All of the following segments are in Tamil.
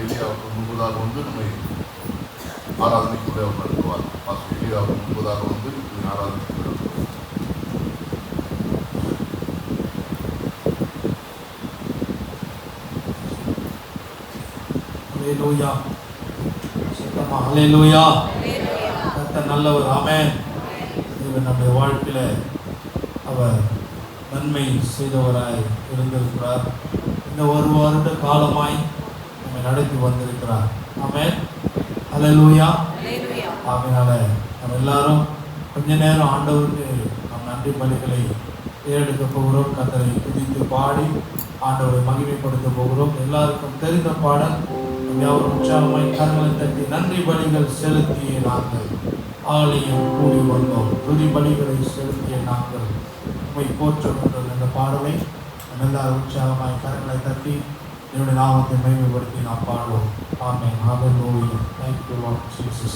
எலியாவுக்கு முன்பதாக வந்து நம்மை ஆராதனைக்குள்ளே அவர் நடத்துவார். பாஸ்டர் எலியாவுக்கு முன்பதாக வந்து ஆராதனைக்குள்ளே நடத்துவார். ஹல்லேலூயா. சத்தமா ஹல்லேலூயா. கர்த்தர் நல்லவர். ஆமென். இவர் நம்முடைய வாழ்க்கையில அவர் நன்மை செய்தவராய் இருந்திருக்கிறார். இந்த ஒரு வருட காலமாய் நம்மை நடத்தி வந்திருக்கிறார். ஆமென். ஹல்லேலூயா. ஆகையினால நம்ம எல்லாரும் கொஞ்ச நேரம் ஆண்டவருக்கு நம் நன்றி பலிகளை ஏறெடுக்க போகிறோம். கர்த்தரை துதித்து பாடி ஆண்டவரை மகிமைப்படுத்த போகிறோம். எல்லாருக்கும் தெரிந்த பாடல். யாவரும் உற்சாகமாய் கரங்களை தட்டி நன்றி பலிகள் செலுத்திய நாங்கள் ஆலயம் கூடி வந்தோம். துதி பலிகளை செலுத்திய நாங்கள் உம்மை போற்றுகின்றோம் என்ற பாடலை எல்லாரும் உற்சாகமாய் கரங்களை தட்டி என்னுடைய நாமத்தை மகிமைப்படுத்தி நாம் பாடுவோம். ஆமென். ஹல்லேலூயா. Thank you Lord Jesus.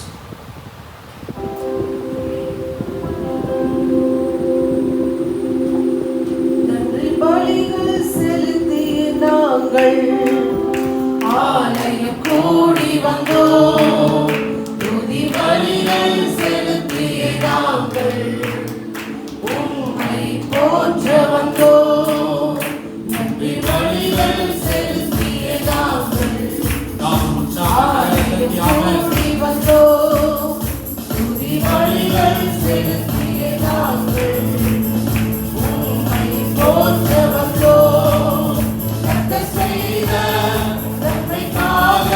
நன்றி பலிகள் செலுத்திய நாங்கள் ஆலயம் கூடி வந்தோம். துதி பலிகள் செலுத்திய நாங்கள் உம்மை போற்ற வந்தோம். நன்றி பலிகள் செலுத்திய நாங்கள் ஆலயம் கூடி வந்தோம். துதி பலிகள் செலுத்திய நாங்கள் உம்மை போற்ற வந்தோம். கர்த்தர் செய்த நன்மைக்காக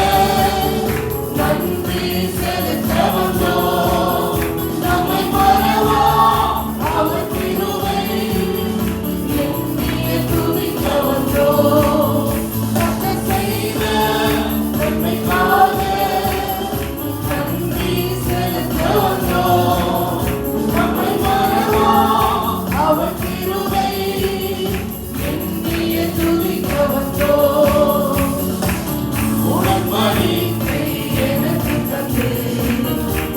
நன்றி செலுத்த வந்தோம். நம்மை மறவா அவர் கிருபை எண்ணிய துதிக்க வந்தோம். கர்த்தர் செய்த நன்மைக்காக நன்றி செலுத்த வந்தோம். நம்மை மறவா அவர் கிருபை எண்ணிய துதிக்க வந்தோம். உடன்படிக்கை எனக்கு தந்து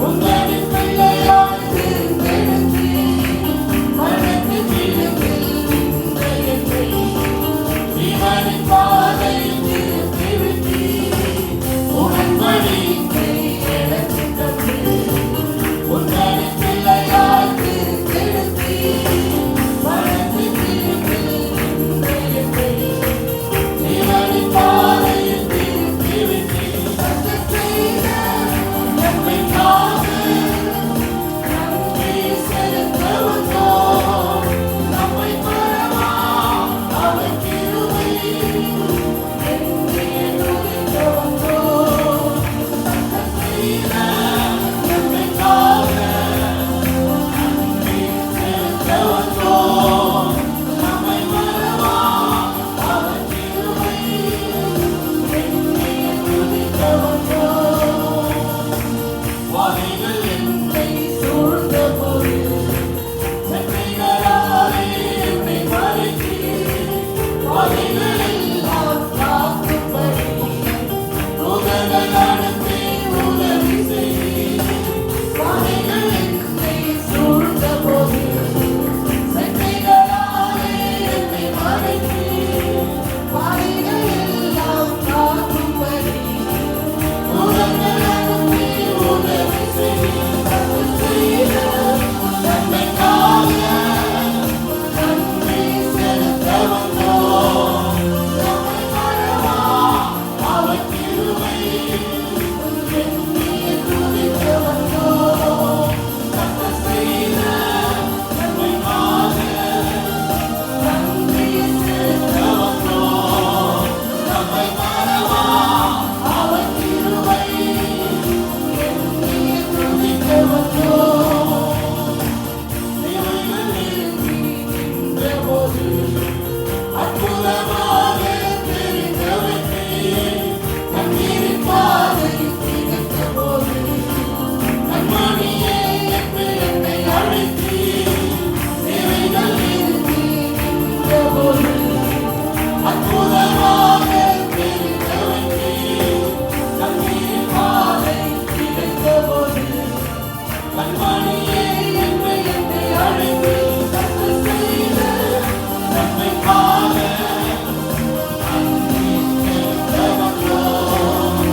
உங்களின் பிள்ளையாய் தேர்ந்தெடுத்து மனது விழுவில் நின்ற என்னை இவனின் பாதையில் திருப்பிவிட்டீர். உடன்படிக்கை எனக்கு தந்து உங்களின் பிள்ளையாய் தேர்ந்தெடுத்து மனது விழுவில் நின்ற என்னை இவனின் பாதையில் திருப்பிவிட்டீர். கர்த்தர் செய்த நன்மைக்காக நன்றி செலுத்த வந்தோம். நம்மை மறவா அவர் கிருபை எண்ணிய துதிக்க வந்தோம். கர்த்தர் செய்த நன்மைக்காக நன்றி செலுத்த வந்தோம். நம்மை மறவா அவர் கிருபை எண்ணிய துதிக்க வந்தோம். வாதைகள் என்னை சூழ்ந்தபோது நன்மைகளாலே என்னை மறைத்தீர். வாதைகள் எல்லாம் காக்கும்படி தூதர்கள் அனுப்பி உதவி செய்தீர். வாதைகள் என்னை சூழ்ந்தபோது நன்மைகளாலே என்னை மறைத்தீர். வாதைகள் எல்லாம் காக்கும்படி தூதர்கள் அனுப்பி உதவி செய்தீர். கர்த்தர் செய்த நன்மைக்காக நன்றி செலுத்த வந்தோம். நம்மை மறவா அவர் கிருபை எண்ணிய துதிக்க வந்தோம். கர்த்தர் செய்த நன்மைக்காக நன்றி செலுத்த வந்தோம். நம்மை மறவா அவர் கிருபை எண்ணிய துதிக்க வந்தோம். இவைகள் விரும்பி நின்றபோது அற்புதமாக தெரிந்த வைத்தீர். கண்ணீரின் பாதையில் திகைத்தபோது கண்மணியே என்று என்னை அழைத்தீர். இவைகள் விரும்பி நின்றபோது அற்புதமாக தெரிந்த வைத்தீர். கண்ணீரின் பாதையில் திகைத்தபோது கண்மணியே என்று என்னை அழைத்தீர். கர்த்தர் செய்த நன்மைக்காக நன்றி செலுத்த வந்தோம்.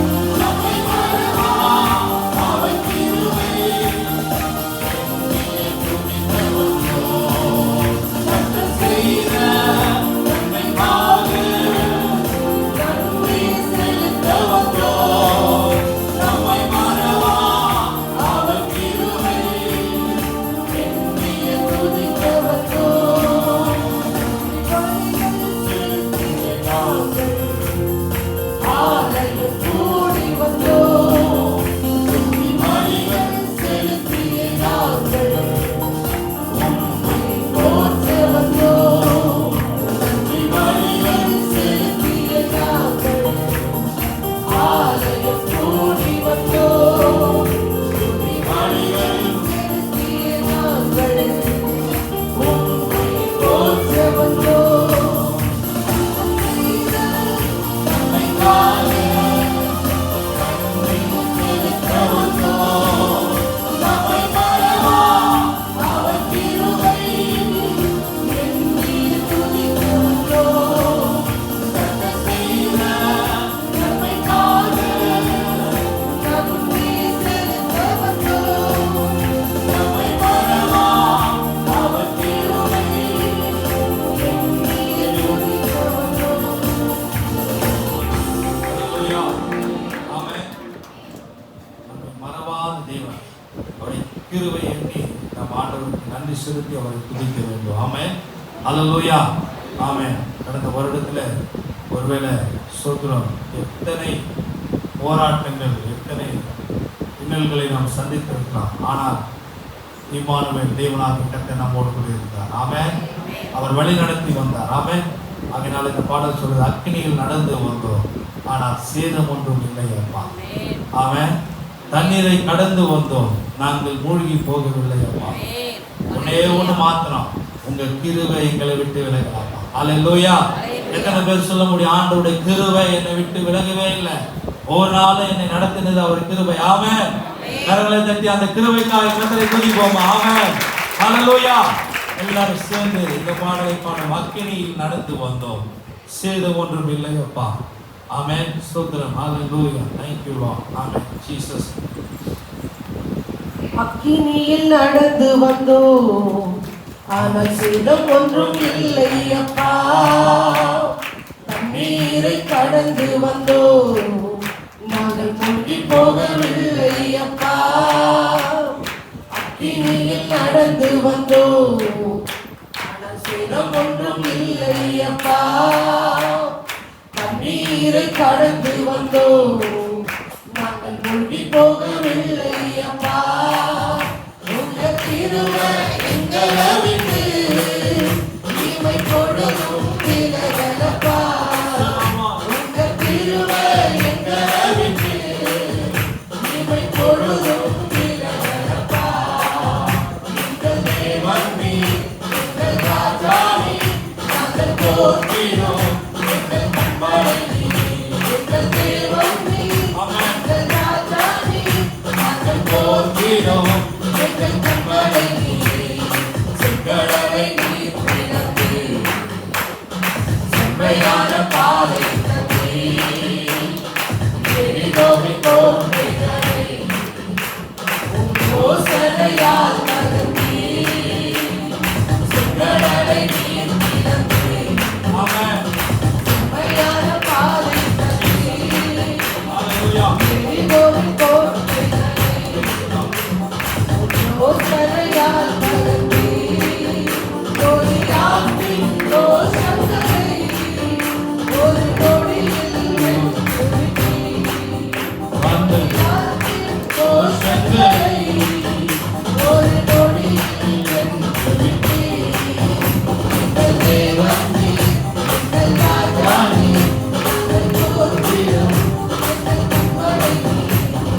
செலுத்தி அவரை துதிக்க வேண்டும். ஆமென். அல்லேலூயா. ஆமென். கடந்த வருடத்தில் ஒருவேளை சோத்திரம் எத்தனை போராட்டங்கள், எத்தனை இன்னல்களை நாம் சந்தித்திருக்கலாம். ஆனால் இம்மானுவேல் தேவனாகிய கர்த்தர் நம்மோடு கூட இருந்தார். ஆமென். அவர் வழி நடத்தி வந்தார். ஆமென். அதனால் இந்த பாடல் சொல்றது, அக்கினியில் நடந்து வந்தோம் ஆனால் சேதம் ஒன்றும் இல்லை அப்பா. ஆமென். தண்ணீரை கடந்து வந்தோம், நாங்கள் மூழ்கி போகவில்லை அப்பா. ஒன்னே ஒன்று மாத்திரம், உங்க கிருபை எங்களை விட்டு விலகலாமா. அல்லேலூயா. எத்தனை பேர் சொல்ல முடியும், ஆண்டவருடைய கிருபை என்னை விட்டு விலகவே இல்லை, ஒரு நாள் என்னை நடத்தினது அவர் கிருபை. ஆமென். கரங்களை தட்டி அந்த கிருபைக்காக கர்த்தரை துதிப்போமா. ஆமென். அல்லேலூயா. எல்லாரும் சேர்ந்து இந்த பாடலை பாடும். அக்கினியில் நடந்து வந்தோம், சேதம் ஒன்றும் இல்லை அப்பா. ஆமென். ஸ்தோத்திரம். அல்லேலூயா. Thank you Lord. Amen. Jesus. அக்கினியில் நடந்து வந்தோம் ஆனால் சேதம் ஒன்றும் இல்லை அப்பா. தண்ணீரை கடந்து வந்தோம், நாங்கள் மூழ்கி போகவில்லை அப்பா. அக்கினியில் நடந்து வந்தோம் ஆனால் சேதம் ஒன்றும் இல்லை அப்பா. தண்ணீரை கடந்து வந்தோம், நாங்கள் மூழ்கி போகவில்லை அப்பா. உங்க கிருபை எங்களை விட்டு இமை பொழுதும் விலகலப்பா. உங்க கிருபை எங்களை விட்டு இமை பொழுதும் விலகலப்பா. எங்கள் தேவன் நீர், எங்கள் ராஜா நீர், நாங்கள் போற்றினோம் எங்கள் கண்மலை நீர். எங்கள் தேவன் நீர், எங்கள் ராஜா நீர், நாங்கள் போற்றினோம் எங்கள் கண்மலை நீர். செங்கடலை நீர் பிளந்து செம்மையான பாதை தந்தீர். எரிகோவின் கோட்டைகளை உம் யோசனையால் நடந்தீர். செங்கடலை நீர் பிளந்து செம்மையான பாதை தந்தீர். எரிகோவின் கோட்டைகளை உம் யோசனையால் நடந்தீர். கோலியாத்தின் தோஷங்களை ஒரு நொடியில் வென்றீர். கோலியாத்தின் தோஷங்களை ஒரு நொடியில் வென்றீர். எங்கள் தேவன் நீர், எங்கள் ராஜா நீர், நாங்கள் போற்றினோம் எங்கள் கண்மலை நீர்.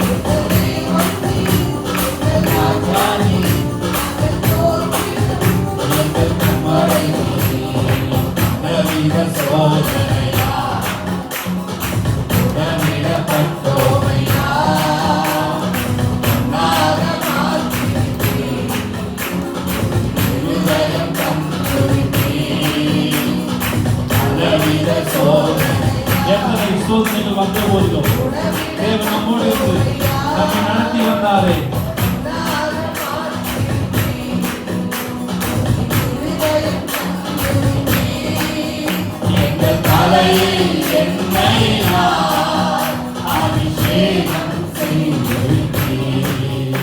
எங்கள் தேவன் நீர், எங்கள் ராஜா நீர், நாங்கள் போற்றினோம் எங்கள் கண்மலை நீர். நவீன சோதனையா உடனிடப்பட்டோமையா நாக மாற்றினீர். இருதயம் தந்துவிட்டீர். நவீன சோதனை எத்தனை சோதனைகள் வந்த போதிலும் தேவன் நம்மோடு இருந்து நம்மை நடத்தி வந்தாரே. எங்கள் தலையில் எண்ணெயினால் அபிஷேகம் செய்துவிட்டீர்.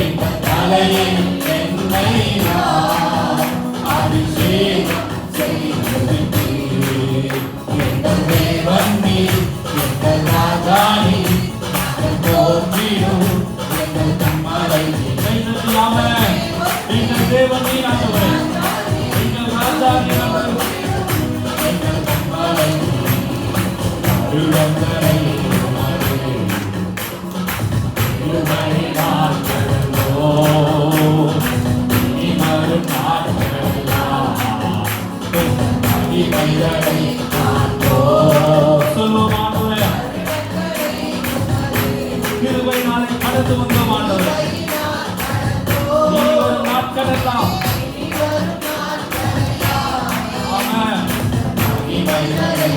எங்கள் தலையில் எண்ணெயினால் அபிஷேகம் செய்துவிட்டீர். எங்கள் தேவன் நீர், எங்கள் ராஜா நீர், நாங்கள் போற்றினோம் எங்கள் கண்மலை நீர். ஆமென். எங்கள் தேவன் நீர் ஆண்டவரே, எங்கள் ராஜா நீர் ஆண்டவரே. எங்கள் கண்மலை நீர். அருளந்தரை உமது இருமணி நாட்களோ இனிமரும் நாட்களெல்லாம் மகிமைகளை காண்போம். சொல்லுவோம் ஆண்டவரே, கிருபையினாலே கடந்து வந்தோம் ஆண்டவரே. இனி வரும் நாட்களெல்லாம் ஆமென். மகிமைகளை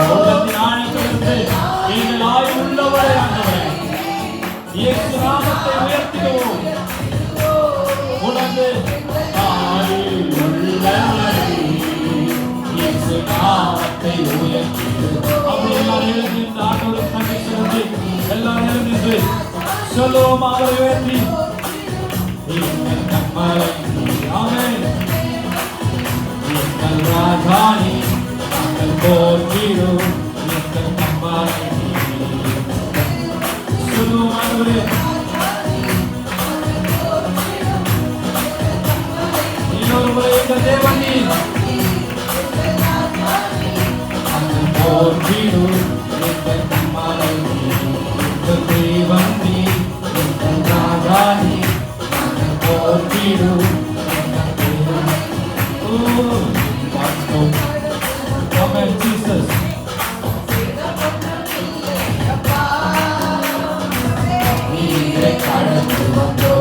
உள்ளத்தின் ஆழத்திலிருந்து நீங்கள் ஆயுள் உள்ளவரே ஆண்டவரே, இயேசு நாமத்தை உயர்த்திடுவோம். உணர்ந்து ஆயுள் உள்ளவரே, இயேசு நாமத்தை உயர்த்திடுவோம். அப்படி எல்லாரும் எழுதி இந்த ஆண்டவரை கண்டு செலுத்தி எல்லாரும் எழுதி சொல்லுவோம். அவரை உயர்த்தி எங்கள் கண்மலை ஆமென். எங்கள் ராஜானி நாங்கள் போற்றிடும் எங்கள் கம்பானி. சொல்லுவோம் ஆண்டவரே. இன்னொரு முறை எங்கள் தேவனி நாங்கள் போற்றிடும் எங்கள் கம்பானி. எங்கள் தேவனி எங்கள் ராஜானி நாங்கள் போற்றிடும் எங்கள் தேவனி. Oh, Amen, Jesus. நீரை கடந்து வந்தோ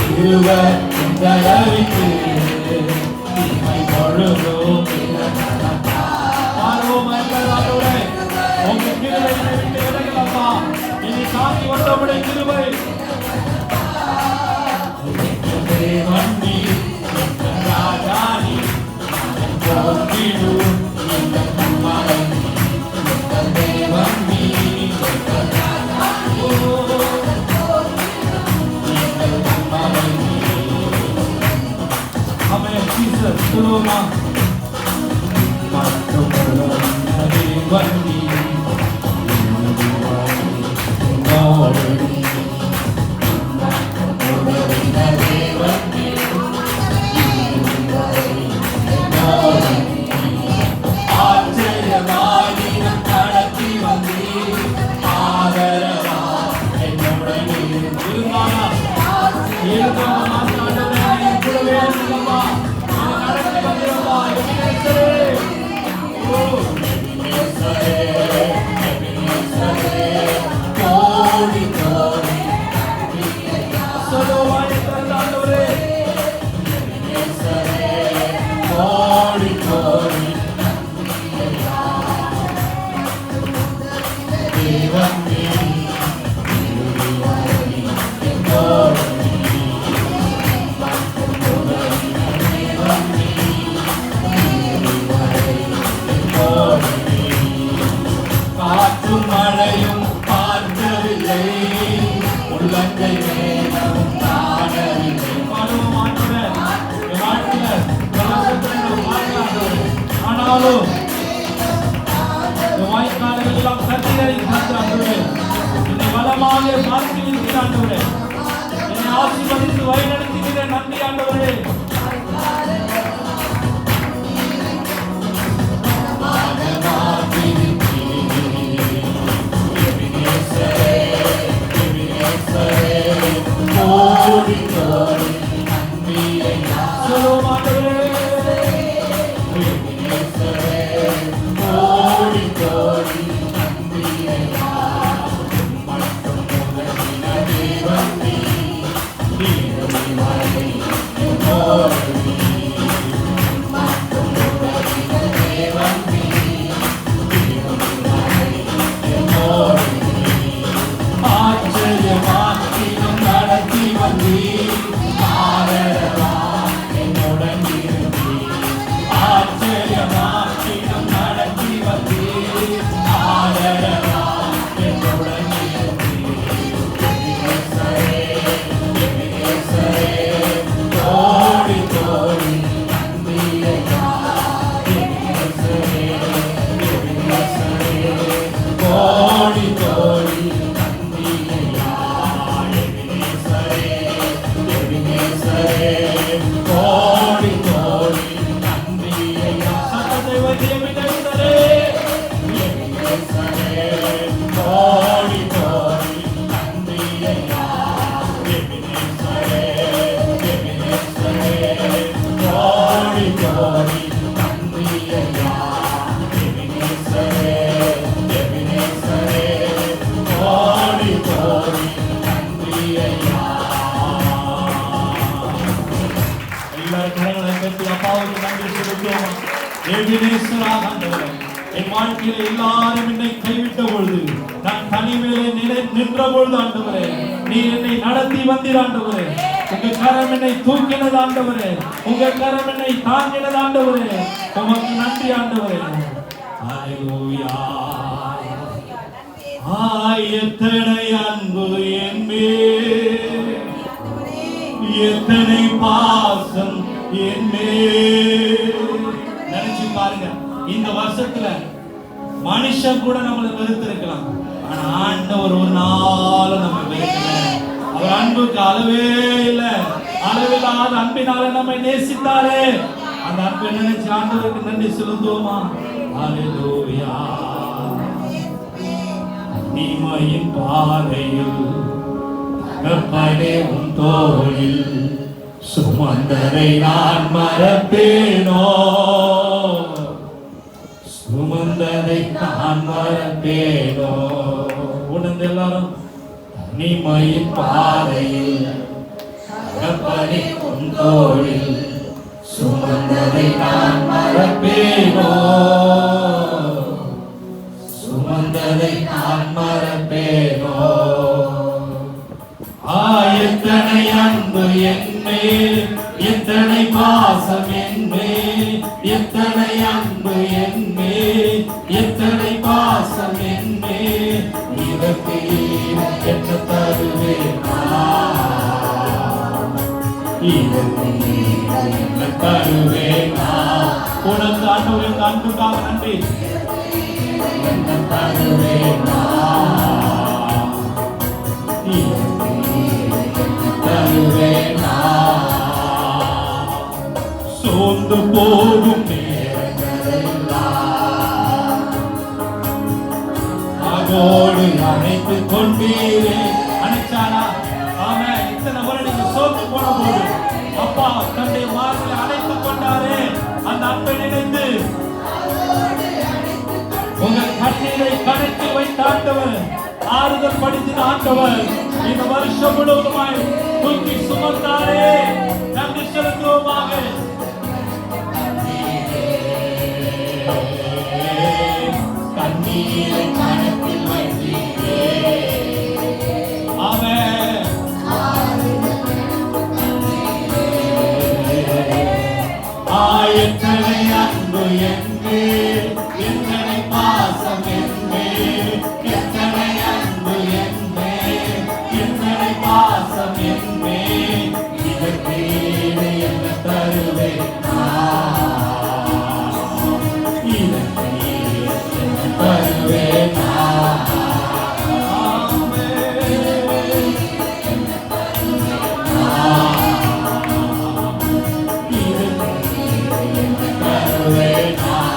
திருவர் இந்த அறிவு தீமை பொழுதும் உங்க கிருபை இறங்கலப்பா. இனி காட்டி வந்தவுடைய கிருபை தேவனி எங்கள் ராஜானி நாங்கள் போற்றிடும் எங்கள் கம்மாளி. எங்கள் தேவனி எங்கள் ராஜானி எங்கள் கம்மாளி. ஆமென். ஜீசஸ் சொல்லுவோமா? தேவனி காற்றும் மழையும் பார்க்கவில்லை, உள்ளங்கை வேதமும் காணவில்லை. பாடுவோம் ஆண்டவரே. என் வாழ்க்கையில ஆனாலும் வாய்க்கால்கள் எல்லாம் கண்ணீரை ஆண்டவரே, என்னை வளமாக மாற்றி ஆண்டவரே, என்னை ஆசீர்வதித்து வழிநடத்துகிற நன்றி ஆண்டவரே. என் வாழ்க்கையில் எல்லாரும் என்னை கைவிட்ட பொழுது, நான் தனிமையிலே நின்ற பொழுது ஆண்டவரே, நீர் என்னை நடத்தி வந்தீர் ஆண்டவரே. உங்க கரம் என்னை தூக்கினது ஆண்டவரே, உங்க கரம் என்னை தாங்கினது ஆண்டவரே. உமக்கு நன்றி ஆண்டவரே. ஹல்லேலூயா. எத்தனை அன்பு என் மேல், எத்தனை பாசம் என் மேல். நினைச்சு பாருங்க, இந்த வருஷத்துல மனுஷன் கூட நம்மளை வெறுத்திருக்கலாம், ஆனா ஆண்டவர் ஒரு நாள் நம்ம வெறுக்கல. அவர் அன்புக்கு அளவே இல்லை, அளவில்லாத அன்பினால நம்மை நேசித்தாரே. அந்த அன்பை நினைச்சு ஆண்டவருக்கு நன்றி செலுத்துவோமா? ஹல்லேலூயா. நீமையின் பாதையில் கற்பனை உன் தோளில் சுமந்தரை நான் மறப்பேனோ, சுமந்தரை நான் மறப்பேனோ. உணர்ந்து எல்லாரும் நீமையின் பாதையில் கற்பனை உன் தோளில் சுமந்தரை நான் மறப்பேனோ, சுமந்தரை நான் மறப்பேனோ. எத்தனை அன்பு என் மேல், எத்தனை பாசம் என் மேல், எத்தனை அன்பு என் மேல், எத்தனை பாசம் என் மேல். இதற்கு என்ன தருவேன், இதற்கு என்ன தருவேன். உனக்கு ஆண்டவரின் அன்புக்காக நன்றி. என்ன தருவேன், தருவேன். சோர்ந்து போகும் அதோடு அணைத்து கொண்டீரே. அணைச்சானா? ஆமா. இத்தனை முறை நீங்க சோர்ந்து போன போது அப்பா தன்னுடைய மார்பில் அணைத்துக் கொண்டாரே. அந்த அன்பை நினைத்து உங்கள் கண்ணீரை கணக்கு வைத்தாண்டவர், ஆறுதல் படுத்தின ஆண்டவர் இந்த வருஷம் முழுவதுமாய் தூக்கி சுமந்தாரே. நன்றி செலுத்துவோமாக. கண்ணீரை கணக்கில் வைத்தீரே. ஆமென். எத்தனை அன்பு என் மேல், எத்தனை பாசம் என் மேல், எத்தனை அன்பு என் மேல், எத்தனை பாசம் என் மேல். இதற்கு என்ன தருவேன், இதற்கு என்ன தருவேன். Amen.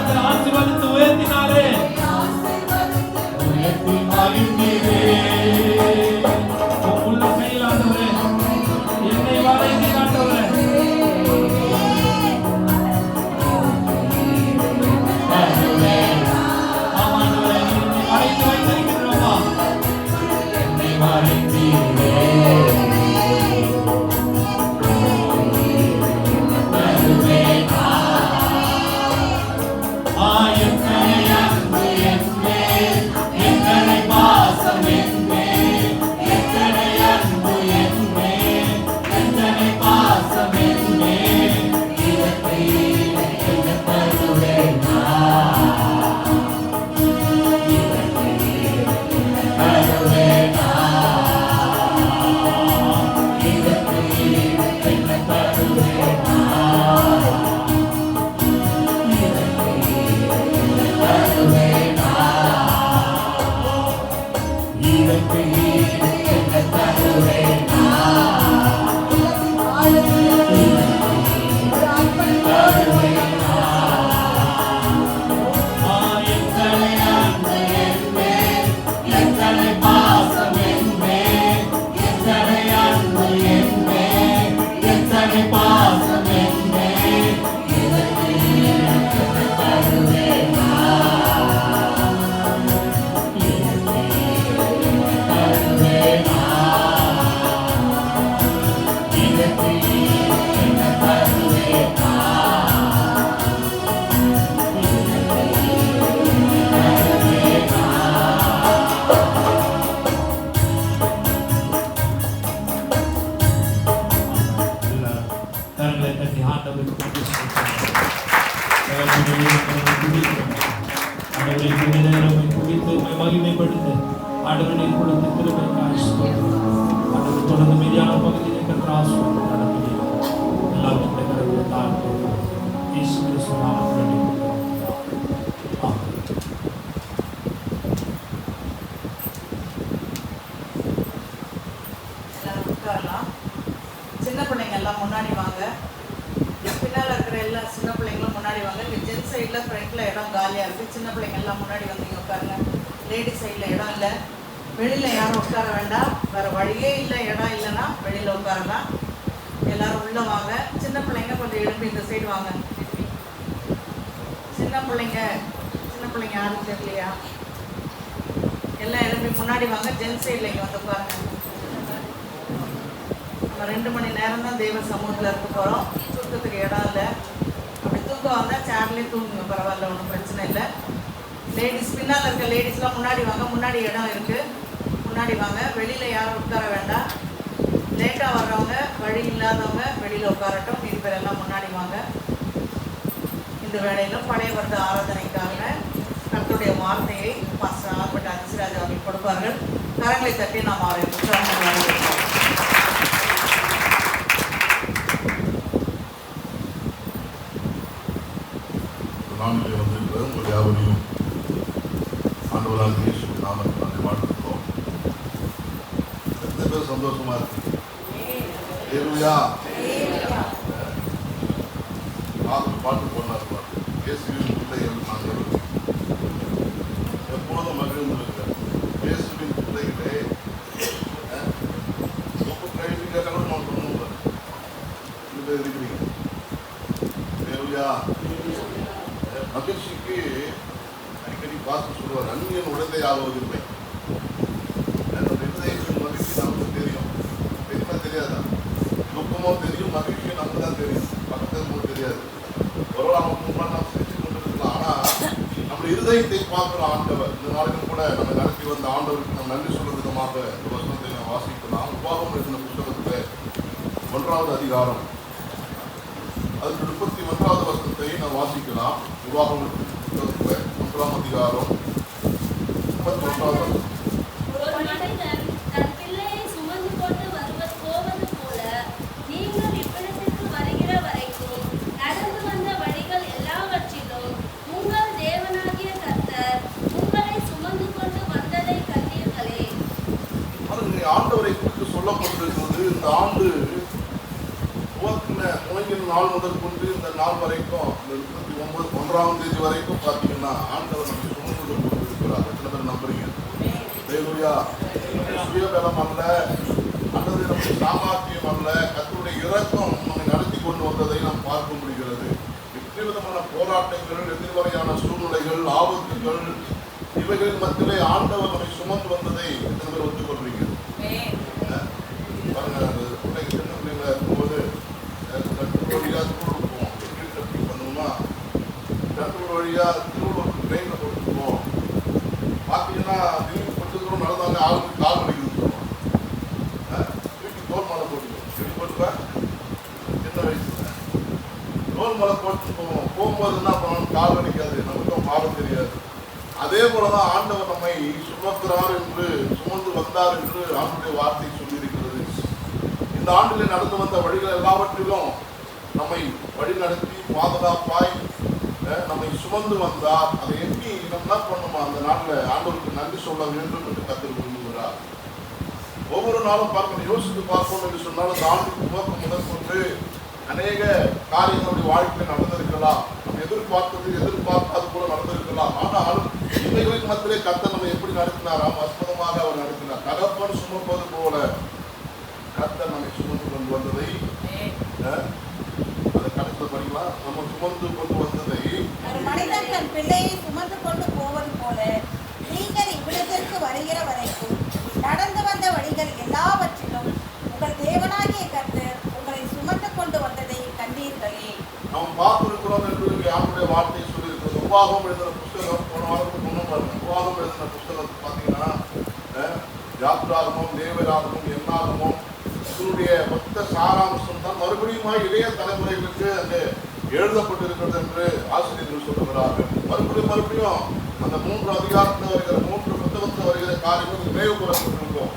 கர்த்தர் ஆசீர்வதித்து உயர்த்தினாரே. உயர்த்தி மகிழ்ந்தீரே. உள்ள கையில் ஆண்டவரே என்னை வரைந்து ஆண்டவரே தருவேன். ஆமாண்டவரே என்னை வரைந்து வைத்திருக்கிறோமா. என்னை மறைத்தீரே. தருவேன். எத்தனை அன்பு என் மேல், எத்தனை பாசம் என் மேல், எத்தனை அன்பு என் மேல், எத்தனை பாசம் என் மேல், இதற்கு என்ன தருவேன் நான்? இதற்கு என்ன தருவேன் நான்? இதற்கு என்ன தருவேன் நான்? இதற்கு என்ன தருவேன் நான்? தருவேன் நான். எத்தனை அன்பு என் மேல், எத்தனை பாசம் என் மேல், எத்தனை அன்பு என் மேல், எத்தனை பாசம் என் மேல், இதற்கு என்ன தருவேன் நான்? இதற்கு என்ன தருவேன் நான்? இதற்கு என்ன தருவேன் நான்? கரங்களை தட்டி ஆண்டவருக்கு நன்றி செலுத்துகிறோம். ஆண்டவரை இந்த நேரம் குறித்து உம்மை மகிமைப்படுத்த ஆண்டவரை கொடுத்த கிருபைக்காய் ஸ்தோத்திரம். ஆண்டவர் தொடர்ந்து மீதியான பகுதியை கர்த்தர் ஆசீர்வதித்து நடத்துவீராக. எல்லாரும் உம்முடைய கரங்களை தாழ்த்தி இயேசு கிறிஸ்து நாமத்தில் வேண்டிக் கொள்கிறோம். ஆமென். எல்லாரும் உட்காரலாம். சின்ன பிள்ளைங்க எல்லாம் முன்னாடி வாங்க. பின்னால் இருக்கிற எல்லா சின்ன பிள்ளைங்களும் முன்னாடி வாங்க. இங்கே ஜென்ஸ் சைடில் ஃப்ரண்ட்டில் இடம் காலியாக இருக்குது. சின்ன பிள்ளைங்க எல்லாம் முன்னாடி வந்து இங்கே உட்காருங்க. லேடிஸ் சைடில் இடம் இல்லை. வெளியில் யாரும் உட்கார வேண்டாம். வேறு வழியே இல்லை. இடம் இல்லைன்னா வெளியில் உட்காரலாம். எல்லாரும் உள்ளே வாங்க. சின்ன பிள்ளைங்க கொஞ்சம் எழுப்பி இந்த சைடு வாங்க. சின்ன பிள்ளைங்க யாரும் தெரியலையா? எல்லாம் எழுப்பி முன்னாடி வாங்க. ஜென்ஸ் சைடில் இங்கே வந்து உட்காருங்க. நம்ம 2 மணி நேரம் தான் தெய்வ சமூகத்தில் இருக்க போகிறோம். தூக்கத்துக்கு இடம் இல்லை. அப்படி தூக்கம் வந்தால் சேர்லேயே தூங்குங்க, பரவாயில்ல, ஒன்றும் பிரச்சனை இல்லை. லேடிஸ் பின்னால் இருக்க லேடிஸ்லாம் முன்னாடி வாங்க. முன்னாடி இடம் இருக்குது, முன்னாடி வாங்க. வெளியில் யாரும் உட்கார வேண்டாம். லேட்டாக வர்றவங்க, வழி இல்லாதவங்க வெளியில் உட்காரட்டும். மீதி பேர் எல்லாம் முன்னாடி வாங்க. இந்த வேளையிலும் பழைய வருட ஆராதனைக்காக கர்த்தருடைய வார்த்தையை பாஸ்டர் ஆல்பர்ட் அதிசிராஜ் அவர்கள் கொடுப்பார்கள். கரங்களை தட்டி நாம் அவரை உற்சாகமாக நாளிலே வந்திருக்கிற உங்கள் யாவரையும் ஆண்டவராக இயேசு நாமத்தில் வாழ்த்துக்கிறோம். எத்தனை பேர் சந்தோஷமா இருக்கு? ஹல்லேலூயா. பாட்டு போனார், இயேசுவின் பிள்ளைகள் நாங்கள் எப்பொழுதும் மகிழ்ந்திருக்கிறோம். இயேசுவின் பிள்ளைகளே கைது கேட்டாலும் நான் சொல்லுவேன். இது பேர் இருக்கிறீங்க. ஹல்லேலூயா. மகிழ்ச்சிக்கு அடிக்கடி பார்த்து சொல்லுவார், அந்நியன் உடந்தை ஆகுவதில்லை. இருதயத்தின் மகிழ்ச்சி நமக்கு தெரியும். என்ன தெரியாதா? துக்கமோ தெரியும், மகிழ்ச்சி நமக்கு தான் தெரியும். பக்கத்துக்கு தெரியாது. ஒரு நமக்கு முன்னாடி நாம் சிரிச்சு கொண்டிருக்கலாம். ஆனால் நம்ம இருதயத்தை பார்க்குற ஆண்டவர் இந்த நாளிலும் கூட நம்ம நடத்தி வந்த ஆண்டவருக்கு நாம் நன்றி சொல்லும் விதமாக இந்த வசனத்தை நாம் வாசிக்கலாம். உபாகமம் எழுதின புத்தகத்தில் 1வது அதிகாரம் அதுக்கு 31வது வசனத்தை நாம் வாசிக்கலாம். உபாகமம் புத்தகத்தில் 1ஆம் அதிகாரம் 31வது வசனம். ஒரு மனிதன் தன் பிள்ளையை சுமந்து கொண்டு போவது போல நீங்கள் இவ்விடத்திற்கு வருகிற வரைக்கும் நடந்து வந்த வழிகள் எல்லாவற்றிலும் உங்கள் தேவனாகிய கர்த்தர் உங்களை சுமந்து கொண்டு வந்ததை கண்டீர்களே. ஆண்டவரை குறித்து சொல்லப்பட்டிருக்கிறது. இந்த ஆண்டு துவங்கின நாள் முதல் கொண்டு இந்த நாள் வரைக்கும் 39 3ஆம் தேதி வரைக்கும் பார்த்தீங்கன்னா ஆண்டவர் நம்ம சுமந்து கொண்டிருக்கிறார். எத்தனை பேர் நம்புறீங்க? ஹல்லேலூயா. சுயபலம் அல்ல, அல்லது நம்முடைய சாமர்த்தியம் அல்ல, கர்த்தருடைய இரக்கம் நம்மை நடத்தி கொண்டு வந்ததை நாம் பார்க்க முடிகிறது. எத்தனை விதமான போராட்டங்கள், எதிர்மறையான சூழ்நிலைகள், ஆபத்துகள், இவைகளின் மத்தியிலே ஆண்டவர் நம்மை சுமந்து வந்ததை எத்தனை பேர் ஒத்துக்கொள்றீங்க? பாருங்க, அந்த பிள்ளைங்க சின்ன பிள்ளைங்களா இருக்கும்போது கட்டூர் வழியா திருவள்ளூர் போவோம். எப்படி பண்ணுவோம்னா கட்டூர் வழியா திருவள்ளூர் ட்ரெயினில் போட்டு போவோம். பார்த்தீங்கன்னா திடீர்னு கொஞ்சம் தூரம் நடந்தாங்க, ஆளுக்கு கால் வலிக்குதுன்னு சொல்லுவோம். தூக்கி தோல் மலை போட்டுக்குவோம். எப்படி போட்டுப்பேன்? சின்ன வயசுல தோல் மலை போட்டு போவோம். போகும்போது என்ன பண்ணணும்? கால் வலிக்காது, நமக்கும் பாடம் தெரியாது. அதே போலதான் ஆண்டவர் நம்மை சுமக்கிறார் என்று, சுமந்து வந்தார் என்று ஆண்டுடைய வார்த்தை சொல்லியிருக்கிறது. இந்த ஆண்டிலே நடந்து வந்த வழிகள் எல்லாவற்றிலும் நம்மை வழி நடத்தி பாதுகாப்பாய் நம்மை சுமந்து வந்தார். அதை எண்ணி நம்ம என்ன பண்ணுமா? அந்த நாளில் ஆண்டவருக்கு நன்றி சொல்ல வேண்டும் என்று கர்த்தர் விரும்புகிறார். ஒவ்வொரு நாளும் பார்க்கணும், யோசித்து பார்க்கணும் என்று சொன்னால் அந்த ஆண்டுக்கு துவக்கம் முதற்கொண்டு அநேக காரியங்களுடைய வாழ்க்கையில் நடந்திருக்கலாம். நம்ம எதிர்பார்க்காது கூட நடந்திருக்கலாம். ஆனால் இவைகளின் மத்தியிலே கர்த்தர் நம்ம எப்படி நடத்தினாராம்? அற்புதமாக அவர் நடத்தினார். தகப்பன் சுமப்பது போல கர்த்தர் நம்மை சுமந்து கொண்டு வந்ததை, அதை கணக்கில் படிக்கலாம். நம்ம சுமந்து கொண்டு வந்ததை, ஒரு மனிதன் தன் பிள்ளையை சுமந்து கொண்டு போவது போல நீங்கள் இவ்விடத்திற்கு வருகிற வரைக்கும் நடந்து வந்த வழிகள் எல்லாவற்றிலும் உங்கள் தேவனாகிய கர்த்தர் உங்களை சுமந்து கொண்டு வந்ததை கண்டீர்களே. நாம் பார்த்திருக்கிறோம் என்று யாருடைய வார்த்தை சொல்லியிருக்கிறது. உபாகம் எழுதின புஸ்தகம் போன வாரத்துக்கு முன்னும் பாருங்க. உபாகம் எழுதின புஸ்தகத்தை பார்த்தீங்கன்னா யாத்ராகமும், லேவியராகமும், என்னாகமும் இதனுடைய மொத்த சாராம்சம் தான் மறுபடியும் இளைய தலைமுறைகளுக்கு அங்கே எழுதப்பட்டிருக்கிறது என்று ஆசிரியர்கள் சொல்லுகிறார்கள். மறுபடியும் அந்த 3 அதிகாரத்தில் வருகிற 3 புத்தகத்தில் வருகிற காரியங்கள் நினைவு கூறப்பட்டிருக்கிறோம்.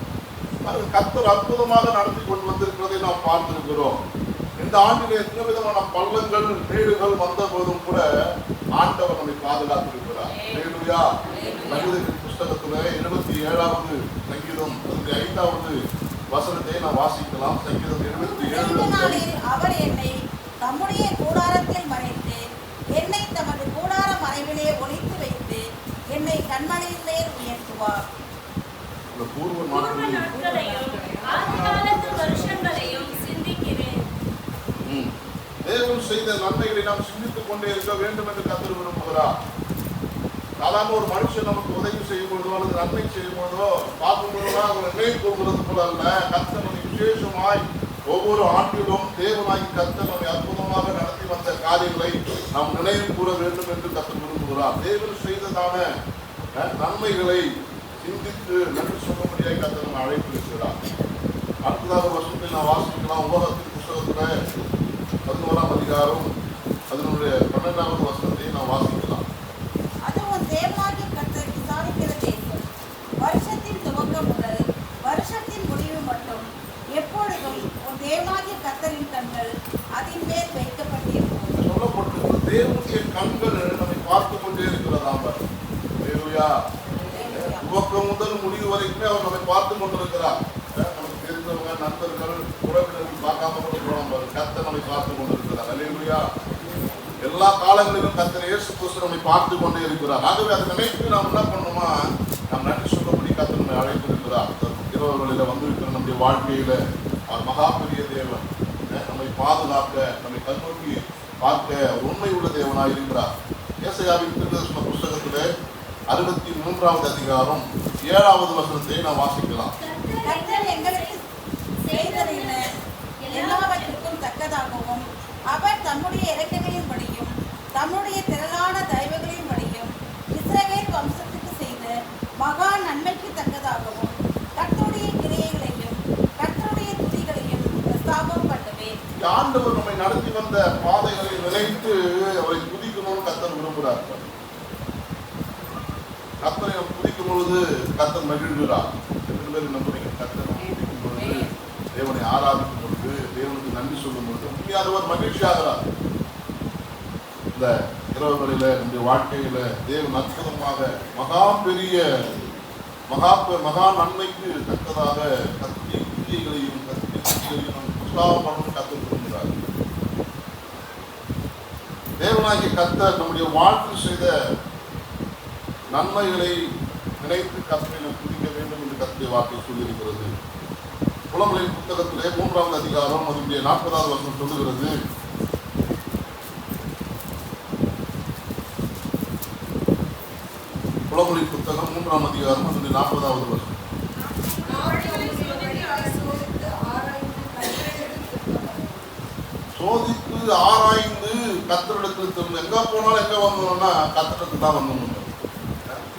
அது கர்த்தர் அற்புதமாக நடத்தி கொண்டு வந்திருக்கிறதை நாம் பார்த்திருக்கிறோம். இந்த ஆண்டிலே எத்தனை விதமான பள்ளங்கள், மேடுகள் வந்த போதும் கூட ஆண்டவர் நம்மை பாதுகாத்திருக்கிறார். ஹல்லேலூயா. சங்கீதத்தின் புஸ்தகத்துல 77வது சங்கீதம் 5வது வசனத்தை நான் வாசிக்கலாம். சங்கீதம் 77. அவர் என்னை தம்முடைய கூடாரத்தில் மறைத்து என்னை தமது கூடார மறைவிலே ஒளித்து வைத்து என்னை கண்மலையின் மேல் உயர்த்துவார். பூர்வ நாட்களையும் ஆதிகாலத்து வருஷங்களையும் சிந்திக்கிறேன். தேவன் செய்த நன்மைகளை நாம் சிந்தித்துக் கொண்டே இருக்க வேண்டும் என்று கர்த்தர் விரும்புகிறார். சாதாரண ஒரு மனுஷன் நமக்கு உதவி செய்யும் பொழுதோ அல்லது நன்மை செய்யும் பொழுதோ பார்க்கும் பொழுதுதான் அவங்களை நினைவு கூறுகிறது போல அல்ல. கர்த்தர் நம்மை விசேஷமாய் ஒவ்வொரு ஆண்டிலும் தேவனாகி கர்த்தர் நம்மை அற்புதமாக நடத்தி வந்த காரியங்களை நாம் நினைவு கூற வேண்டும் என்று கர்த்தர் விரும்புகிறார். தேவன் செய்ததான நன்மைகளை சிந்தித்து நன்றி சொல்லும்படியாக கர்த்தர் நம்ம அழைப்பிருக்கிறார். அடுத்ததாக வருஷத்தை நான் வாசிக்கலாம். உலகத்தின் புஸ்தகத்துல 11ஆம் அதிகாரம் அதனுடைய 12வது வசனத்தை நான் வாசிக்கலாம். அதுவும் தேவனாகிய கர்த்தர் விசாரிக்கிற தேசம். வருஷத்தின் துவக்கம் முதல் வருஷத்தின் முடிவு மட்டும் எப்பொழுதும் உன் தேவனாகிய கர்த்தரின் கண்கள் அதன் மேல் வைக்கப்பட்டிருக்கும். சொல்லப்பட்டிருக்கிற தேவனுடைய கண்கள் நம்மை பார்த்து கொண்டே இருக்கிறதாம். ஹல்லேலூயா. துவக்கம் முதல் முடிவு வரைக்குமே அவர் நம்மை பார்த்து கொண்டிருக்கிறார். நமக்கு தெரிந்தவங்க, நண்பர்கள், உறவினர்கள் பார்க்காம கூட போனோம். கர்த்தர் நம்மை பார்த்து கொண்டிருக்கிறார். ஹல்லேலூயா. எல்லா காலங்களிலும் கர்த்தர் இயேசு கிறிஸ்து நம்மை பார்த்து கொண்டே இருக்கிறார். ஆகவே அதை நினைத்து நாம் என்ன பண்ணணுமா? நாம் நன்றி சொல்லபடி கர்த்தர் நம்மை அழைத்திருக்கிறார். இரவுகளில் வந்திருக்கிற நம்முடைய வாழ்க்கையில அவர் மகா பெரிய தேவன், நம்மை பாதுகாக்க, நம்மை கண்ணோக்கி பார்க்க உண்மை உள்ள தேவனாய் இருக்கிறார். ஏசாயாவின் தீர்க்கதரிசன புஸ்தகத்திலே 63வது அதிகாரம் 7வது வசனத்தை நாம் வாசிக்கலாம். கர்த்தர் எங்களுக்கு செய்ததென்ன எல்லாவற்றிற்கும் தக்கதாகவும் அவர் தம்முடைய இரட்டைகளின்படியும் தம்முடைய திரளான தயவுகளின்படியும் இஸ்ரவேல் வம்சத்துக்கு செய்த மகா நன்மைக்கு தக்கதாகவும் கர்த்தருடைய கிரியைகளையும் கர்த்தருடைய துதிகளையும் பிரஸ்தாபம் பண்ணுவேன். ஆண்டவர் நம்மை நடத்தி வந்த பாதைகளை நினைத்து அவரை துதிக்கணும்னு கர்த்தர் விரும்புகிறார். கர்த்தரை நாம் துதிக்கும் பொழுது கர்த்தர் மகிழ்கிறார். எத்தனை பேர் நம்புறீங்க? கர்த்தரை துதிக்கும் பொழுது, தேவனை ஆராதிக்கும் பொழுது, தேவனுக்கு நன்றி சொல்லும் பொழுது உண்மையானவர் மகிழ்ச்சி ஆகிறார். இந்த இரவுகளில நம்முடைய வாழ்க்கையில தேவன் அற்புதமாக மகா பெரிய மகா நன்மைக்கு தக்கதாக கத்தி கிரியைகளையும் கத்தி துதிகளையும் உற்சாகம் பண்ணணும் கர்த்தர் விரும்புகிறார். தேவனாகிய கர்த்தர் நம்முடைய வாழ்வில் செய்த நன்மைகளை நினைத்து கர்த்தரை நாம் துதிக்க வேண்டும் என்று கர்த்தருடைய வார்த்தை சொல்லியிருக்கிறது. புலம்பலின் புத்தகத்திலே 3வது அதிகாரம் அதனுடைய 40வது வசனம் சொல்லுகிறது, புலம்பலின் புத்தகம் 3ஆம் அதிகாரம் அதனுடைய 40வது வசனம். சோதித்து ஆராய்ந்து கர்த்தரிடத்தில் திரும்ப. எங்க போனாலும் எங்க வந்தோம்னா கர்த்தரிடத்துக்கு தான் வந்தோம்.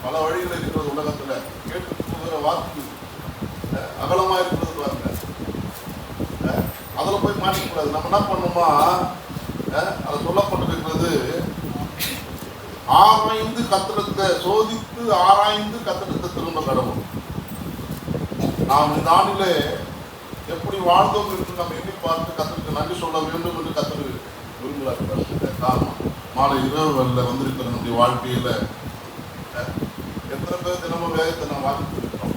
பல வழிகள் இருக்கிறது உலகத்துல. கேட்டு போகிற வாக்கு அகலமா இருக்கிறது பாருங்க. அதுல போய் மாட்டிக்கூடாது. நம்ம என்ன பண்ணுமா, அது சொல்லப்பட்டிருக்கிறது, ஆராய்ந்து கர்த்தரிடத்தை, சோதித்து ஆராய்ந்து கர்த்தரிடத்தை திரும்ப கடவுள். நாம் இந்த ஆண்டிலே எப்படி வாழ்ந்தோம் என்று நம்ம எண்ணி பார்த்து கர்த்தருக்கு நன்றி சொல்ல வேண்டும் என்று கர்த்தர் விரும்புகிறார். காரணம், மாலை இரவுகளில் வந்திருக்கிற நம்முடைய வாழ்க்கையில எத்தனை பேர் தினமும் வேகத்தை நாம் வாசித்து இருக்கிறோம்.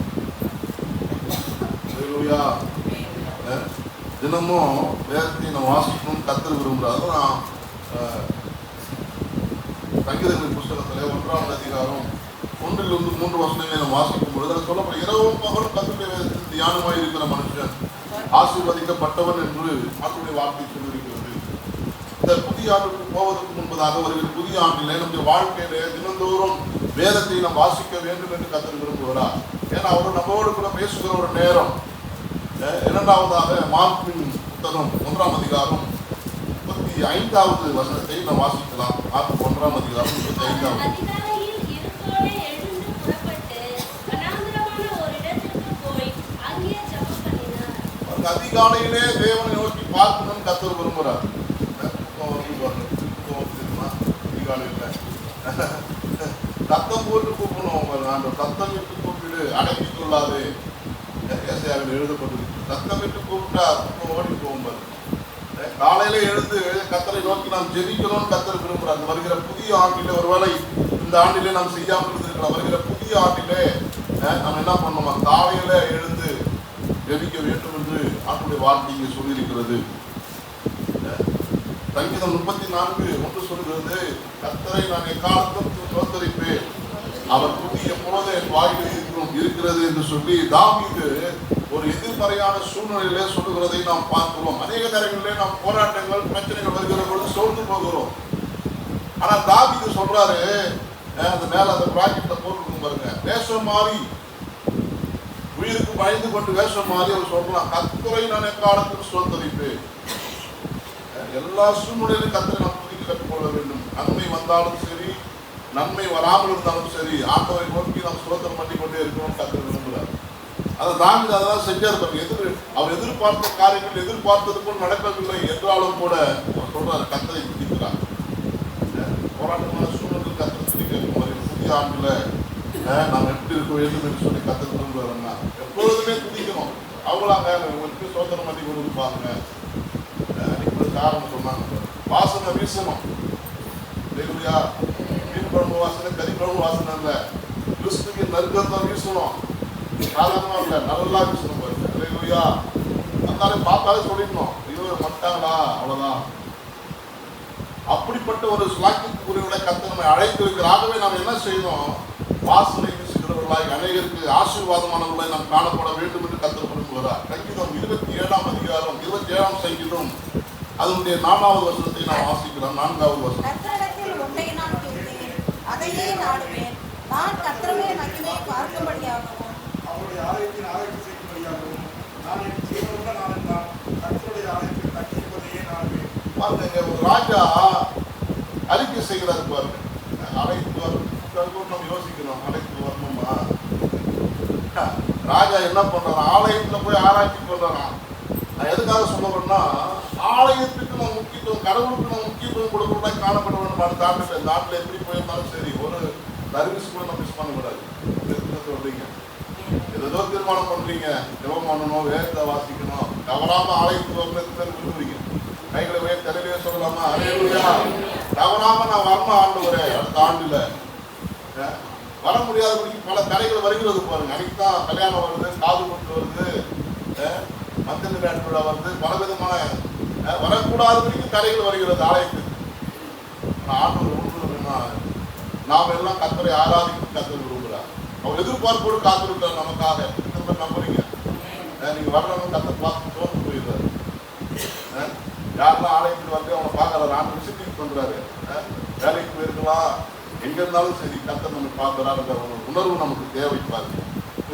தினமும் வேதத்தை நாம் வாசிக்கணும்னு கர்த்தர் விரும்புகிறார். நான் சங்கீதங்களின் புஸ்தகத்திலே 1ஆம் அதிகாரம் 1லிருந்து 3 வசனங்களை நாம் வாசிக்கும் பொழுது அது சொல்லப்படும், இரவும் பகலும் கர்த்தருடைய வேதத்தில் தியானமாய் இருக்கிற மனுஷன் ஆசீர்வதிக்கப்பட்டவன் என்று ஆண்டவருடைய வார்த்தை சொல்லியிருக்கிறது. இந்த புதிய ஆண்டுக்கு போவதற்கு முன்பதாக வருகிற புதிய ஆண்டிலே நம்முடைய வாழ்க்கையிலே தினந்தோறும் வேதத்தை நாம் வாசிக்க வேண்டும் என்று கர்த்தர் விரும்புகிறார். ஏன்னா அவர் நம்மோடு கூட பேசுகிற ஒரு நேரம். இரண்டாவதாக மார்க்கின் புத்தகம் 1ஆம் அதிகாரம் 35வது வசனத்தை நாம் வாசிக்கலாம். மார்க் 1ஆம் அதிகாரம் 35வது. அதிகாலையிலே தேவனை நோக்கி பார்க்கணும்னு கர்த்தர் விரும்புகிறார். அதிகாலையில சத்தம் போட்டு கூப்பிடணும். அந்த சத்தம் விட்டு கூப்பிட்டு அடக்கி கொள்ளாது. ஏசாயாவில் எழுதப்பட்டிருக்கு. சத்தம் விட்டு கூப்பிட்டா ஓடி போகும்போது காலையில எழுந்து கர்த்தரை நோக்கி நாம் ஜெபிக்கணும்னு கர்த்தர் விரும்புகிறார். வருகிற புதிய ஆண்டிலே, ஒருவேளை இந்த ஆண்டிலே நாம் செய்யாமல் இருந்திருக்கலாம், வருகிற புதிய ஆண்டிலே நாம் என்ன பண்ணோமா, காலையில எழுந்து ஜெபிக்க வேண்டும் என்று ஆண்டுடைய வார்த்தை இங்கே சொல்லியிருக்கிறது. சங்கீதம் 34:1 சொல்கிறது, கர்த்தரை நான் எக்காலத்தும் ஸ்தோத்தரிப்பேன், அவர் துதி எப்பொழுது என் வாயில் இருக்கிறது என்று சொல்லி தாவீது ஒரு எதிர்மறையான சூழ்நிலையிலே சொல்லுகிறதை நாம் பார்க்கிறோம். அநேக நேரங்களிலே நாம் போராட்டங்கள், பிரச்சனைகள் வருகிற பொழுது சோர்ந்து போகிறோம். ஆனா தாவீது சொல்றாரு, அந்த மேல அந்த பிராக்கெட்ல போட்டுருக்கும் பாருங்க, வேஷம் மாறி, உயிருக்கு பயந்து கொண்டு வேஷம் மாறி அவர் சொல்லலாம், கர்த்தரை நான் எக்காலத்தும் ஸ்தோத்தரிப்பேன். எல்லா சூழ்நிலையிலும் கர்த்தரை நாம் துதிக்க கற்றுக்கொள்ள வேண்டும். நன்மை வந்தாலும் சரி, நன்மை வராமல் இருந்தாலும் சரி, ஆண்டவரை நோக்கி நாம் ஸ்தோத்திரம் பண்ணி கொண்டே இருக்கணும் கர்த்தர் விரும்புகிறார். அதை தாவீது அதெல்லாம் செஞ்சார். அவர் எதிர்பார்த்த காரியங்கள் எதிர்பார்த்தது போல் நடக்கவில்லை என்றாலும் கூட அவர் சொல்றாரு, கர்த்தரை துதிக்கிறார். போராட்டமான சூழ்நிலை கர்த்தரை துதிக்க புதிய ஆண்டுல நாம் எப்படி இருக்க வேண்டும் என்று சொல்லி கர்த்தர் விரும்புகிறாருன்னா எப்பொழுதுமே துதிக்கணும். அவங்களாங்க உங்களுக்கு ஸ்தோத்திரம் பண்ணி கொடுப்பாங்க. காரணம் சொன்னாங்க, வாசனை வீசணும். மீன் குழம்பு வாசனை, கறி குழம்பு வாசனை இல்லை, கிறிஸ்துக்கு நறுக்கத்தான் வீசணும். சாதாரணமா இல்லை, நல்லா வீசணும். அதனால பார்த்தாலே சொல்லிடணும், ஐயோ மட்டாங்களா, அவ்வளவுதான். அப்படிப்பட்ட ஒரு சுலாக்கியத்துக்குரியவர்களை கர்த்தர் நம்மை அழைத்திருக்கிறாகவே நாம் என்ன செய்யணும், வாசனை வீசுகிறவர்களாய் அநேகருக்கு ஆசீர்வாதமானவர்களை நாம் காணப்பட வேண்டும் என்று கர்த்தர் விரும்புகிறார். சங்கீதம் 27ஆம் அதிகாரம் 27ஆம் சங்கீதம் அதனுடைய 4வது வசனத்தை நாம் வாசிக்கிறோம். 4வது வசனம், கர்த்தரிடத்தில் ஒன்றை நான் கேட்டேன், அதையே நாடுவேன், நான் கர்த்தருடைய மகிமையை பார்க்கும்படியாகவும் அவருடைய ஆலயத்தின் ஆராய்ச்சி செய்யும்படியாகவும் நான் என் ஜீவனுள்ள நாளெல்லாம் கர்த்தருடைய ஆலயத்தில் கட்டியிருப்பதையே நாடுவேன். பாருங்க, ஒரு ராஜா அறிக்கை செய்கிறார் பாருங்க, அழைத்து வரணும். நம்ம யோசிக்கணும், அழைத்து வரணுமா? ராஜா என்ன பண்றான், ஆலயத்துல போய் ஆராய்ச்சி பண்றான். நான் எதுக்காக சொல்ல வரேன்னா, ஆலயத்துக்கு நம்ம முக்கியத்துவம், கடவுளுக்கு நம்ம முக்கியத்துவம் கொடுக்கறதா காணப்பட வேண்டும். அடுத்த ஆண்டு இந்த ஆண்டுல எப்படி போயிருந்தாலும் சரி, ஒரு சர்வீஸ் கூட நம்ம மிஸ் பண்ணக்கூடாது. சொல்றீங்க, ஏதோ தீர்மானம் பண்றீங்க, ஜெபம் பண்ணணும், வேதத்தை வாசிக்கணும், தவறாம ஆலயத்துக்கு வரணும் விரும்புறீங்க, கைகளை தலையிலே சொல்லலாமா, அல்லேலூயா, தவறாம நான் வரணும் ஆண்டவரே. அடுத்த ஆண்டுல வர முடியாதபடிக்கு பல தடைகள் வருகிறது பாருங்க. அன்னைக்கு தான் கல்யாணம் வருது, காது குத்து வருது, மஞ்சள் விழா வருது, பல விதமான வரக்கூடாதபடிக்கு தடைகள் வருகிறது ஆலயத்துக்கு. ஆண்டவர் ஒன்றுனா நாம் எல்லாம் கர்த்தரை ஆராதிக்கும் கர்த்தர் விரும்புகிறார். அவர் எதிர்பார்ப்போடு காத்திருக்கிறார் நமக்காக. திரும்ப நம்புறீங்க? நீங்க வர்றவங்க கர்த்தர் பார்த்து தோற்று போயிடுறாரு. யாரெல்லாம் ஆலயத்துக்கு வந்து அவனை பார்க்கறாரு, ஆண்டு விசிட்டிங் பண்றாரு, வேலைக்கு போயிருக்கலாம், எங்க இருந்தாலும் சரி கர்த்தர் நம்ம பார்க்கிறாருங்கிற ஒரு உணர்வு நமக்கு தேவைப்பாரு.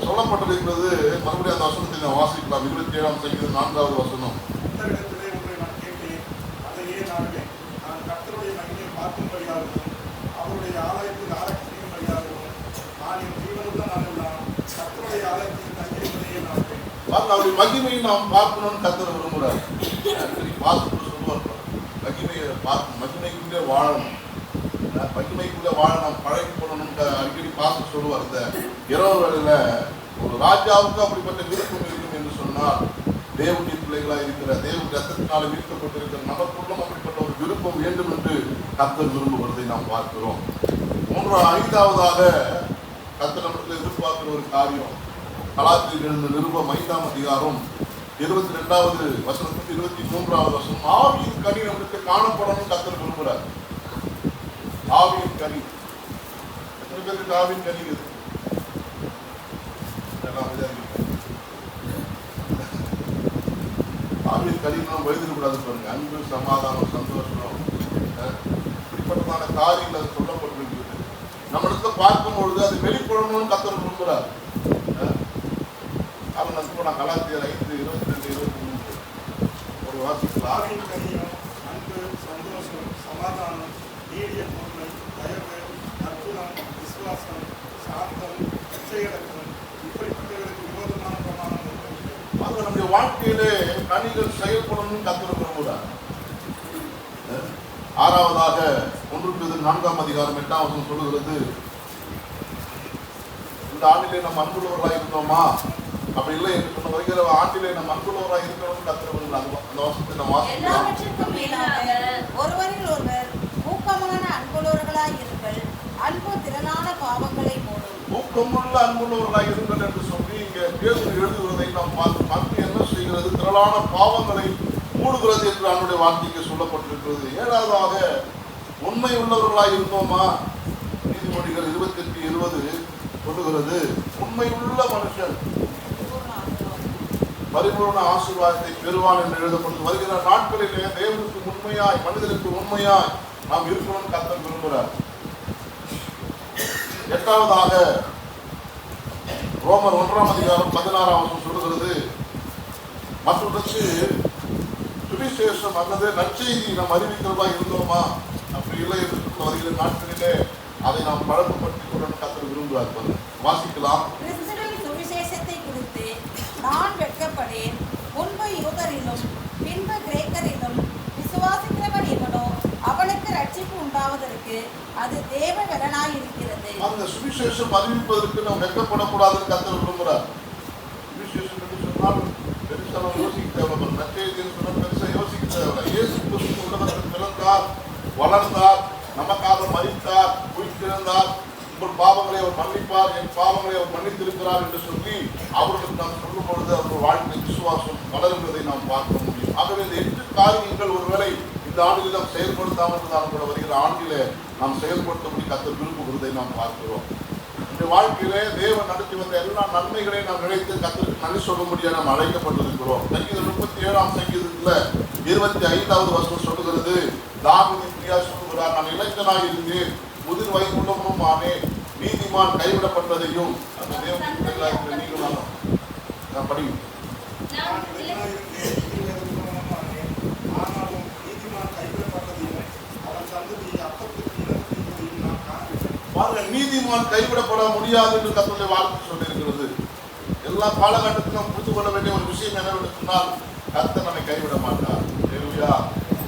சொல்லப்பட்டிருக்கிறது மறுபடியும் அந்த வசனத்தை நான் வாசிக்கலாம். 27ஆம் சங்கீதம் 4வது வசனம். கர்த்தரிடத்திலே ஒன்றை நான் கேட்டேன், அதையே நாடுவேன். நான் கர்த்தருடைய மகிமையை பார்க்கும்படியாகவும் அவருடைய ஆலயத்தில் ஆராய்ச்சி செய்யும்படியாகவும் நான் என் ஜீவனுள்ள நாளெல்லாம் கர்த்தருடைய ஆலயத்தில் தங்கியிருப்பதையே நாடுவேன். அவருடைய மகிமையை நாம் பார்க்கணும்னு கர்த்தர் விரும்புகிறார். பார்த்து சொல்லுவார், மகிமையை பார்த்து மகிமைக்குள்ளே வாழணும், மகிமைக்குள்ளே வாழ நாம் பழகி போடணும்னு அடிக்கடி பார்த்து சொல்லுவார். இந்த இரவு வேளையில ஒரு ராஜாவுக்கு அப்படிப்பட்ட விருப்பம் இருக்கும் என்று சொன்னால், தேவனுடைய பிள்ளைகளாக இருக்கிற தேவனுடைய ரத்தத்தினால விரிக்கப்பட்டிருக்கிற நமக்குள்ளும் அப்படிப்பட்ட ஒரு விருப்பம் வேண்டும் என்று கர்த்தர் விரும்புவதை நாம் பார்க்கிறோம். 5ஆவதாக கர்த்தர் நம்மிடத்தில் எதிர்பார்க்கிற ஒரு காரியம், கலாத்தியர் எழுந்த நிருபம் 5ஆம் அதிகாரம் 22வது வசனத்துக்கு 23வது வசனம். ஆவியின் கனி நம்மளுக்கு காணப்படணும் கர்த்தர் விரும்புகிறார். ஆவியின் கனி, எத்தனை பேருக்கு ஆவியின் கனி இருக்கு? ஆவியின் கனி நாம் எழுதிடக்கூடாது பாருங்க. அன்பு, சமாதானம், சந்தோஷம், இப்படிப்பட்டதான காரியங்கள் அது சொல்லப்பட்டிருக்கிறது. நம்மளுக்கு பார்க்கும் பொழுது அது வெளிப்படணும்னு கர்த்தர் விரும்புகிறார். நான் கலாத்தியர் 5:22-23 ஒரு வாசிக்கலாம். ஆவியின் கனியும் அன்பு, சந்தோஷம், சமாதானம், நீடிய பொறுமை, தயவு, அற்புதம், விசுவாசம், சாந்தம், இச்சையடக்கம், இப்படிப்பட்டவர்களுக்கு விரோதமான பிரமாணம் இருக்கிறது. அது நம்முடைய வாழ்க்கையிலே கனிகள் செயல்படணும் கர்த்தர் விரும்புகிறார். 6ஆவதாக 1 பேதுரு 4ஆம் அதிகாரம் 8ஆம் வசனம் சொல்லுகிறது, இந்த ஆண்டிலே நம்ம அன்புள்ளவர்களாக இருந்தோமா? அப்படி இல்லை என்று சொன்ன வருகிற ஆண்டிலே நம்ம அன்புள்ளவராக இருக்கணும்னு கர்த்தர் விரும்புகிறார். அந்த வசனத்தை நம்ம வாசிக்கலாம். எல்லாவற்றிற்கும் மேலாக ஒருவரில் ஒருவர் ஊக்கமான அன்புள்ளவர்களாய் இருங்கள், அன்பு திரளான பாவங்களை மூடும். ஊக்கமுள்ள அன்புள்ளவர்களாக இருங்கள் என்று சொல்லி இங்கே பேதுரு எழுதுவதை நாம் பார்த்து அன்பு என்ன செய்கிறது? திரளான பாவங்களை மூடுகிறது என்று அவனுடைய வார்த்தைக்கு சொல்லப்பட்டிருக்கிறது. 7ஆவதாக உண்மை உள்ளவர்களாக இருந்தோமா? நீதிமொழிகள் 28:20 சொல்லுகிறது, உண்மை உள்ள மனுஷன் பரிபூர்ண ஆசீர்வாதத்தை பெறுவான் என்று எழுதப்பட்டது. வருகிற நாட்களிலே தேவனுக்கு உண்மையாய், மனிதனுக்கு உண்மையாய் நாம் இருக்கணும் கர்த்தர் விரும்புகிறார். 8ஆவதாக ரோமர் 1ஆம் அதிகாரம் 16ஆம் வசனம் சொல்லுகிறது, மற்றவர்களுக்கு சுவிசேஷம் அல்லது நற்செய்தி நாம் அறிவிக்கிறதா இருந்தோமா? அப்படி இல்லை என்று சொல்ல வருகிற நாட்களிலே அதை நாம் பழக்கப்படுத்திக் கொள்ளணும் கர்த்தர் விரும்புகிறார். வாசிக்கலாம். கிறிஸ்துவின் சுவிசேஷத்தை குறித்து நான் வெட்கப்படேன். முன்பு யூதரிலும் பின்பு கிரேக்கரிலும் விசுவாசிக்கிறவன் எவனோ அவனுக்கு ரட்சிப்பு உண்டாவதற்கு அது தேவ பலனாய் இருக்கிறது. அந்த சுவிசேஷம் அறிவிப்பதற்கு நாம் வெட்கப்படக்கூடாதுன்னு கர்த்தர் விரும்புகிறார். சுவிசேஷம் என்று சொன்னால் பெருசாக யோசிக்க தேவை, நற்செய்தின்னு சொன்னால் பெருசாக யோசிக்க தேவை. இயேசு கிறிஸ்து உலகத்தில் பிறந்தார், வளர்ந்தார், நமக்காக மரித்தார், உயிர்த்தெழுந்தார், உங்கள் பாவங்களை அவர் மன்னிப்பார், என் பாவங்களை அவர் மன்னித்திருக்கிறார் என்று சொல்லி அவர்களுக்கு நாம் சொல்லும் பொழுது அவர்கள் வாழ்க்கை விசுவாசம் வளருவதை நாம் பார்க்க முடியும். ஆகவே இந்த 8 காரியங்கள் ஒருவேளை இந்த ஆண்டில் நாம் செயல்படுத்தாமல் இருந்தாலும் கூட வருகிற ஆண்டிலே நாம் செயல்படுத்தபடி கர்த்தர் விரும்புகிறதை நாம் பார்க்கிறோம். இந்த வாழ்க்கையிலே தேவன் நடத்தி வந்த எல்லா நன்மைகளையும் நாம் நினைத்து கர்த்தருக்கு நன்றி சொல்லும்படியாக நாம் அழைக்கப்பட்டிருக்கிறோம். சங்கீதம் 37ஆம் சங்கீதத்தில் 25வது வசனம் சொல்லுகிறது, தாவீது பிரியா சொல்லுகிறார், நான் இளைஞனாக இருந்தேன், முதிர் வயதுள்ளவனும் ஆனேன், நீதிமான் கைவிடப்பட்டதையும். அந்த தேவனுடைய பிள்ளைகளாக இருக்கிற நீங்களும் நான் படிக்கிறேன். நான் இளைஞனாக இருந்தேன், முதிர் வயதுள்ளவனுமானேன், ஆனாலும் நீதிமான் கைவிடப்பட்டதையும் அவன் சந்ததியை அப்பத்துக்கு இழந்ததையும் நான் காண்கிறேன். பாருங்க, நீதிமான் கைவிடப்பட முடியாது என்று கர்த்தருடைய வார்த்தை சொல்லியிருக்கிறது. எல்லா காலகட்டத்திலும் புரிந்து கொள்ள வேண்டிய ஒரு விஷயம் என்னவென்று சொன்னால், கர்த்தர் நம்மை கைவிட மாட்டார். ஹல்லேலூயா.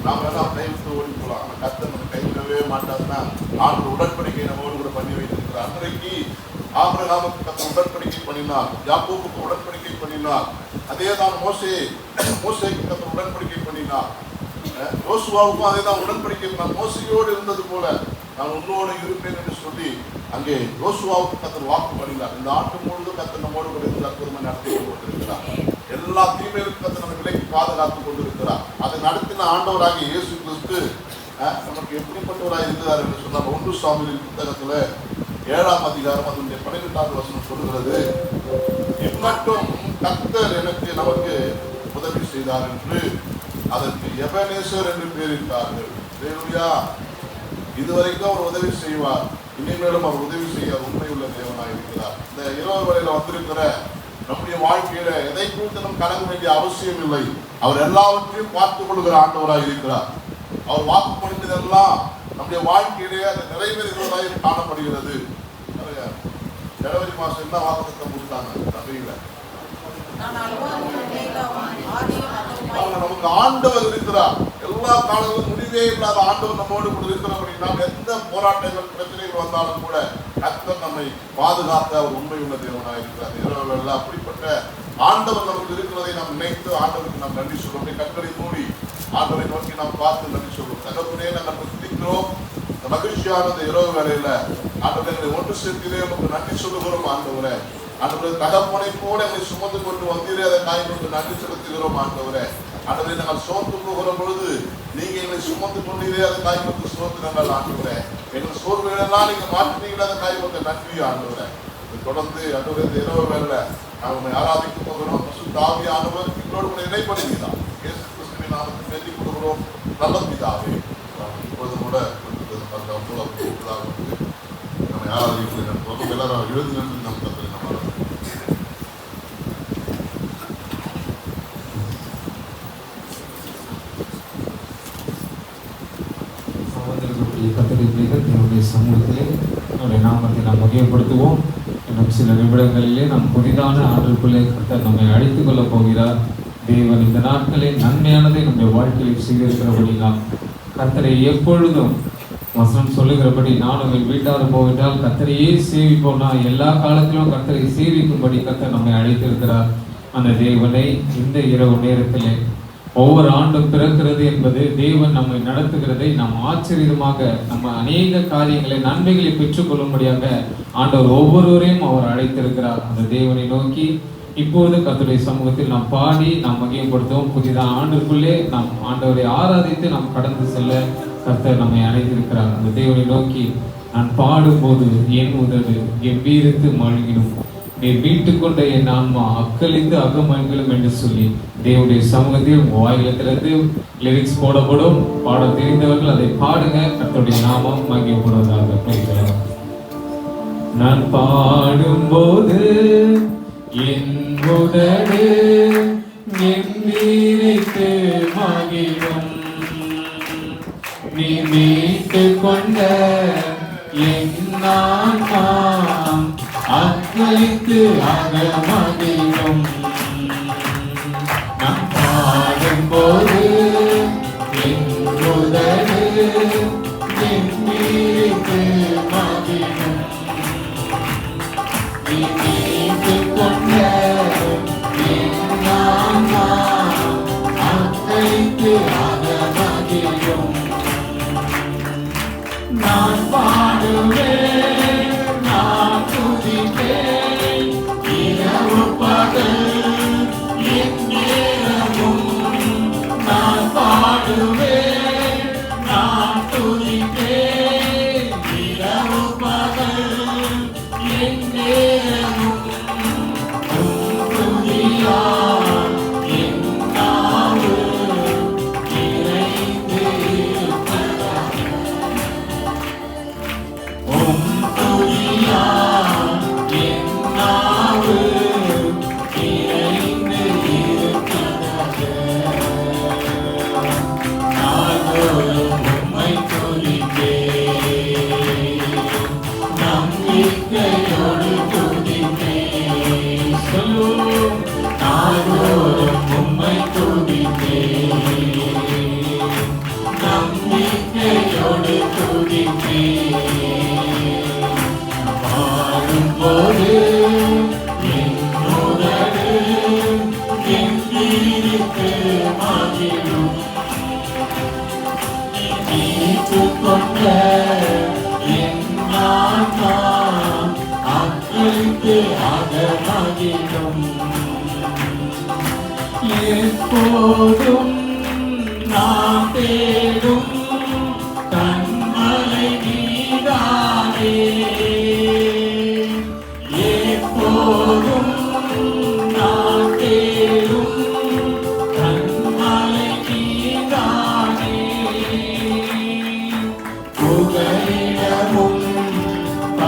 நாம் எல்லாம் கைவிட்டு ஓடி போகலாம், ஆனால் கர்த்தர் நம்மை கைவிடவே மாட்டார்னா ஆண்டு உடன்படிக்கை நம்மோடு கூட பண்ணி வைத்திருக்கிறார். அன்றைக்கு ஆபிரகாமுக்கு கர்த்தர் உடன்படிக்கை பண்ணினார், யாக்கோபுக்கு உடன்படிக்கை பண்ணினார். அதே தான் மோசேக்கு கர்த்தர் உடன்படிக்கை பண்ணினார். யோசுவாவுக்கும் அதே தான் உடன்படிக்கை பண்ணார். மோசையோடு இருந்தது போல நான் உன்னோடு இருப்பேன் என்று சொல்லி அங்கே யோசுவாவுக்கு கர்த்தர் வாக்கு பண்ணினார். இந்த ஆண்டு முழுவதும் கர்த்தர் நம்மோடு கூட இருந்து அற்புதமாக நடத்தி கொண்டிருக்கிறார். எல்லா தீமைகளுக்கும் கர்த்தர் நம்ம விலைக்கு பாதுகாத்துக் கொண்டிருக்கிறார். அதை நடத்தின ஆண்டவராகிய இயேசு கிறிஸ்து நமக்கு எப்படிப்பட்டவராக இருக்கிறார் என்று சொன்னால் 1 சாமுவேல் புத்தகத்துல 7ஆம் அதிகாரம் அதனுடைய 12வது வசனம் சொல்லுகிறது, இம்மட்டும் கர்த்தர் எனக்கு நமக்கு உதவி செய்தார் என்று அதற்கு எபனேசர் என்று பெயரிட்டார்கள். ஹல்லேலூயா. இதுவரைக்கும் அவர் உதவி செய்வார், இனிமேலும் அவர் உதவி செய்ய உண்மையுள்ள தேவனாக இருக்கிறார். இந்த இரவு வேளையில வந்திருக்கிற நம்முடைய வாழ்க்கையில எதை குறித்து நாம் கலங்க வேண்டிய அவசியம் இல்லை. அவர் எல்லாவற்றையும் பார்த்துக் கொள்கிற ஆண்டவராக இருக்கிறார். அவர் வாக்கு பண்ணினதெல்லாம் நம்முடைய வாழ்க்கையிலே அது நிறைவேறுகிறதாக காணப்படுகிறது. ஜனவரி மாசம் என்ன வாக்குத்தத்தம் கொடுத்தாங்க சபையில? நமக்கு ஆண்டவர் இருக்கிறார். எல்லா காலங்களும் முடிவே இல்லாத ஆண்டவர் நம்மோடு கூட இருக்கிறபடி நாம் எந்த போராட்டங்கள் பிரச்சனைகள் வந்தாலும் கூட கர்த்தர் நம்மை பாதுகாக்க அவர் உண்மை உள்ள தேவனாக இருக்கிறார். இரவுகள் அப்படிப்பட்ட ஆண்டவர் நமக்கு இருக்கிறதை நாம் நினைத்து ஆண்டவருக்கு நாம் நன்றி சொல்றோம். கண்களை மூடி ஆண்டவரை நோக்கி நாம் பார்த்து நன்றி சொல்றோம். தகப்பனே, நாங்கள் துதிக்கிறோம். இந்த மகிழ்ச்சியான இந்த இரவு வேளையில ஆண்டவர்களை ஒன்று சேர்த்திலே நமக்கு நன்றி சொல்லுகிறோம். ஆண்டவரே, ஆண்டவரே, தகப்பனை போல எங்களை சுமந்து கொண்டு வந்தீரே, அதை காய்கொண்டு நன்றி செலுத்துகிறோம். ஆண்டவரே, ஆண்டவரே, நாங்கள் சோர்ந்து போகிற பொழுது நீங்க எங்களை சுமந்து கொண்டீரே, அதை காய்கொண்டு சோர்த்துனாங்கள். ஆண்டவரே, எங்கள் சோர்வுகளெல்லாம் நீங்க மாற்றினீங்களே, அதை காய்கொண்டு நன்றி. ஆண்டவரே, தொடர்ந்து ஆண்டவரே இந்த இரவு வேளையில நாம் உண்மை ஆராதிக்க போகிறோம். ஆவியானவர் எங்களோடு கூட இணைப்படுகிறார். இயேசு கிறிஸ்துவின் நாமத்தில் வேண்டிக் கொள்கிறோம் நல்ல பிதாவே. இப்பொழுது கூட நம்ம ஆராதிக்க எல்லாரும் எழுதி நின்று நம் கத்தரை நம்ம கர்த்தருடைய பிள்ளைகள் தேவனுடைய சமூகத்திலே நம்முடைய நாமத்தை நாம் மகிமைப்படுத்துவோம். இன்னும் சில நிமிடங்களிலே நாம் புதிதான ஆண்டுக்குள்ளே கர்த்தர் நம்மை அழைத்துக் கொள்ளப் போகிறார். தேவன் இந்த நாட்களில் நன்மையானதை நம்முடைய வாழ்க்கையில் செய்திருக்கிறபடி நாம் கர்த்தரை எப்பொழுதும் வசனம் சொல்லுகிறபடி நானும் என் வீட்டாரும் போவென்றால் கர்த்தரையே சேவிப்போம்னா எல்லா காலத்திலும் கர்த்தரை சேவிக்கும்படி கர்த்தர் நம்மை அழைத்திருக்கிறார். அந்த தேவனை இந்த இரவு நேரத்திலே ஒவ்வொரு ஆண்டும் பிறக்கிறது என்பது தேவன் நம்மை நடத்துகிறதை நாம் ஆச்சரியமாக நம்ம அநேக காரியங்களை நன்மைகளை பெற்றுக்கொள்ளும்படியாக ஆண்டவர் ஒவ்வொருவரையும் அவர் அழைத்திருக்கிறார். அந்த தேவனை நோக்கி இப்போது கர்த்தருடைய சமூகத்தில் நாம் பாடி நாம் மகிமைப்படுத்துவோம். புதிதான ஆண்டுக்குள்ளே நாம் ஆண்டவரை ஆராதித்து நாம் கடந்து செல்ல கர்த்தர் நம்மை அழைத்திருக்கிறார். அந்த தேவனை நோக்கி நான் பாடும்போது என் உதடு என் வீரத்து மழுங்கிடும், நீ மீட்டுக் கொண்ட என் ஆன்மா அக்களித்து அகமங்கிலும் என்று சொல்லி தேவனுடைய சமூகத்தில் வாயிலத்திலிருந்து லிரிக்ஸ் போடப்படும். பாட தெரிந்தவர்கள் அதை பாடுங்க. கர்த்தருடைய நாமம் மகிமைப்படுவதாக. நான் பாடும்போது என் உதடு என் வீரத்து மகிழும், நீ மீட்டுக் கொண்ட என் ஆன்மா அக்களித்து அகமகிழும். நான் பாடும்போது என் உதடு என் வீரத்து மகிழும், நீ மீட்டுக் கொண்ட என் ஆன்மா அக்களித்து அகமகிழும். நான் பாடுவேன், நான் துதிப்பேன், இரவு பகல் எந்நேரமும். நான் பாடுவேன், நான் துதிப்பேன், இரவு பகல் எந்நேரமும். துதியால் என் நாவு நிறைந்து இருப்பதாக, துதியால் என் நாவு நிறைந்து இருப்பதாக. நாள்தோறும் உம்மை துதிப்பேன், நம்பிக்கையோடு துதிப்பேன். சொல்லும் நாள்தோறும் உம்மை துதிப்பேன், நம்பிக்கையோடு துதிப்பேன். பாடும்போது என் உதடு என் வீரத்து மகிழும், மீட்டுக் கொண்ட என் ஆன்மா அக்களித்து அகமகிழும். எப்போதும் நான் தேடும்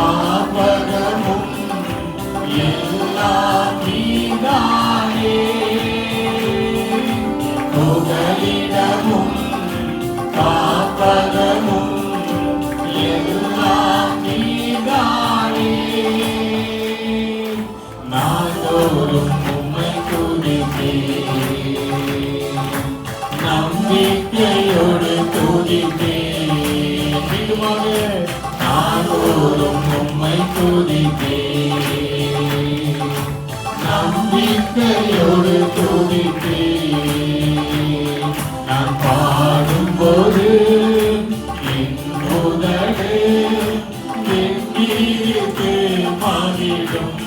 காப்பகமும் எல்லாம் நீதானே. புகலிடமும் காப்பகமும் எல்லாம் நீதானே. நாள்தோறும் உம்மை துதிப்பேன், நம்பிக்கையோடு துதிப்பேன். மீண்டுமாக நாள்தோறும் உம்மை துதிப்பேன், நம்பிக்கையோடு துதிப்பேன். நான் பாடும்போது என் உதடு எங்கீருக்கு மகிழும்.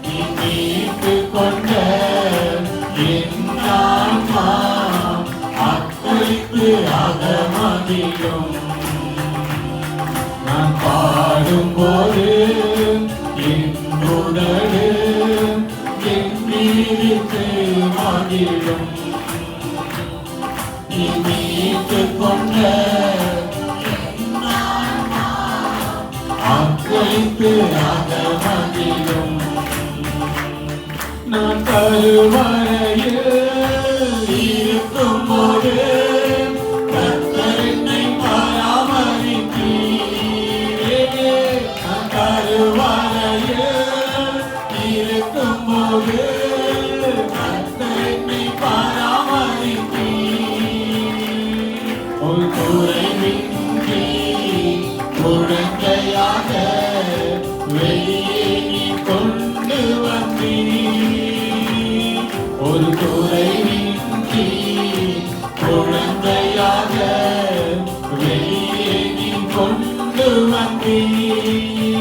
நீ மீட்டு கொண்ட என் ஆன்மா அக்களித்து அகமகிழும். நான் பாடும்போது என் உடலு என் மீது மகிழும். நீ மீட்டு கொண்ட என் ஆன்மா அக்களித்து அகமகிழும். நான் கருவறையில் இருக்கும்போது கர்த்தர் என்னை பராமரித்தீரே. நான் கருவறையில் இருக்கும்போது கர்த்தர் என்னை பராமரித்தீர். ஒரு குறைவின்றி குழந்தையாக வெளியே நீ கொண்டு வந்தீர். ஒரு குறைவின்றி குழந்தையாக வெளியே நீ கொண்டு வந்தீர்.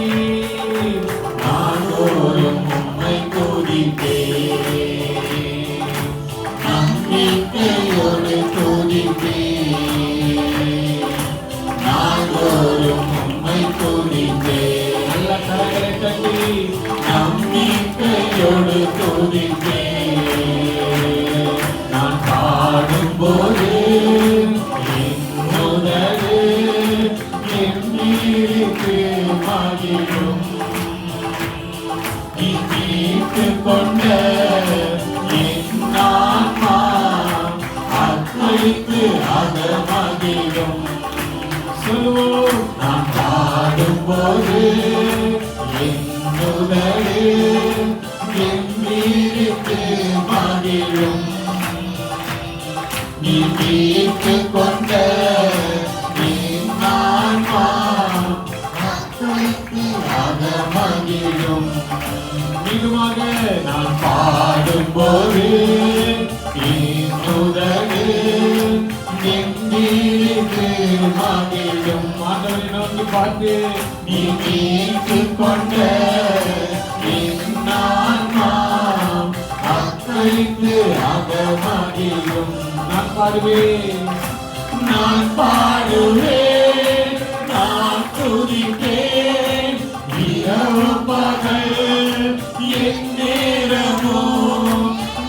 நாள்தோறும் உம்மை துதிப்பேன், நம்பிக்கையோடு துதிப்பேன். நாள்தோறும் உம்மை துதிப்பேன். நல்ல கரங்களை தட்டி நம்பிக்கையோடு துதிப்பேன். நான் பாடும்போது என் உதடு என் மீது மகிழும். நீ மீட்டு கொண்ட என் ஆன்மா அக்களித்து அகமகிழும். சொல்லுவோம். நான் பாடும்போது என் உதடு என் மீது மகிழும். நீ மீட்டு கொண்ட என் ஆன்மா அக்களித்து அகமகிழும். மீண்டுமாக நான் பாடும்போது என் உதடு என் மீது மகிழும். ஆண்டவரை நோக்கி பார்த்து நீ மீட்டு கொண்ட என் ஆன்மா அக்களித்து அகமகிழும். நான் பாடுவேன், நான் பாடுவேன், நான் துதிப்பேன். இரவு பகல் என் நேரமோ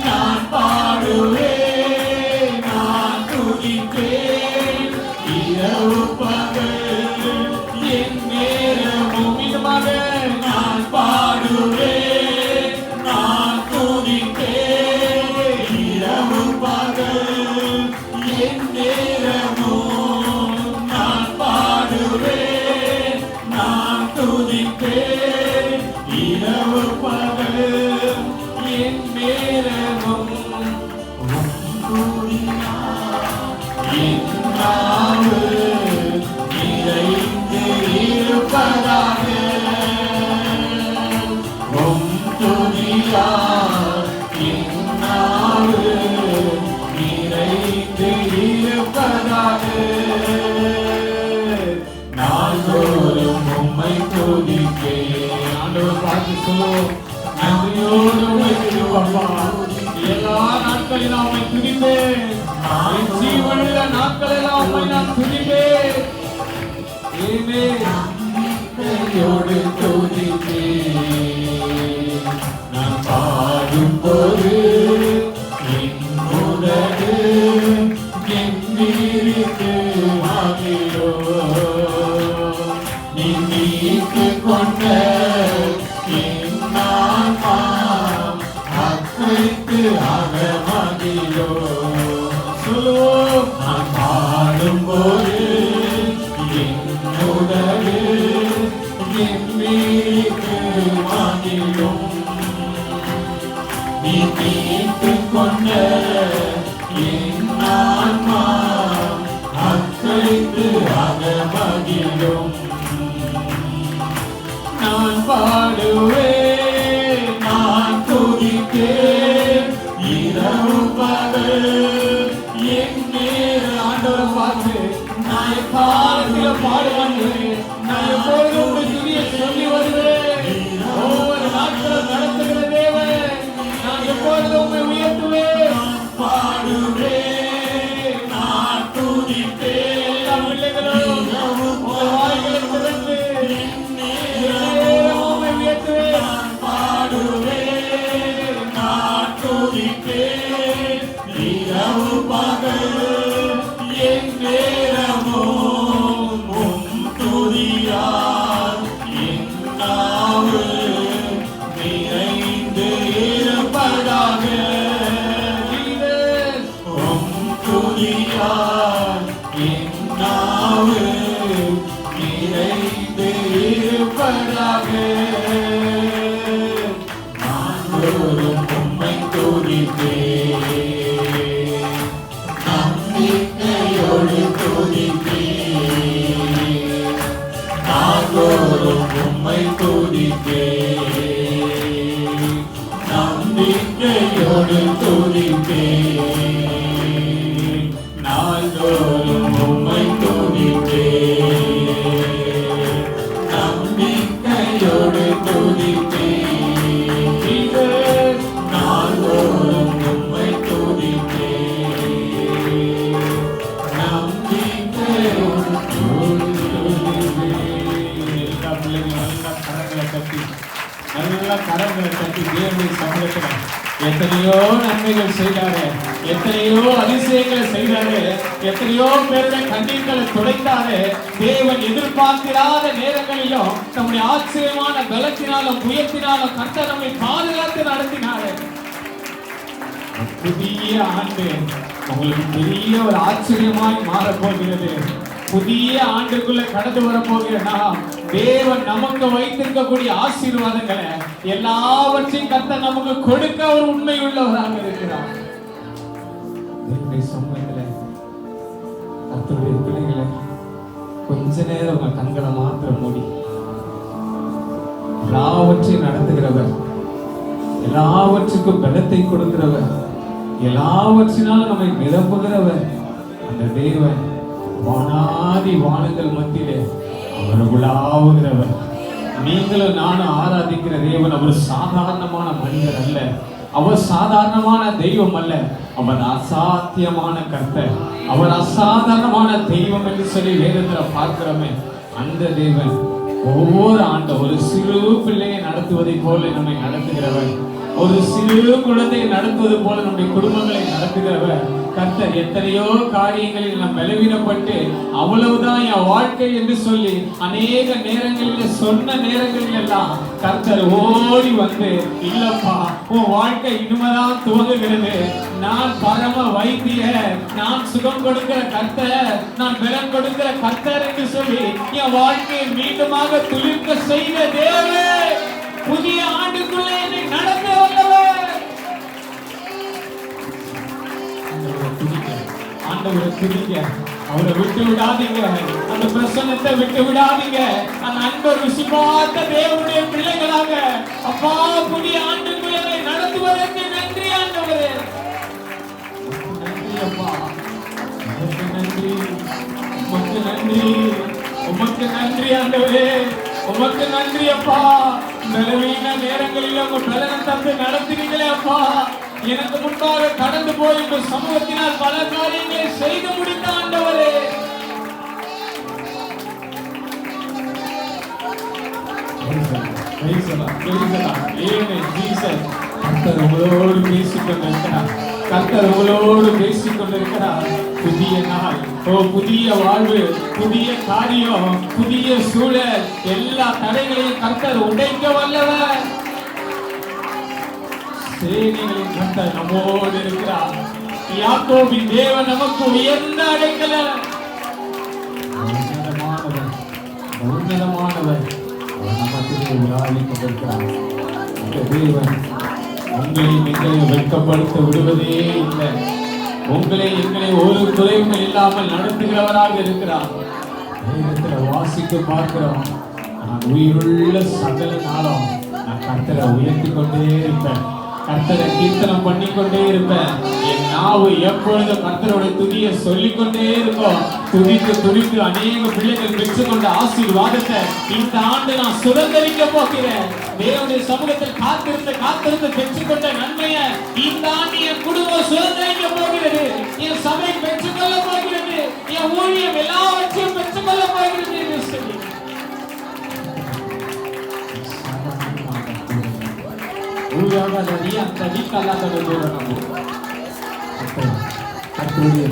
நான் பாடுவேன், நான் துதிப்பேன். இரவு பகல் என் நேரமோ மீண்டுமாக நான் பாடுவேன், நான் துதிப்பேன். இரவு பகல் என் நேரமோ நான் பாடுவேன், நான் துதிப்பேன். இரவு பகல் என் நேரமும் என் நாவு நிறைந்து இருப்பதாக. துதியால் என் நாவு நிறைந்து இருப்பதாக. நாள்தோறும் உம்மை துதிப்பேன். ஆண்டவர் பார்த்து சொல்லுவோம், நன்றியோடு உம்மை துதிப்பேன். எல்லா நாட்களிலும் உம்மை துதிப்பேன். என் ஜீவனுள்ள நாட்களெல்லாம் உம்மை நான் துதிப்பேன். நம்பிக்கையோடு துதிப்பேன். நான் பாடும்போது என் உதடு என் மீது மகிழும். நீ மீட்டு கொண்ட என் ஆன்மா அக்கைத்து அகமகிழோ. சொல்லுவோம். நான் பாடும்போது என்னுடனே என் மீட்டு மகிழும். நீ மீட்டு கொண்ட என் ஆன்மா அக்கைத்து அகமகிழும். நான் பாடுவேன், நான் துதிப்பேன், இரவு பகல் என் நேரம். ஆண்டவரை பார்த்து நான் எப்பாலும் பாடுவேன். நான் எப்பொழுதும் உங்கள் துதியை சொல்லி வருவேன். ஒவ்வொரு நாட்களும் நடத்துகிற தேவன், நான் எப்பொழுதும் உண்மை உயர்த்துவேன். பாடுவேன், நான் துதிப்பேன். எல்லா பிள்ளைகளும் உங்கள் வாய்களை திறந்து நேரம் உண்மை உயர்த்துவேன். பாடுவேன், நான் துதிப்பேன், இரவு பகல் என் நேரமும் உம் துதியால் என் நாவு நிறைந்து இருப்பதாக. உம் துதியால் என் நாவு நிறைந்து இருப்பதாக. நான் தோறும் உம்மை துதிப்பேன், நம்பிக்கையோடு துதிப்பேன். நான் தோறும் உம்மை துதிப்பேன், நம்பிக்கையோடு துதிப்பேன். நாள்தோறும் உம்மை துதிப்பேன், நம்பிக்கையோடு துதிப்பேன். நாள்தோறும் உம்மை துதிப்பேன், நம்பிக்கையோடு துதிப்பேன். எல்லா பிள்ளைகளும் நல்ல கரங்களை தட்டி தேவனுடைய சமூகத்தில் எத்தனையோ நன்மைகள் செய்தாரு, எத்தனையோ அதிசயங்களை செய்தாரு, எத்தனையோ பேருடைய கண்ணீர்களை துடைத்தாரு. தேவன் எதிர்பார்த்திராத நேரங்களிலும் நம்முடைய ஆச்சரியமான பலத்தினாலும் புயத்தினாலும் கர்த்தர் நம்மை பாதுகாத்து நடத்தினாரு. புதிய ஆண்டு உங்களுக்கு பெரிய ஒரு ஆச்சரியமாய் மாறப்போகிறது. புதிய ஆண்டுக்குள்ள கடந்து வரப்போகிறனா தேவன் நமக்கு வைத்திருக்கக்கூடிய ஆசீர்வாதங்களை எல்லாவற்றையும் கர்த்தர் நமக்கு கொடுக்க ஒரு உண்மை உள்ளவராக இருக்கிறார். சமூகத்துல கர்த்தருடைய பிள்ளைகளை கொஞ்ச நேரம் உங்க கண்களை மாத்திரம் மூடி எல்லாவற்றையும் நடத்துகிறவர், எல்லாவற்றுக்கும் பலத்தை கொடுக்கிறவர், எல்லாவற்றினாலும் நம்மை நிரப்புகிறவர் அந்த தேவன் வானாதி வானங்கள் மத்தியிலே அவர் உலாவுகிறவர். நீங்களும் நானும் ஆராதிக்கிற தேவன் அவர் சாதாரணமான மனிதர் அல்ல, அவர் சாதாரணமான தெய்வம் அல்ல, அவர் அசாத்தியமான கர்த்தர், அவர் அசாதாரணமான தெய்வம் என்று சொல்லி வேதத்துல பார்க்கிறோமே. அந்த தேவன் ஒவ்வொரு ஆண்டும் ஒரு சிறு பிள்ளையை நடத்துவதை போல நம்மை நடத்துகிறவர், ஒரு சிறு குழந்தையை நடத்துவது போல நம்முடைய குடும்பங்களை நடத்துகிறவர் கர்த்தர். எத்தனையோ காரியங்களில் நாம் பலவீனப்பட்டு அவ்வளவுதான் என் வாழ்க்கை என்று சொல்லி அநேக நேரங்களில் சொன்ன நேரங்களில் எல்லாம் கர்த்தர் ஓடி வந்து, இல்லப்பா உன் வாழ்க்கை இனிமேதான் துவங்குகிறது, நான் பரம வைத்தியர், நான் சுகம் கொடுக்கிற கர்த்தர், நான் பலன் கொடுக்கிற கர்த்தர் என்று சொல்லி என் வாழ்க்கையை மீண்டுமாக துளிர்க்க செய்த தேவன் புதிய ஆண்டுக்குள்ளே என்னை நடத்த வல்லவர். ஆண்டவரை துதிங்க, அவரை விட்டு விடாதீங்க, அந்த பிரசன்னத்தை விட்டு விடாதீங்க. அந்த அன்பை ருசி பார்த்த தேவனுடைய பிள்ளைகளாக அப்பா புதிய ஆண்டுக்குள்ளே நடத்துவதற்கு நன்றி ஆண்டவரே. நன்றி அப்பா, உமக்கு நன்றி, உமக்கு நன்றி, உமக்கு நன்றி ஆண்டவரே, உமக்கு நன்றி அப்பா. பலவீன நேரங்களில் உங்க பலனை தந்து நடத்துறீங்களே அப்பா. எனக்கு முன்பாக கடந்து போய் இந்த சமூகத்தினால் பல காரியங்களை செய்து முடித்த ஆண்டவரே. உங்களோடு பேசிக்கொண்டிருக்கிறார். கர்த்தர் உங்களோடு பேசிக் கொண்டிருக்கிறார். புதிய நாள், புதிய வாழ்வு, புதிய காரியம், புதிய சூழல், எல்லா தடைகளையும் கர்த்தர் உடைக்க வல்லவர். சேனைகளின் கர்த்தர் நம்மோடு இருக்கிறார். யாக்கோபின் தேவன் நமக்கு உயர்ந்த அடைக்கலம். உன்னதமானவர் அவர் நமக்கு உலாவிக் கொண்டிருக்கிறார். இந்த தேவன் உங்களை எங்களை வெட்கப்படுத்த விடுவதே இல்லை. உங்களை எங்களை ஒரு குறைவும் இல்லாமல் நடத்துகிறவராக இருக்கிறார். வேதத்தில் வாசித்து பார்க்கிறோம். நான் உயிருள்ள சகல நாளும் நான் கர்த்தரை உயர்த்தி கொண்டே இருப்பேன், கர்த்தரை கீர்த்தனம் பண்ணிக்கொண்டே இருப்பேன். என் நாவு எப்பொழுது கர்த்தருடைய துதியை சொல்லிக்கொண்டே இருக்கும். துதித்து துதித்து அநேக பிள்ளைகள் பெற்றுக்கொண்ட ஆசீர்வாதத்தை இந்த ஆண்டு நான் சுதந்திரிக்க போகிறேன். தேவனுடைய சமூகத்தில் காத்திருந்து பெற்றுக்கொண்ட நன்மையை இந்த ஆண்டு என் குடும்பம் சுதந்திரிக்க போகிறது. என் சபை பெற்றுக்கொள்ள போகிறது. என் ஊழியம் எல்லாவற்றையும் பெற்றுக்கொள்ள போகிறது என்று சொல்லி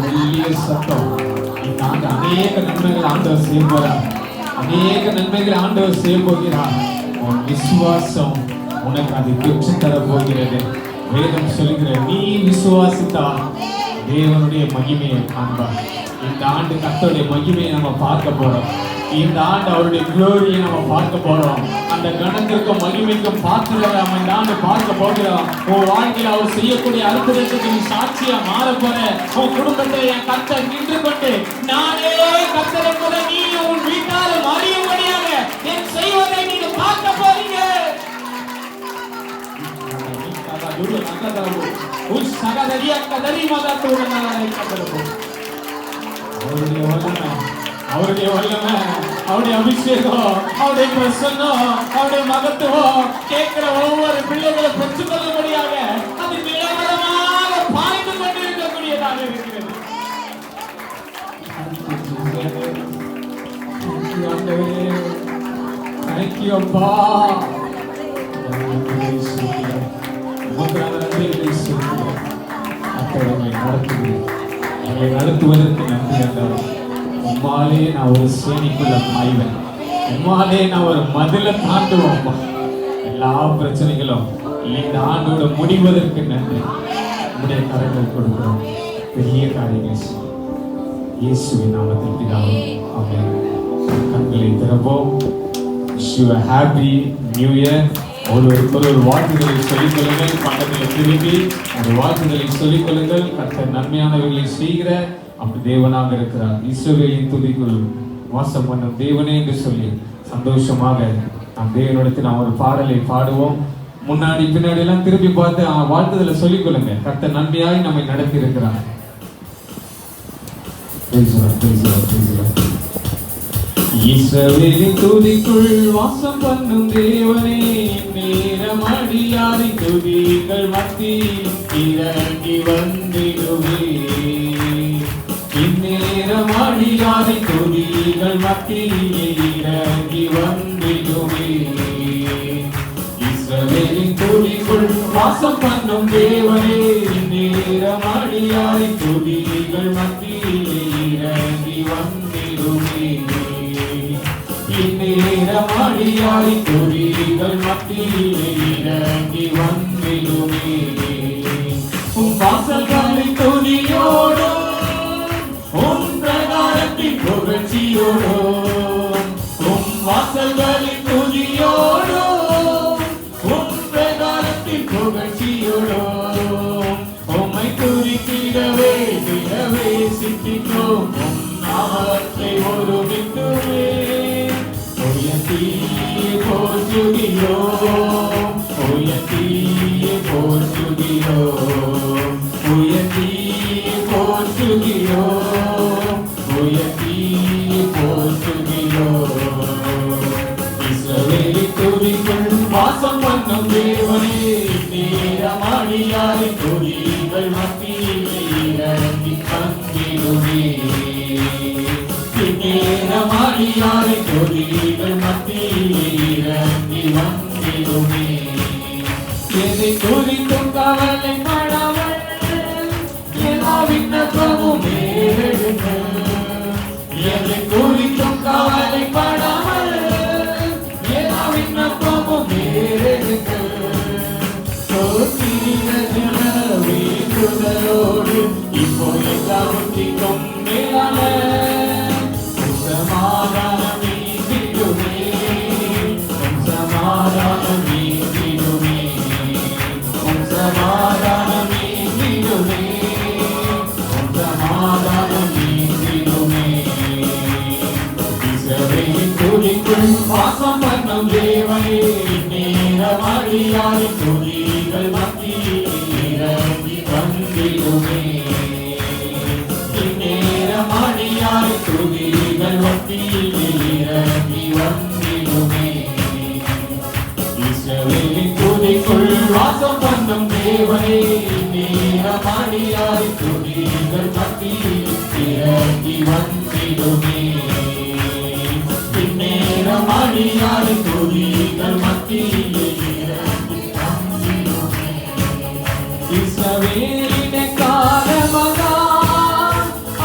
மெல்லிய சத்தம் இந்த ஆண்டு அநேக நன்மைகள் ஆண்டவர் செய்ய போகிறார். அநேக நன்மைகள் ஆண்டவர் செய்ய போகிறார். உன் விசுவாசம் உனக்கு அதை பெற்று தர போகிறது. வேதம் சொல்கிற நீ விசுவாசித்தால் தேவனுடைய மகிமையை காண்பார். இந்த ஆண்டு கர்த்தருடைய மகிமையை நம்ம பார்க்க போறோம். இந்த ஆண்டு அவருடைய குளோரியை நம்ம பார்க்க போறோம். அந்த கணத்திற்கும் மகிமைக்கும் பாத்திரத்தை நம்ம இந்த ஆண்டு பார்க்க போகிறோம். உன் வாழ்க்கையில் அவர் செய்யக்கூடிய அற்புதத்துக்கு நீ சாட்சியா மாற போற. உன் குடும்பத்தை என் கர்த்தர் நின்று கொண்டு நானே கர்த்தரை போல நீ உன் வீட்டாலும் அறியும்படியாக என் செய்வதை நீங்க பார்க்க போறீங்க. உன் சகதரியா கதறி மதத்தோடு அவருடைய வல்லமை, அவருடைய அபிஷேகம், அவருடைய பிரசன்னம், அவருடைய மகத்துவம் கேட்கிற ஒவ்வொரு பிள்ளைகளை பெற்றுக்கொள்ளும்படியாக அது நிலவரமாக பாய்ந்து கொண்டிருக்கக்கூடியதாக இருக்கிறது. நடத்துவதற்கு நன்றி என்றார். உம்மாலே நான் ஒரு சேனைக்குள்ள பாய்வேன், உம்மாலே நான் ஒரு மதில தாண்டுவோம். எல்லா பிரச்சனைகளும் இந்த ஆண்டோட முடிவதற்கு நன்றி. உடைய கரங்கள் கொடுக்கிறோம். பெரிய காரியங்கள் இயேசுவின் நாமத்தில் பிதாவே ஆமென். கண்களை திறப்போம். Wish you a happy new year. ஒரு வாழ்த்துக்களை சொல்லிக் கொள்ளுங்கள். பக்கத்தில் திரும்பி அந்த வாழ்த்துக்களை சொல்லிக் கொள்ளுங்கள். கர்த்தர் நன்மையானவர்களை செய்கிற அப்படி தேவனாக இருக்கிறார். இஸ்ரவேலின் துதிக்குள் வாசம் பண்ணும் தேவனே என்று சொல்லி சந்தோஷமாக நம் தேவனிடத்தில் நாம் ஒரு பாடலை பாடுவோம். முன்னாடி பின்னாடி எல்லாம் திரும்பி பார்த்து வாழ்த்துதலை சொல்லிக் கொள்ளுங்க. கர்த்தர் நன்மையாய் நம்மை நடத்தி இருக்கிறார். இஸ்ரவேலின் துதிக்குள் வாசம் பண்ணும் தேவனே, நேரம் அடியாரி துதிகள் மத்தியில் இறங்கி வந்திடுவே. இந்நேரம் அடியாரி துதிகள் மத்தியில் இறங்கி வந்திடுவே. இஸ்ரவேலின் துதிக்குள் வாசம் பண்ணும் தேவனே, நேரம் அடியாரி துதிகள் மத்தியில் இறங்கி வந்திடுவே. இந்நேரம் அடியாரி துதிகள் மத்தியிலே இறங்கி வந்திடுமே. உன் வாசல்களை துதியோடும் உன் பிரகாரத்தின் புகழ்ச்சியோடும், உன் வாசல்களின் துதியோடும் உன் பிரகாரத்தின் புகழ்ச்சியோடும் உம்மை துதித்திடவே திடவே சித்திக்கும் உம் நாமத்தை ஒருமித்துவே. போற்றுகிறோம், உயர்த்தியே போற்றுகிறோம், உயர்த்தியே போற்றுகிறோம், உயர்த்தியே போற்றுகிறோம். இஸ்ரவேலின் துதிக்குள் வாசம் பண்ணும் தேவனே, நேரமாடியாரின் துதிகள் மத்தியிலே இறங்கி வந்திடுமே. நேரமாடியாரை துதிகள் மத்தியிலே இறங்கி வந்திடுமே. எதை குறித்தும் கவலைப்படாமல் வாசம் பண்ணும் தேவனே நேரமணியாய் துதிகள் மத்தியில் இறங்கி வந்திடுமே நேரமணியாய் துதிகள் மத்தியில் இறங்கி வந்திடுமே இஸ்ரவேலின் காலமகா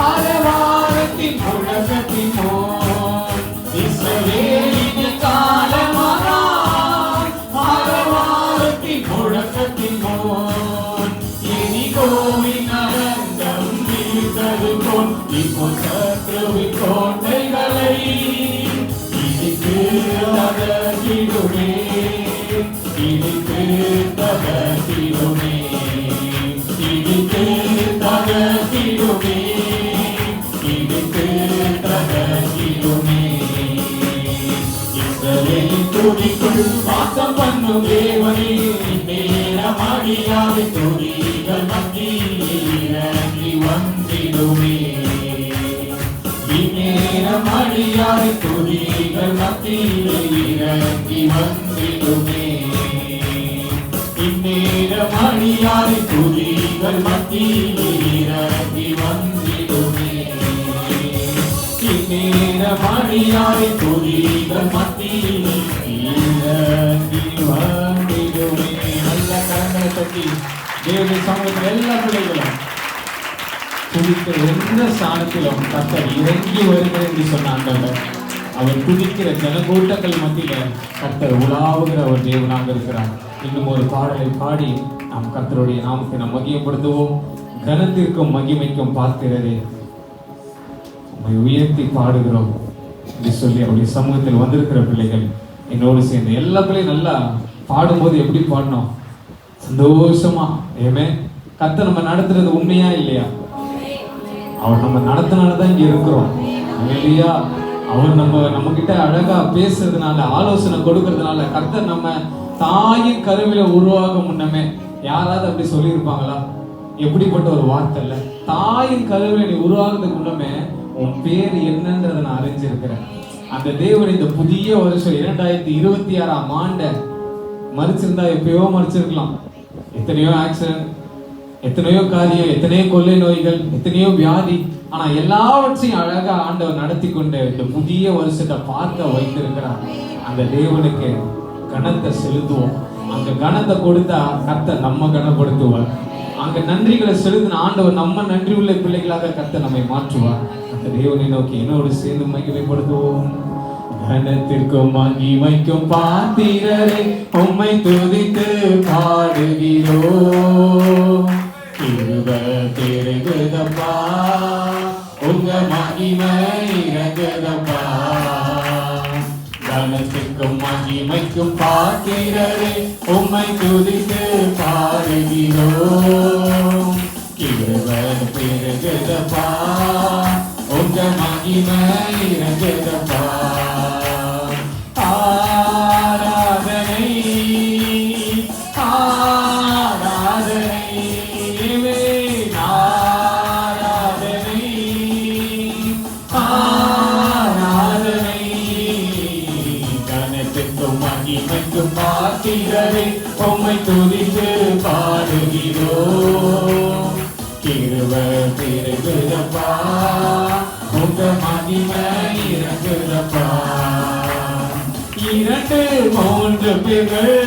அரவாரத்தின் முழக்கத்தின் மோன் இஸ்ரவேலின் காலமகா அரவாரத்தின் முழக்கத்தின் மோன் எரிகோவின் அலங்கம் வீழ்ந்தது போல் இப்போ சத்ருவின் கோட்டைகளை இடித்து தகர்த்திடுமே இடித்து தகர்த்திடுமே இடித்து தகர்த்திடுமே இடித்து தகர்த்திடுமே இஸ்ரவேலின் துதிக்குள் வாசம் பண்ணும் தேவனே நேரமணியாய் துதிகள் மத்தியில் இறங்கி வந்திடுமே நேரமணியாய் துதிகள் மத்தியில் இறங்கி வந்திடுமே இந்நேரமணியாய் துதிகள் மத்தியில் இறங்கி வந்திடுமே இந்நேரமணியாய் துதிகள் மத்தியில் இறங்கி வந்திடுமே. நல்ல கரங்களை தட்டி தேவனுடைய சமூகத்தில் எல்லா பிள்ளைகளும் துதிக்கிற எந்த ஸ்தானத்திலும் கர்த்தர் இறங்கி வருகிறேன் என்று சொன்ன ஆண்டவர் அவர் துதிக்கிற ஜனக்கூட்டங்கள் மத்தியில கர்த்தர் உலாவுகிற ஒரு தேவனாக இருக்கிறார். இன்னும் ஒரு பாடலை பாடி நாம் கர்த்தருடைய நாமத்தை நாம் மகிமைப்படுத்துவோம். கனத்திற்கும் மகிமைக்கும் பார்க்கிறதே உம்மை உயர்த்தி பாடுகிறோம் என்று சொல்லி அவருடைய சமூகத்தில் வந்திருக்கிற பிள்ளைகள் என்னோடு சேர்ந்து எல்லா பிள்ளையும் நல்லா பாடும்போது எப்படி பாடணும்? சந்தோஷமா. ஏமே கர்த்தர் நம்ம நடத்துறது உண்மையா இல்லையா? அவர் நம்ம நடத்தினாலதான் இங்க இருக்கிறோம் இல்லையா? அவர் நம்ம கிட்ட அழகா பேசுறதுனால ஆலோசனை கொடுக்கறதுனால கர்த்தர் நம்ம தாயின் கருவில உருவாக முன்னமே யாராவது அப்படி சொல்லியிருப்பாங்களா? எப்படிப்பட்ட ஒரு வார்த்தை இல்ல. தாயின் கருவில நீ உருவாகிறதுக்கு முன்னமே உன் பேர் என்னன்றதை நான் அறிஞ்சிருக்கிறேன். அந்த தேவன் இந்த புதிய வருஷம் 2026ஆம் ஆண்டை மறிச்சிருந்தா எப்பயோ மறிச்சிருக்கலாம். எத்தனையோ ஆக்சிடென்ட், எத்தனையோ காரியம், எத்தனையோ கொள்ளை நோய்கள், எத்தனையோ வியாதி, ஆனா எல்லாவற்றையும் அழகா ஆண்டவர் நடத்தி கொண்டு இந்த புதிய வருஷத்தை பார்க்க வைத்திருக்கிறார். அந்த தேவனுக்கு கனத்தை செலுத்துவோம். அங்க கனத்தை கொடுத்தா கர்த்தர் நம்ம கனப்படுத்துவார். அங்க நன்றிகளை செலுத்தின ஆண்டவர் நம்ம நன்றி உள்ள பிள்ளைகளாக கர்த்தர் நம்மை மாற்றுவார். அந்த தேவனை நோக்கி என்னோடு சேர்ந்து மகிமைப்படுத்துவோம். கனத்திற்கும் மகிமைக்கும் பாத்திரரே உம்மை துதித்து பாடுகிறோம். திருகுதப்பா உங்க மகிமை இறங்குதப்பா. கனத்திற்கும் மகிமைக்கும் பாத்திரரே உம்மை துதித்து பாடுகிறோம். திருகுதப்பா உங்க மகிமை இறங்குதப்பா. ஆராதனை ஆராதனை ஆராதனை ஆராதனை. கனத்திற்கும் மகிமைக்கும் பாத்திரரே உம்மை துதித்து பாடுகிறோம். கிருபை பெருகுதப்பா உங்க மகிமை இறங்குதப்பா. 2-3 பேர்கள்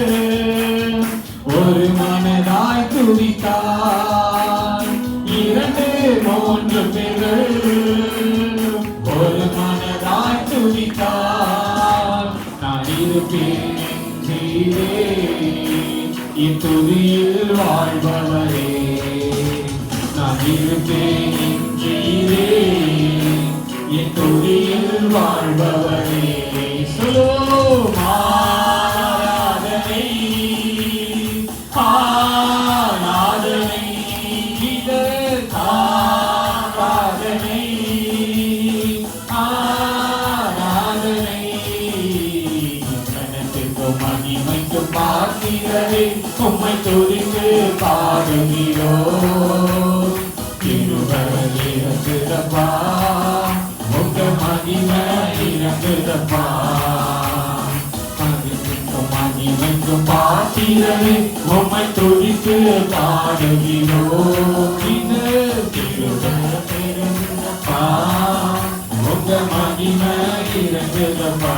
ஒரு மனதாய் துதித்தார். 2-3 பேர்கள் ஒரு மனதாய் துதித்தார். நான் இருப்பேன் என்றீரே என் துதியில் வாழ்பவரே. நான் இருப்பேன் என்றீரே என் துதியில் வாழ்பவரே. ஆராதனை ஆராதனை ஆராதனை ஆராதனை. கனத்திற்கும் மகிமைக்கும் பாத்திரரே உம்மை துதித்து பாடுகிறோம். திருவருளே இறங்குதப்பா உங்க மகிமை இறங்குதப்பா. மகிமைக்கும் மகிமைக்கும் பாத்திரரே உம்மை துதித்து பாடுகிறோம். இது திருவருள் பெருங்கப்பா, உங்க மகிமை இறங்குதப்பா.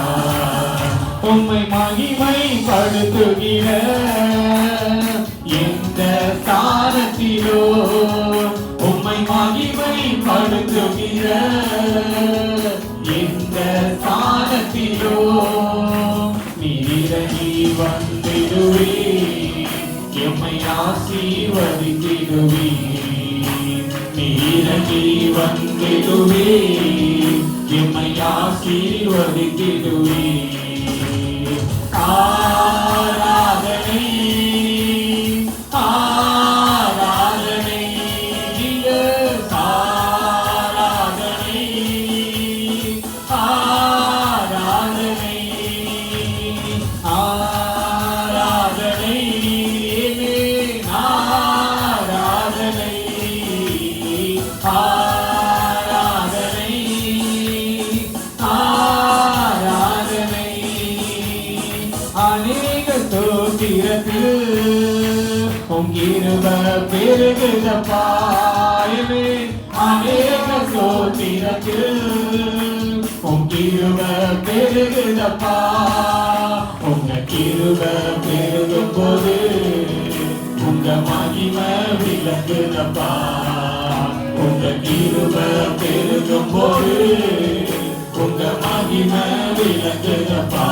உம்மை மகிமைப்படுத்துகிற இந்த ஸ்தானத்திலோ, உம்மை மகிமைப்படுத்துகிற இந்த ஸ்தானத்திலோ நீரங்கி வந்திடுவே, எம்மை ஆசீர்வதித்திடுவே. நீரங்கி வந்திடுவே, எம்மை ஆசீர்வதித்திடுவே. ஆராதனை ஆராதனை ஆராதனை ஆராதனை ஆராதனை ஆராதனை ஆராதனை ஆராதனை. அநேக ஸ்தோத்திரத்தில் உங்கிருப பெருகுதப்பா. அநேக ஸ்தோத்திரத்தில் உங்கிருப பெருகுதப்பா. உங்க கிருப பெருகும் போது உங்க மகிமை விளங்குதப்பா. உங்க கிருப பெருகும் போது உங்க மகிமை விளங்குதப்பா.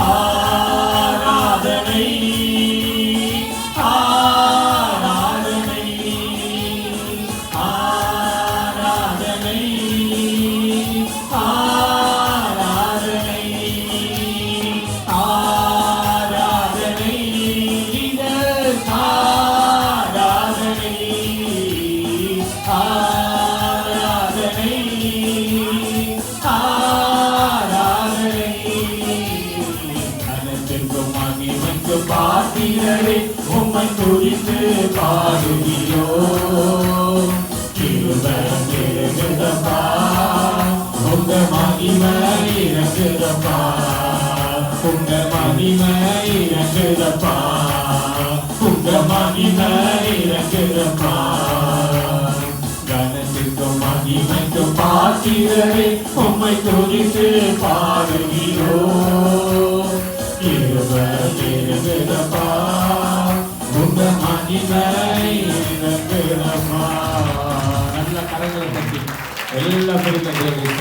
ஆராதனை ஆராதனை ஆராதனை ஆராதனை ஆராதனை ஆராதனை ஆராதனை ஆராதனை. அனைத்திற்கும் மகிமைக்கு பாத்திரரே உம்மை துதித்து பாடுகிறோம். கிருபை பெருகுதப்பா, உங்க மகிமை இறங்குதப்பா. உங்க மகிமை இறங்குதப்பா. உங்க மகிமை இறங்குதப்பா. கனத்திற்கும் மகிமைக்கும் பாத்திரரே உம்மை துதித்து பாடுகிறோம். கிருபை பெருகுதப்பா, உங்க மகிமை இறங்குதப்பா. நல்ல கரங்களை தட்டி எல்லா பெருமைகளையும்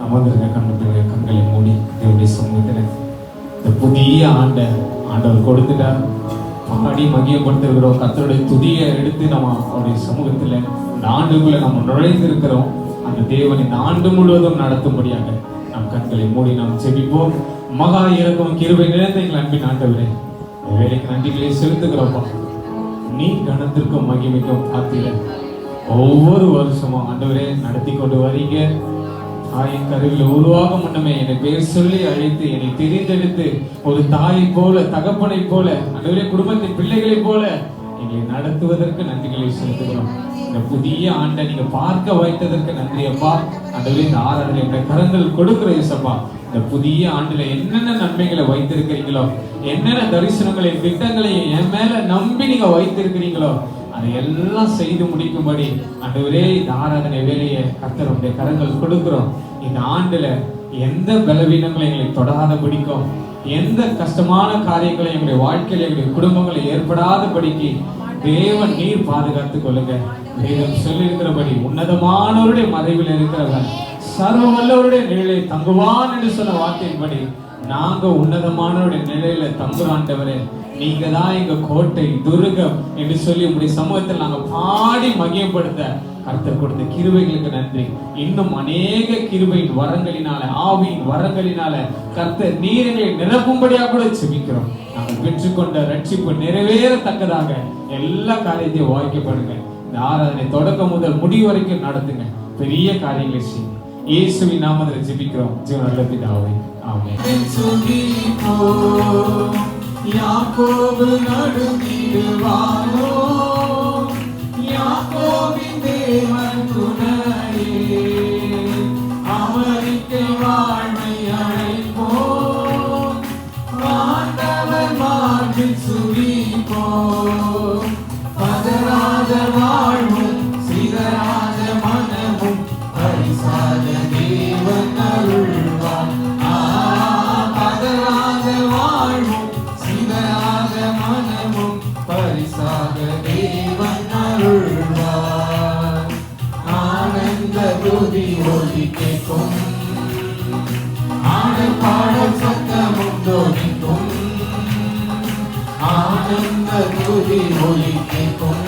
அமர்ந்திருக்க கண்ணுடைய கண்களை மூடி தேவனுடைய சமூகத்தில் இந்த புதிய ஆண்டவர் கொடுத்துட்டார். பாடி மகிமைப்படுத்திருக்கிறோம். கர்த்தருடைய துதியை எடுத்து நம்ம அவருடைய சமூகத்தில் இந்த ஆண்டுக்குள்ள நம்ம நுழைந்திருக்கிறோம். அந்த தேவன் இந்த ஆண்டு முழுவதும் நடத்தும்படியாக நம் கண்களை மூடி நாம் செபிப்போம். மகா இறக்கம் கிருபை நிறைந்த எங்கள் அன்பின் ஆண்டவரே, இந்த வேலைக்கு நன்றிகளை செலுத்துகிறோம்ப்பா. நீ கனத்திற்கும் மகிமைக்கும் ஆத்திர ஒவ்வொரு வருஷமும் ஆண்டவரே நடத்தி கொண்டு வரீங்க. தாயின் கருவில் உருவாக முன்னமே என்னை பேர் சொல்லி அழைத்து என்னை தெரிந்தெடுத்து ஒரு தாயை போல தகப்பனை போல ஆண்டவரே குடும்பத்தின் பிள்ளைகளை போல எங்களை நடத்துவதற்கு நன்றிகளை செலுத்துகிறோம். இந்த புதிய ஆண்டை நீங்க பார்க்க வைத்ததற்கு நன்றி அப்பா. ஆண்டவரே இந்த ஆராதனை என்னுடைய கரங்கள் கொடுக்கிற இயேசப்பா. இந்த புதிய ஆண்டுல என்னென்ன நன்மைகளை வைத்திருக்கிறீங்களோ, என்னென்ன தரிசனங்களை திட்டங்களை என் மேல நம்பி நீங்க வைத்திருக்கிறீங்களோ அதை எல்லாம் செய்து முடிக்கும்படி ஆண்டவரே இந்த ஆராதனை வேலையை கர்த்தருடைய கரங்கள் கொடுக்கிறோம். இந்த ஆண்டுல எந்த பலவீனங்களை எங்களை தொடாத படிக்கும், எந்த கஷ்டமான காரியங்களை எங்களுடைய வாழ்க்கையில எங்களுடைய குடும்பங்களை ஏற்படாதபடிக்கு தேவன் நீர் பாதுகாத்துக் கொள்ளுங்க. தேவன் சொல்லியிருக்கிறபடி உன்னதமானவருடைய மறைவில் இருக்கிறவன் சர்வ வல்லவருடைய நிழலை தங்குவான் என்று சொன்ன வார்த்தையின்படி நாங்க உன்னதமானவருடைய நிலையில தங்குவாண்டவரே. நீங்க தான் எங்க கோட்டை துருகம் என்று சொல்லி உங்களுடைய சமூகத்தில் நாங்க பாடி மகிமைப்படுத்த கர்த்தர் கொடுத்த கிருபைகளுக்கு நன்றி. இன்னும் அநேக கிருபையின் வரங்களினால ஆவியின் வரங்களினால கர்த்தர் நீரை நிரப்பும்படியாக கூட செபிக்கிறோம். நாங்கள் பெற்றுக்கொண்ட ரட்சிப்பு நிறைவேறத்தக்கதாக எல்லா காரியத்தையும் வாய்க்கப்படுங்க. இந்த ஆராதனை தொடக்கம் முதல் முடிவு வரைக்கும் நடத்துங்க. பெரிய காரியங்களை செய்யுங்க. இயேசுவின் நாமத்தில் ஜெபிக்கிறோம் ஜீவன் நல்ல பிதாவே, ஆமென். யாக்கோபு நடுங்கிடுவாரோ, பரிசாக தேவன் அருள்வார். ஆனந்த துதி ஒலி கேட்கும், ஆடல் பாடல் சத்தமும் தோனிக்கும். ஆனந்த துதி ஒலி கேட்கும்,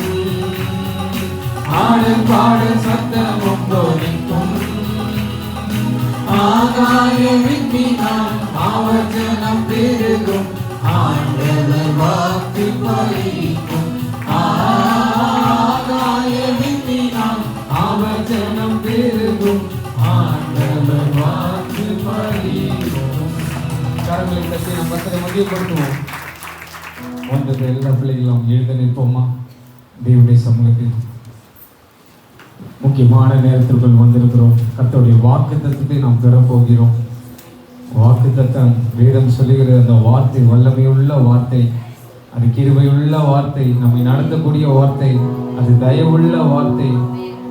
ஆடல் பாடல் சத்தமும் தோனிக்கும். ஆகாய விண்மீனாம் ஆவர்ஜனம் பெருகும், ஆண்டவர் வாக்கு பலிக்கும். ஆகாய விண்மீனாம் ஆவர்ஜனம் பெருகும், ஆண்டவர் வாக்கு பலிக்கும். கரங்களை தட்டி நம்ம கர்த்தரை மகிமைப்படுத்துவோம். வந்தது எல்லா பிள்ளைகளும் எழுத நிற்போமா? தேவனுடைய சமூகத்தில் முக்கியமான நேரத்திற்குள் வந்திருக்கிறோம். கர்த்தருடைய வாக்குத்தத்தத்தை நாம் பெறப்போகிறோம். வாக்குத்தத்தம் வேதம் சொல்லுகிற அந்த வார்த்தை வல்லமையுள்ள வார்த்தை, அது கிருபையுள்ள வார்த்தை, நம்மை நடத்தக்கூடிய வார்த்தை, அது தயவுள்ள வார்த்தை.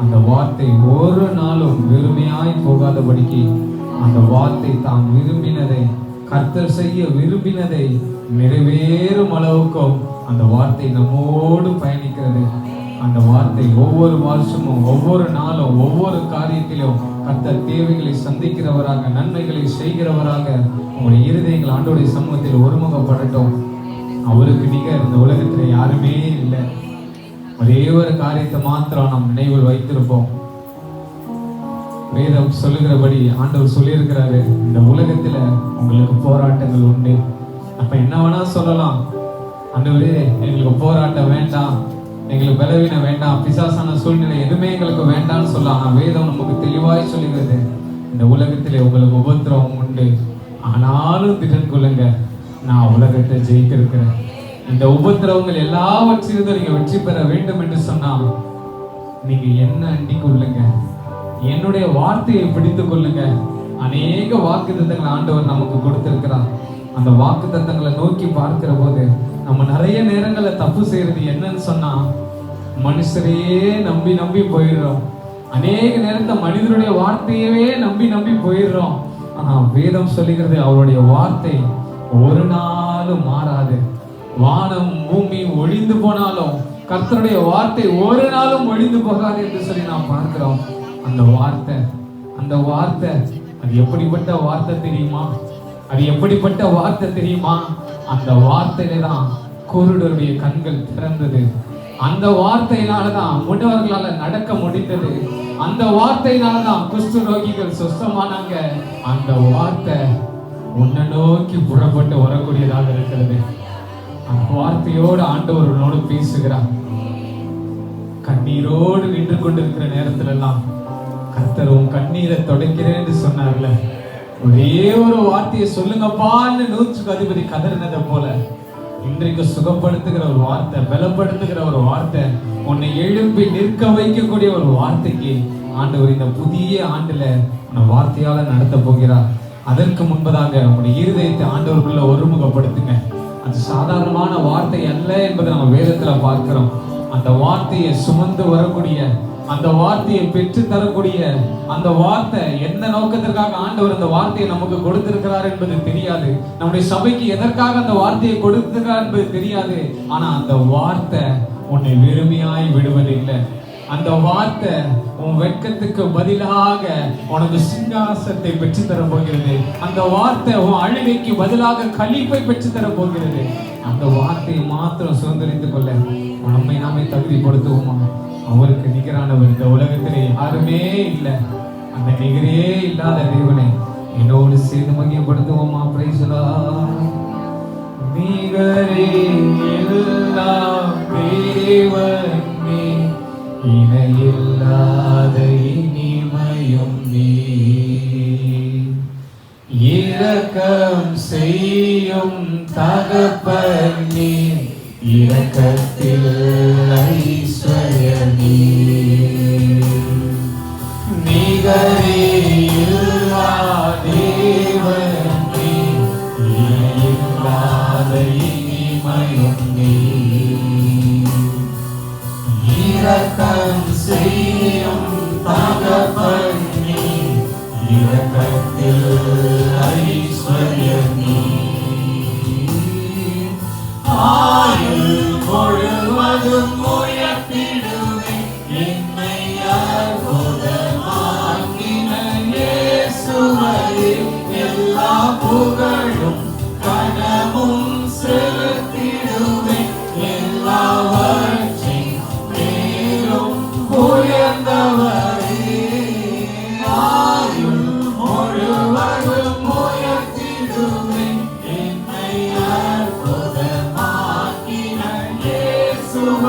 அந்த வார்த்தை ஒரு நாளும் வெறுமையாய் போகாதபடிக்கு அந்த வார்த்தை தாம் விரும்பினதை, கர்த்தர் செய்ய விரும்பினதை நிறைவேறும் அளவுக்கும் அந்த வார்த்தை நம்மோடு பயணிக்கிறது. அந்த வார்த்தை ஒவ்வொரு வருஷமும், ஒவ்வொரு நாளும், ஒவ்வொரு காரியத்திலும் கர்த்தர் தேவைகளை சந்திக்கிறவராக, நன்மைகளை செய்கிறவராக உங்களுடைய இருதயங்கள் ஆண்டவருடைய சமூகத்தில் ஒருமுகப்படட்டும். அவருக்கு நிகர் இந்த உலகத்தில் யாருமே இல்லை. ஒரே ஒரு காரியத்தை மாத்திரம் நாம் நினைவில் வைத்திருப்போம். வேதம் சொல்லுகிறபடி ஆண்டவர் சொல்லியிருக்கிறாரு, இந்த உலகத்துல உங்களுக்கு போராட்டங்கள் உண்டு. அப்ப என்ன வேணா சொல்லலாம், ஆண்டவரே எங்களுக்கு போராட்டம் வேண்டாம், எங்களுக்கு பலவீனம் வேண்டாம், பிசாசான சூழ்நிலை எதுவுமே எங்களுக்கு வேண்டாம்னு சொல்லலாம். ஆனா வேதம் நமக்கு தெளிவாய் சொல்லுகிறது, இந்த உலகத்திலே உங்களுக்கு உபத்திரவம் உண்டு, ஆனாலும் திடன் கொள்ளுங்க, நான் உலகத்தை ஜெயித்திருக்கிறேன். இந்த உபத்திரவங்கள் எல்லாவற்றிலிருந்தும் நீங்க வெற்றி பெற வேண்டும் என்று சொன்னா நீங்க என்ன அண்டி கொள்ளுங்க, என்னுடைய வார்த்தையை பிடித்து கொள்ளுங்க. அநேக வாக்குத்தத்தங்களை ஆண்டவர் நமக்கு கொடுத்திருக்கிறார். அந்த வாக்குத்தத்தங்களை நோக்கி பார்க்கிற போது நம்ம நிறைய நேரங்கள்ல தப்பு செய்யறது என்னன்னு சொன்னா, மனுஷரையே நம்பி நம்பி போயிடுறோம். அநேக நேரத்தை மனிதனுடைய வார்த்தையவே நம்பி நம்பி போயிடுறோம். ஆனா வேதம் சொல்லுகிறது, அவருடைய வார்த்தை ஒரு நாளும் மாறாது. வானம் பூமி ஒழிந்து போனாலும் கர்த்தருடைய வார்த்தை ஒரு நாளும் ஒழிந்து போகாது என்று சொல்லி நாம் பார்க்கிறோம். அந்த வார்த்தை அது எப்படிப்பட்ட வார்த்தை தெரியுமா? அது எப்படிப்பட்ட வார்த்தை தெரியுமா? அந்த வார்த்தையில தான் குருடருடைய கண்கள் திறந்தது. அந்த வார்த்தையினாலதான் முடவர்களால நடக்க முடிந்தது. அந்த வார்த்தையினாலதான் குஷ்ட ரோகிகள் சுத்தமானாங்க. அந்த வார்த்தை உன்னை நோக்கி புறப்பட்டு வரக்கூடியதாக இருக்கிறது. அந்த வார்த்தையோடு ஆண்டவர்களோடு பேசுகிறார். கண்ணீரோடு நின்று கொண்டிருக்கிற நேரத்துல எல்லாம் கர்த்தர் உன் கண்ணீரை தொடக்கிறேன் என்று சொன்னார்ல, ஒரே ஒரு வார்த்தையை சொல்லுங்கப்பான்னு 100க்கு அதிபதி கதறினதை போல இன்றைக்கு சுகப்படுத்துகிற ஒரு வார்த்தை, பலப்படுத்துகிற ஒரு வார்த்தை, உன்னை எழுப்பி நிற்க வைக்கக்கூடிய ஒரு வார்த்தைக்கு ஆண்டவர் இந்த புதிய ஆண்டுல உன்னை வார்த்தையால நடத்த போகிறார். அதற்கு முன்பதாக உங்களுடைய இருதயத்தை ஆண்டவருக்குள்ள ஒருமுகப்படுத்துங்க. அது சாதாரணமான வார்த்தை அல்ல என்பதை நம்ம வேதத்துல பார்க்கிறோம். அந்த வார்த்தையை சுமந்து வரக்கூடிய, அந்த வார்த்தையை பெற்று தரக்கூடிய, அந்த வார்த்தை எந்த நோக்கத்திற்காக ஆண்டவர் அந்த வார்த்தையை நமக்கு கொடுத்திருக்கிறார் என்பது தெரியாது. நம்முடைய சபைக்கு எதற்காக அந்த வார்த்தையை கொடுத்திருக்கிறார் என்பது தெரியாது. ஆனா அந்த வார்த்தை உன்னை வெறுமையாய் விடுவதில்லை. அந்த வார்த்தை உன் வெட்கத்துக்கு பதிலாக உனக்கு சிங்காசனத்தை பெற்று தர போகிறது. அந்த வார்த்தை உன் அழுகைக்கு பதிலாக களிப்பை பெற்று தர போகிறது. அந்த வார்த்தையை மாத்திரம் சுதந்திரித்துக் கொள்ள நம்மை நாமே தகுதிப்படுத்துவோமா? அவருக்கு நிகரானவர் இந்த உலகத்திலே யாருமே இல்லை. அந்த நிகரே இல்லாத தேவனை என்னோடு சேர்ந்து மகிமைப்படுத்துவோமா? Praise the Lord. நிகரே எல்லாம் தேவனே, இணையில்லாத இனிமையும் நீ, இரக்கம் செய்யும் தகப்பன் நீ, இரக்கத்தில் ஐஸ்வர்யம் நீ, நிகரே இல்லா தேவன் நீ, இணையில்லாத இனிமையும் நீ, இரக்கம் செய்யும் தகப்பன் நீ, இரக்கத்தில் ஐஸ்வர்யம் நீ, ஆயுள் கொடு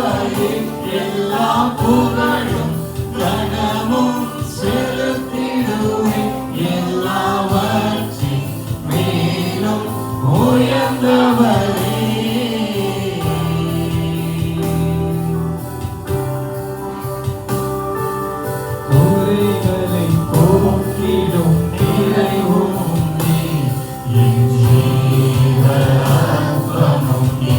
உயர்ந்தவரே எல்லா புகழும் கனமும் செலுத்திடுவேன் எல்லாவற்றின் மேலும் உயர்ந்தவரே. குறைகளை போக்கிடும் நிறைவும் நீ, என் ஜீவரத்னமும் நீ.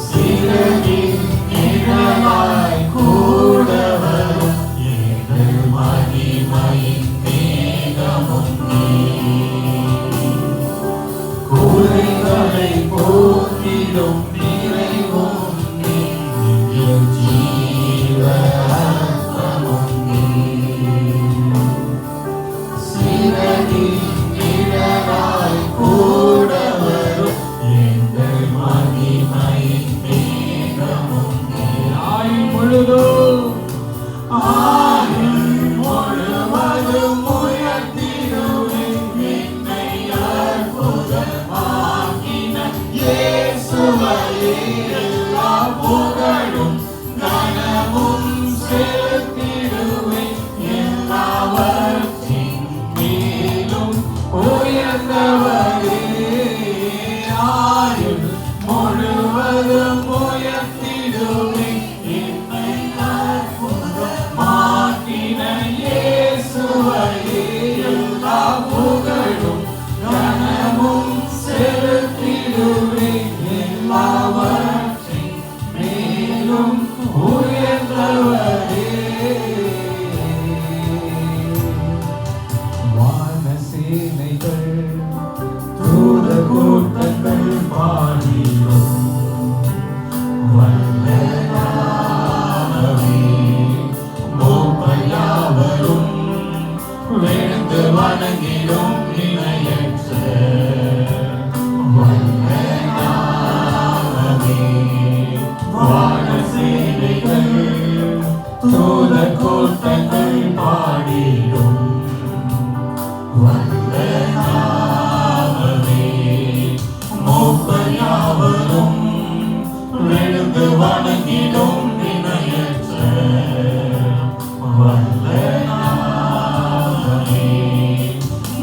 சிறகின் நிழலாய் கூட வரும் எங்கள் மகிமையின் மேகமும் நீ. குறைகளை போக்கிடும் நிறைவும் நீ, என் ஜீவரத்னமும் நீ. சிறகின் நிழலாய் கூட வரும் எங்கள் மகிமையின் மேகமும் நீ. ஆயுள் முழுதும் உயர்த்திடுவேன் என்னை அற்புதமாக்கின இயேசுவையே எல்லா புகழும் கனமும் செலுத்திடுவேன் எல்லாவற்றின் மேலும் உயர்ந்தவரே. ஆயுள் முழுவதும் உயர்த்திடுவேன் என்னை அற்புதமாக்கின இயேசுவையே எல்லா புகழும் கனமும் செலுத்திடுவேன் எல்லாவற்றின் மேலும் உயர்ந்தவரே. வானசேனைகள் தூத கூட்டங்கள் பாடிடும் வல்லனாவே மூப்பையாவரும் விழுந்து வணங்கிடும் இணையற்ற வல்லனாவே. வானசேனைகள் தூத கூட்டங்கள் பாடிடும் வல்லனாவே மூப்பையாவரும் விழுந்து வணங்கிடும் இணையற்ற வல்லனாவே.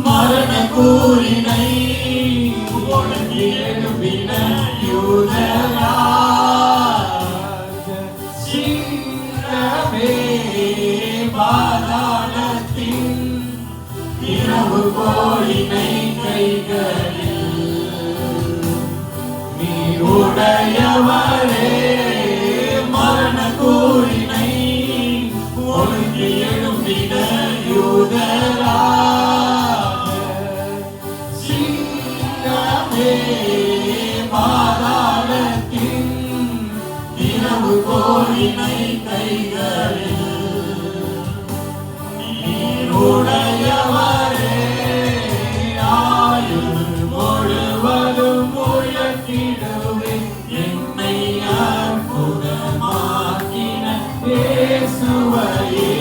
மரண கூறினை ஒழுங்கி எழுப்பின யூதராஜ சீரமே பாதாளத்தின் இரவு கோயினை கைகளில் நீருடையவரே. மரண கூறினை ஒழுங்கி எழுப்பின யூதராஜ சீரமே பாதாளத்தின் இரவு கோயினை கைகளில் நீருடையவரே. ஆயுள் முழுவதும் உயர்த்திடுவேன் என்னை அற்புதமாக்கின இயேசுவையே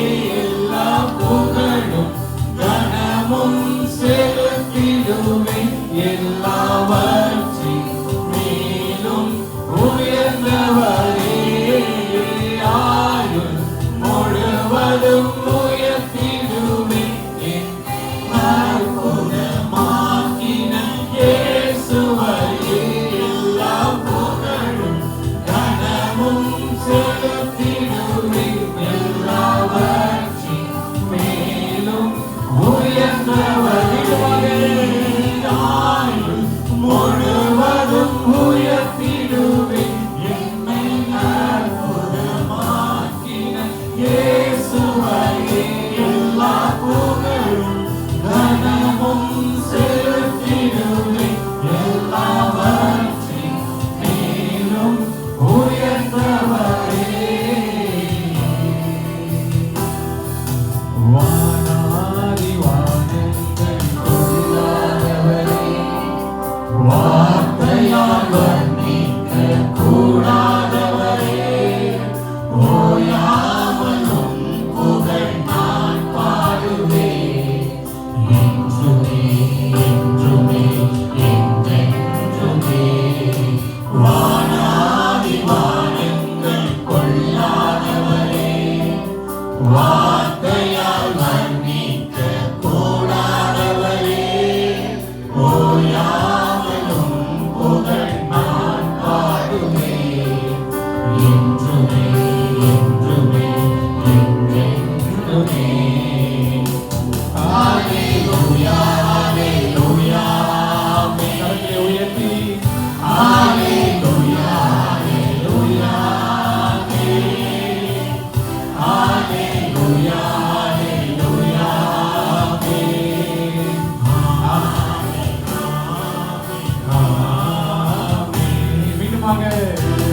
எல்லா புகழும் கனமும் செலுத்திடுவேன் எல்லாவற்றின் மேலும் உயர்ந்தவரே. ஆயுள்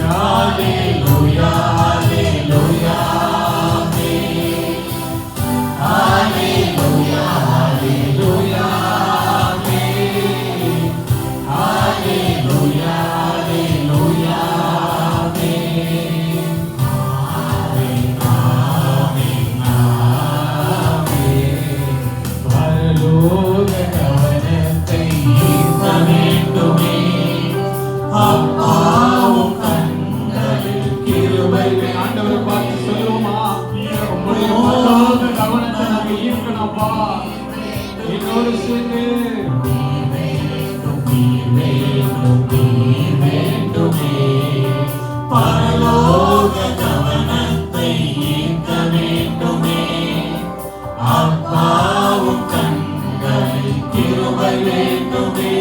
Hallelujah, hallelujah, hallelujah, hallelujah, hallelujah, hallelujah, பரலோக கவனத்தை ஈர்க்க வேண்டுமே, அப்பாவும் கண்களில் கிருபை. ஆண்டவரை பார்த்து சொல்லுவோமா, உங்களுடைய பரலோக கவனத்தை நாங்க ஈர்க்கணும்ப்பா. என்னோடு சேர்ந்து பரலோக கவனத்தை ஈர்க்க வேண்டுமே, அப்பாவும் கண்களில் கிருபை வேண்டுமே,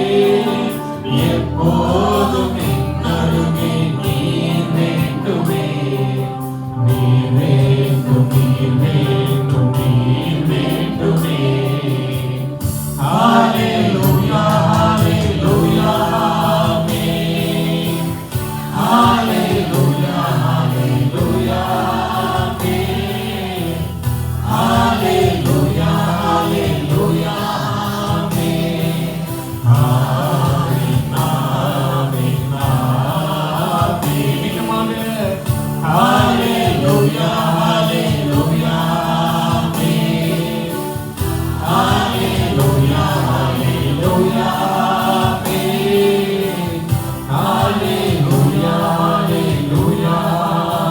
எப்போதும் என்னருகே நீர் வேண்டுமே, நீர் வேண்டும், நீர் வேண்டும், நீர் வேண்டுமே. Hallelujah, hallelujah, amen. Hallelujah, hallelujah, amen. Hallelujah, hallelujah, amen. Amen, amen, amen. Hallelujah, hallelujah, amen. Hallelujah, hallelujah, amen. Hallelujah, hallelujah,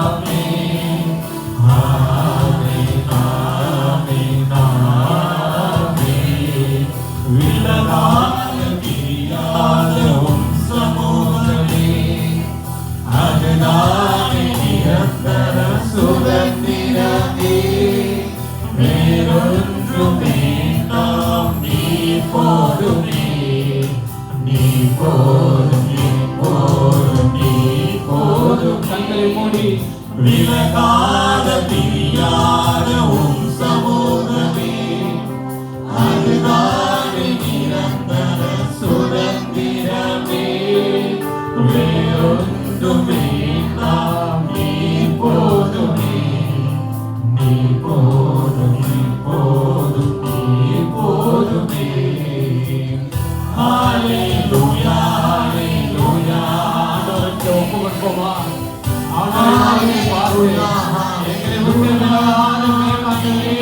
amen. Amen, amen, amen. விலகாத பிரியாத உம் சமூகமே, அதுதானே நிரந்தர சுதந்திரமே. வேறொன்றும் வேண்டாம், நீ போதுமே, நீ போதும், நீ போதும், நீ போதும். கண்களை மூடி விலகாத பிரியாத உம் சமூகமே, அதுதானே நிரந்தர சுதந்திரமே. வேறொன்றும் வேண்டாம், நீ போதுமே, நீ போதும், நீ போதும், நீ போதுமே. Hallelujah, hallelujah. ஆண்டவருக்கு ஒப்பு கொடுப்போமா? ஆண்டவரே பார்த்து எங்களை விட்டு விலகாத மேலாண்டவரே.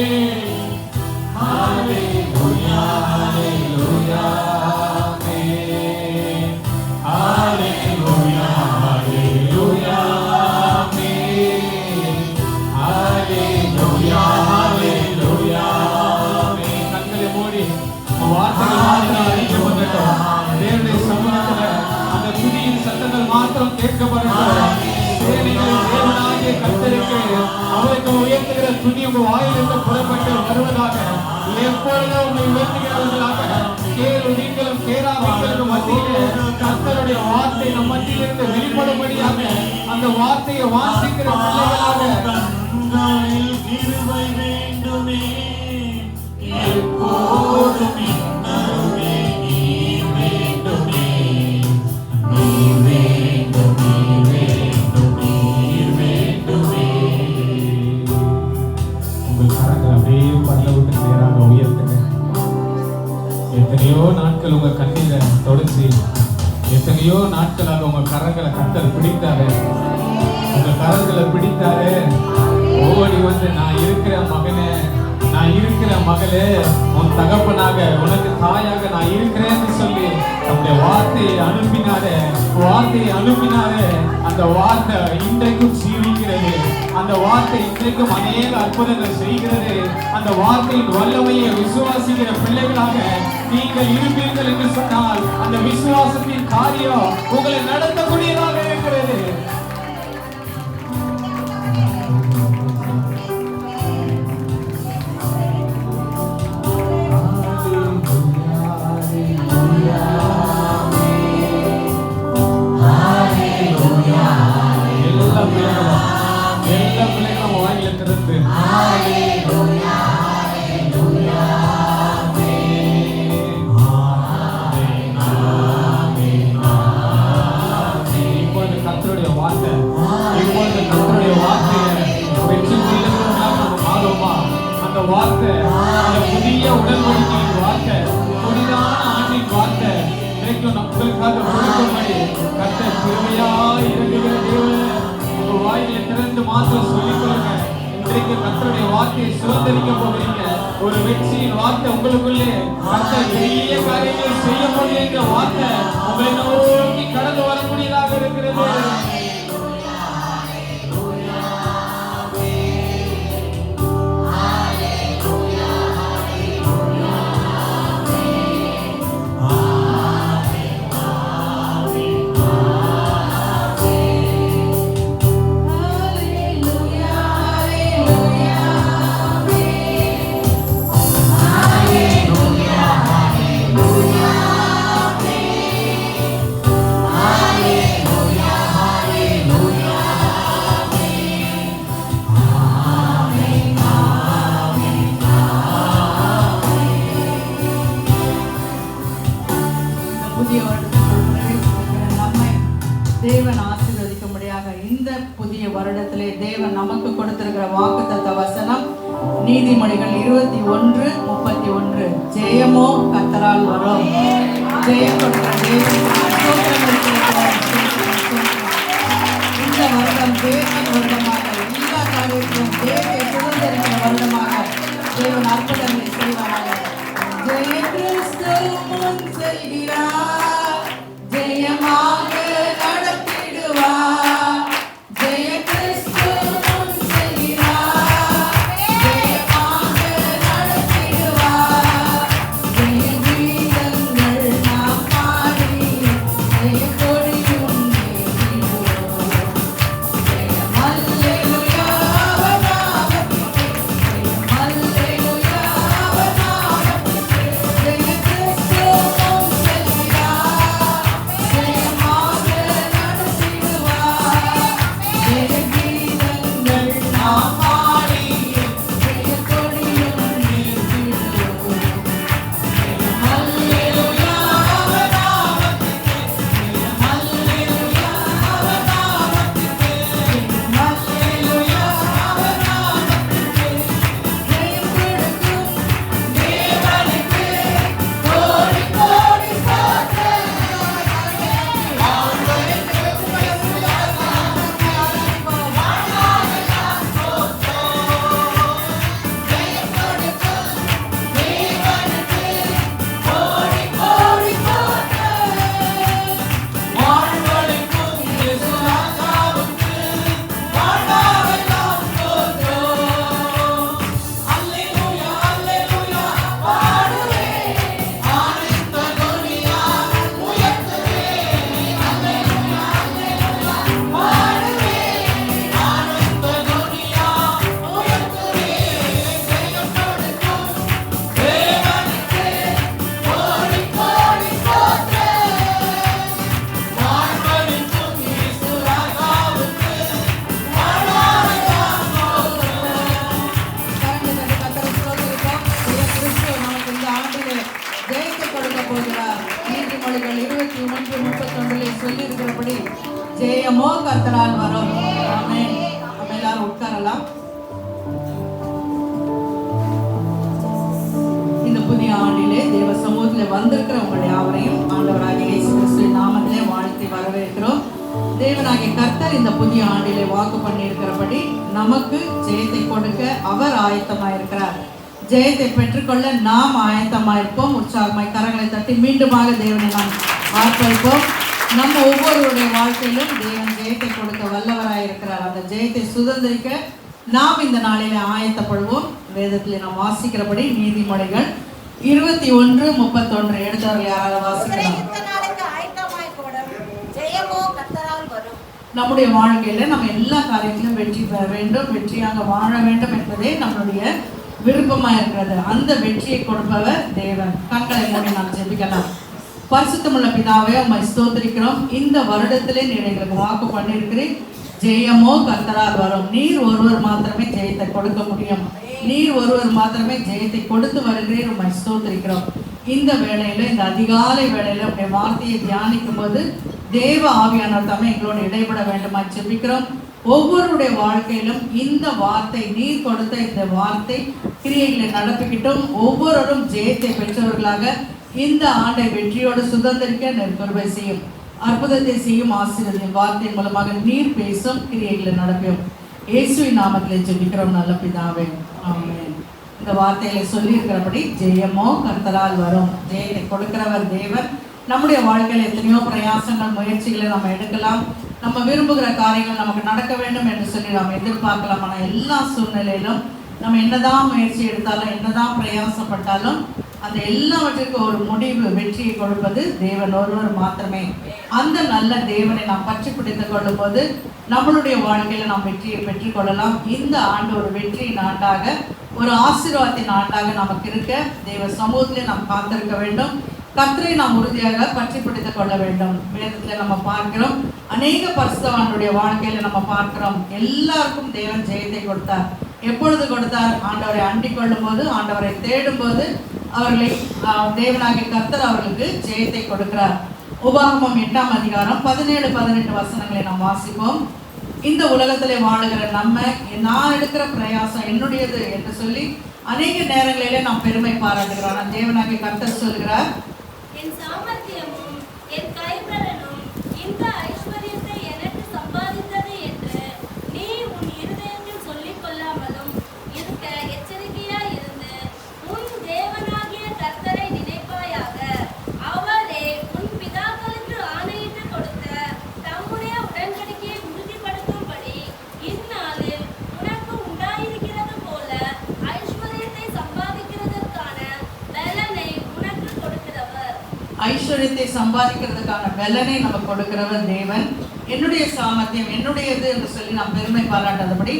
Hallelujah, hallelujah, amen. Hallelujah, hallelujah, amen. Hallelujah, hallelujah, amen. கண்களை மூடி வார்த்தைகள் மாத்திரம் அறிக்கப்படட்டும். தேவனுடைய சமூகத்துல அந்த துதியின் சத்தங்கள் மாத்திரம் கேட்கப்படட்டும். சேனைகளின் தேவனாகிய கர்த்தருக்கு அவருக்கு உயர்த்துகிற துதி உங்க வாயிலிருந்து புறப்பட்டு வருவதாக, எப்பொழுதும் உங்களை உயர்த்துகிறவர்களாக, கேளு நீங்களும் கேளாதவர்களுக்கு மத்தியிலே கர்த்தருடைய வார்த்தை நம் மத்தியிலிருந்து வெளிப்படும்படியாக அந்த வார்த்தையை வாசிக்கிற பிள்ளைகளாக கிருபை வேண்டுமே, எப்போதும் இன்னருகே நீர் வேண்டுமே, நீர் வேண்டும், நீர் வேண்டும், நீர் வேண்டுமே. உங்கள் கரங்கள் அப்படியே பரலோகத்துக்கு நேராக உயர்த்துங்க. எத்தனையோ நாட்கள் உங்க கண்ணில தொடர்ச்சி, எத்தனையோ நாட்களாக உங்க கரங்களை கர்த்தர் பிடித்தாரு, உங்க கரங்களை பிடித்தாரு. ஓடி வந்து நான் இருக்கிற மகனே, நான் இருக்கிற மகளே, உன் தகப்பனாக உனக்கு தாயாக நான் இருக்கிறேன்னு சொல்லி நம்முடைய வார்த்தையை அனுப்பினாரே, வார்த்தையை அனுப்பினாரே. அந்த வார்த்தை இன்றைக்கும் ஜீவிக்கிறது, அந்த வார்த்தை இன்றைக்கும் அநேக அற்புதங்கள் செய்கிறது. அந்த வார்த்தையின் வல்லமையை விசுவாசிக்கிற பிள்ளைகளாக நீங்கள் இருப்பீர்கள் என்று சொன்னால் அந்த விசுவாசத்தின் காரியம் உங்களை நடத்தக்கூடியதாக இருக்கிறது. எல்லா பிள்ளைகளும் வாயில திறந்து இப்போது கர்த்தருடைய வார்த்தை வார்த்தை. இப்பொழுது கர்த்தருடைய வார்த்தையை வெற்றி உள்ளவர்களாக நம்ம மாறுவோமா? அந்த வார்த்தை, அந்த புதிய உடன்படிக்கையின் வார்த்தை, புதிதான ஆண்டின் வார்த்தை இன்றைக்கும் நம்மளுக்காக கொடுக்கும்படி கர்த்தர் கிருபையாய் இறங்குகிற தேவன். உங்க வாயிலை திறந்து மாத்திரம் சொல்லிக் கொள்ளுங்க. இன்றைக்கு கர்த்தருடைய வார்த்தையை சுதந்திரிக்க போகிறீங்க. ஒரு வெற்றியின் வார்த்தை உங்களுக்குள்ளே கர்த்தர் பெரிய காரியங்களை செய்ய முடியும் என்ற வார்த்தை உங்களை நோக்கி கடந்து வரக்கூடியதாக இருக்கிறது. புதிய வருடத்திற்குள் பிரவேசிக்கிற நம்மை தேவன் ஆசீர்வதிக்கும்படியாக இந்த புதிய வருடத்திலே தேவன் நமக்கு கொடுத்திருக்கிற வாக்குத்தத்த வசனம் நீதிமொழிகள் 21:31. ஜெயமோ கர்த்தரால் வரும். ஜெயம் கொடுக்கிற தேவன் இந்த வருடம் தேவன் வருடமாக எல்லா காரியத்திலும் தேவனை சுதந்திரிக்கிற வருடமாக தேவன் அற்புதங்களை செய்வாராக. ஜெய கிறிஸ்து முன் செல்கிறார், ஜெயமாக நடத்திடுவார். ஜெய கிறிஸ்து முன் செல்கிறார், ஜெயமாக நடத்திடுவார். ஜெய கீதங்கள் நாம் பாடி ஜெய கொடியும் ஏற்றிடுவோம். ஜெய அல்லேலூயா அவர் நாமத்திற்கு, ஜெய அல்லேலூயா அவர் நாமத்திற்கு. ஜெய கிறிஸ்து முன் செல்கிறார், ஜெயமாக நடத்திடுவார். ஜெய கீதங்கள் நாம் பாடி ஜெய கொடியும் ஏற்றிடுவோம். ஜெய அல்லேலூயா அவர் நாமத்திற்கு, ஜெய அல்லேலூயா அவர் நாமத்திற்கு, ஜெய அல்லேலூயா அவர் நாமத்திற்கு. ஜெயம் கொடுக்கும் தேவனுக்கு கோடி கோடி ஸ்தோத்திரம். ஆண்டவருக்கு ஜெயம் கொடுக்கும் தேவனுக்கு கோடி கோடி ஸ்தோத்திரம். வாழ்வளிக்கும் இயேசு ராஜாவுக்கு வாழ்வாவெல்லாம் ஸ்தோத்திரம். அல்லேலூயா அல்லேலூயா பாடுவேன், ஆனந்த துணியால் உயர்த்துவேன். அல்லேலூயா அல்லேலூயா பாடுவேன், ஆனந்த துணியால் உயர்த்துவேன். ஜெயம் கொடுக்கும் தேவனுக்கு கோடி கோடி ஸ்தோத்திரம். வாழ்வளிக்கும் இயேசு ராஜாவுக்கு வாழ்வாவெல்லாம் ஸ்தோத்திரம். கரங்களை தட்டி கர்த்தரை ஸ்தோத்திரிப்போம். ஜெய கிறிஸ்து நமக்கு இந்த ஆண்டிலே ஜெயத்தை கொடுக்க போகிறார். நீதிமொழிகள் 21:31 சொல்லி இருக்கிறபடி ஜெயமோ கர்த்தரால் வரும். ஆமென். நம்ம எல்லாரும் உட்காரலாம். இந்த புதிய ஆண்டிலே தேவ சமூகத்தில் வந்திருக்கிற உங்களுடைய யாவரையும் ஆண்டவராகிய இயேசு கிறிஸ்துவின் நாமத்திலே வாழ்த்தி வரவேற்கிறோம். தேவனாகிய கர்த்தர் இந்த புதிய ஆண்டிலே வாக்கு பண்ணி இருக்கிறபடி நமக்கு ஜெயத்தை கொடுக்க அவர் ஆயத்தமாயிருக்கிறார். ஜெயத்தை பெற்றுக்கொள்ள நாம் ஆயத்தமாயிருப்போம். உற்சாகமாய் கரங்களை தட்டி மீண்டுமாக தேவனை நாம் ஆர்ப்பரிப்போம். நம்ம ஒவ்வொருவருடைய வாழ்க்கையிலும் தேவன் ஜெயத்தை கொடுக்க வல்லவராயிருக்கிறார். அந்த ஜெயத்தை சுதந்திரிக்க நாம் இந்த நாளிலே ஆயத்தப்படுவோம். வேதத்தில் நாம் வாசிக்கிறபடி நீதிமொழிகள் 21:31 எடுத்தவர்கள் யாராவது வாசிக்கலாம். யுத்த நாளுக்கு ஆயத்தமாய் போடும். ஜெயமோ கர்த்தரால் வரும். நம்முடைய வாழ்க்கையில நம்ம எல்லா காரியத்திலும் வெற்றி பெற வேண்டும், வெற்றியாக வாழ வேண்டும் என்பதே நம்மளுடைய விருப்பமா இருக்கிறது. அந்த வெற்றியை கொடுப்பவர் தேவன். கண்களை மூடி நாம் ஜெபிக்கலாம். பரிசுத்தமுள்ள பிதாவே, உம்மை ஸ்தோத்திரிக்கிறோம். இந்த வருடத்திலே நீர் எங்களுக்கு வாக்கு பண்ணியிருக்கிறீர். ஜெயமோ கர்த்தரால் வரும். நீர் ஒருவர் மாத்திரமே ஜெயத்தை கொடுக்க முடியும். நீர் ஒருவர் மாத்திரமே ஜெயத்தை கொடுத்து வருகிறீர். உம்மை ஸ்தோத்திரிக்கிறோம். இந்த வேளையில, இந்த அதிகாலை வேளையில உடைய வார்த்தையை தியானிக்கும் போது தேவ ஆவியானவர் தாமே எங்களோடு இடைப்பட வேண்டுமா ஜெபிக்கிறோம். ஒவ்வொருடைய வாழ்க்கையிலும் இந்த வார்த்தை, நீர் கொடுத்த இந்த வார்த்தை கிரியைகளை நடப்பிக்கிட்டும் ஒவ்வொருவரும் ஜெயத்தை பெற்றவர்களாக இந்த ஆண்டை வெற்றியோடு சுதந்திரிக்க கிருபை செய்யும், அற்புதத்தை செய்யும், ஆசீர்வதியும். வார்த்தை மூலமாக நீர் பேசும், கிரியைகளை நடப்பியும். இயேசுவின் நாமத்திலே ஜெபிக்கிறோம் நல்ல பிதாவே, ஆமென். இந்த வார்த்தைகளை சொல்லி இருக்கிறபடி ஜெயமோ கர்த்தரால் வரும். ஜெயத்தை கொடுக்கிறவர் தேவன். நம்முடைய வாழ்க்கையில் எத்தனையோ பிரயாசங்கள், முயற்சிகளை நம்ம எடுக்கலாம். நம்ம விரும்புகிற காரியங்கள் நமக்கு நடக்க வேண்டும் என்று சொல்லி நாம் எதிர்பார்க்கலாம். ஆனால் எல்லா சூழ்நிலையிலும் நம்ம என்னதான் முயற்சி எடுத்தாலும், என்னதான் பிரயாசப்பட்டாலும், அந்த எல்லாவற்றுக்கும் ஒரு முடிவு, வெற்றியை கொடுப்பது தேவன் ஒருவர் மாத்திரமே. அந்த நல்ல தேவனை நாம் பற்றி பிடித்துக் கொள்ளும் போது நம்மளுடைய வாழ்க்கையில நாம் வெற்றியை பெற்றுக்கொள்ளலாம். இந்த ஆண்டு ஒரு வெற்றியின் ஆண்டாக, ஒரு ஆசீர்வாதத்தின் ஆண்டாக நமக்கு இருக்க தேவ சமூகத்திலே நாம் காத்திருக்க வேண்டும். கர்த்தரை நாம் உறுதியாக பற்றி பிடித்துக் கொள்ள வேண்டும். வேதத்துல நம்ம பார்க்கிறோம், அநேக பரிசுத்தவான்களுடைய வாழ்க்கையில நம்ம பார்க்கிறோம், எல்லாருக்கும் தேவன் ஜெயத்தை கொடுத்தார். எப்பொழுது கொடுத்தார்? ஆண்டவரை அண்டிக் கொள்ளும் போது, ஆண்டவரை தேடும் போது அவர்களை தேவனாகிய கர்த்தர் அவர்களுக்கு ஜெயத்தை கொடுக்கிறார். உபாகமம் 8ஆம் அதிகாரம் 17-18 வசனங்களை நாம் வாசிப்போம். இந்த உலகத்திலே வாழுகிற நம்ம, நான் எடுக்கிற பிரயாசம் என்னுடையது என்று சொல்லி அநேக நேரங்களிலே நாம் பெருமை பாராட்டுகிறோம். ஆனால் தேவனாகிய கர்த்தர் சொல்கிறார், என் சாமர்த்தியமும் என் கைபலனும் இந்த ஐஸ்வர்யத்தை எனக்கு சம்பாதித்தது என்று நீ உன் இருதயத்தில் சொல்லிக் கொள்ளாமலும் இருக்க எச்சரிக்கையாய் இருந்து உன் தேவனாகிய கர்த்தரை நினைப்பாயாக. அவரே உன் பிதாக்களுக்கு ஆணையிட்டு கொடுத்த தம்முடைய உடன்படிக்கையை உறுதிப்படுத்தும்படி இந்நாளில் உனக்கு உண்டாயிருக்கிறது போல ஐஸ்வர்யத்தை சம்பாதிக்கிறதற்கான பலனை உனக்கு கொடுக்கிறவர். ஐஸ்வர்யத்தை சம்பாதிக்கிறதுக்கான பலனை நமக்கு கொடுக்கிறவர் தேவன். என்னுடைய சாமர்த்தியம் என்னுடையது என்று சொல்லி நாம் பெருமை பாராட்டாதபடி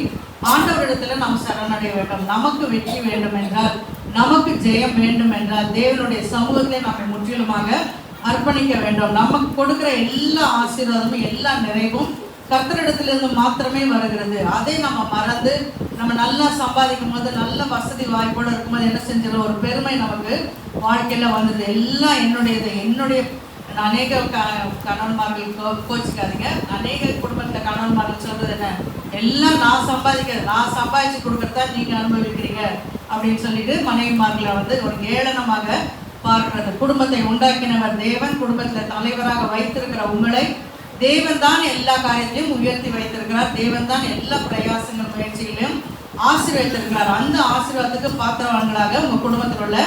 ஆண்டவரிடத்துல நாம் சரணடைய வேண்டும். நமக்கு வெற்றி வேண்டும் என்றால், நமக்கு ஜெயம் வேண்டும் என்றால் தேவனுடைய சமூகத்திலே நம்மை முற்றிலுமாக அர்ப்பணிக்க வேண்டும். நமக்கு கொடுக்கிற எல்லா ஆசீர்வாதமும், எல்லா நிறைவும் கர்த்தரிடத்திலிருந்து மாத்திரமே வருகிறது. அதை நம்ம மறந்து நம்ம நல்லா சம்பாதிக்கும் போது, நல்ல வசதி வாய்ப்போடு இருக்கும்போது என்ன செஞ்சிடும்? ஒரு பெருமை நமக்கு வாழ்க்கையில வந்தது. எல்லாம் என்னுடையது, என்னுடைய. அநேக கணவன்மார்கள் கோச்சிக்காதீங்க. அநேக குடும்பத்தில் கணவன்மார்கள் சொல்றது என்ன? எல்லாம் நான் சம்பாதிக்கிறது, நான் சம்பாதிச்சு கொடுக்கறதா நீங்க அனுபவிக்கிறீங்க அப்படின்னு சொல்லிட்டு மனைவிமார்களை ஒரு ஏளனமாக பார்க்கிறது. குடும்பத்தை உண்டாக்கினவர் தேவன். குடும்பத்துல தலைவராக வைத்திருக்கிற உங்களை தேவன் தான் எல்லா காரியத்திலையும் உயர்த்தி வைத்திருக்கிறார். தேவன் தான் எல்லா பிரயாசங்கள், முயற்சிகளையும் ஆசீர்வதித்திருக்கிறார். அந்த ஆசீர்வாதத்துக்கு பாத்திரவான்களாக உங்க குடும்பத்தில் உள்ள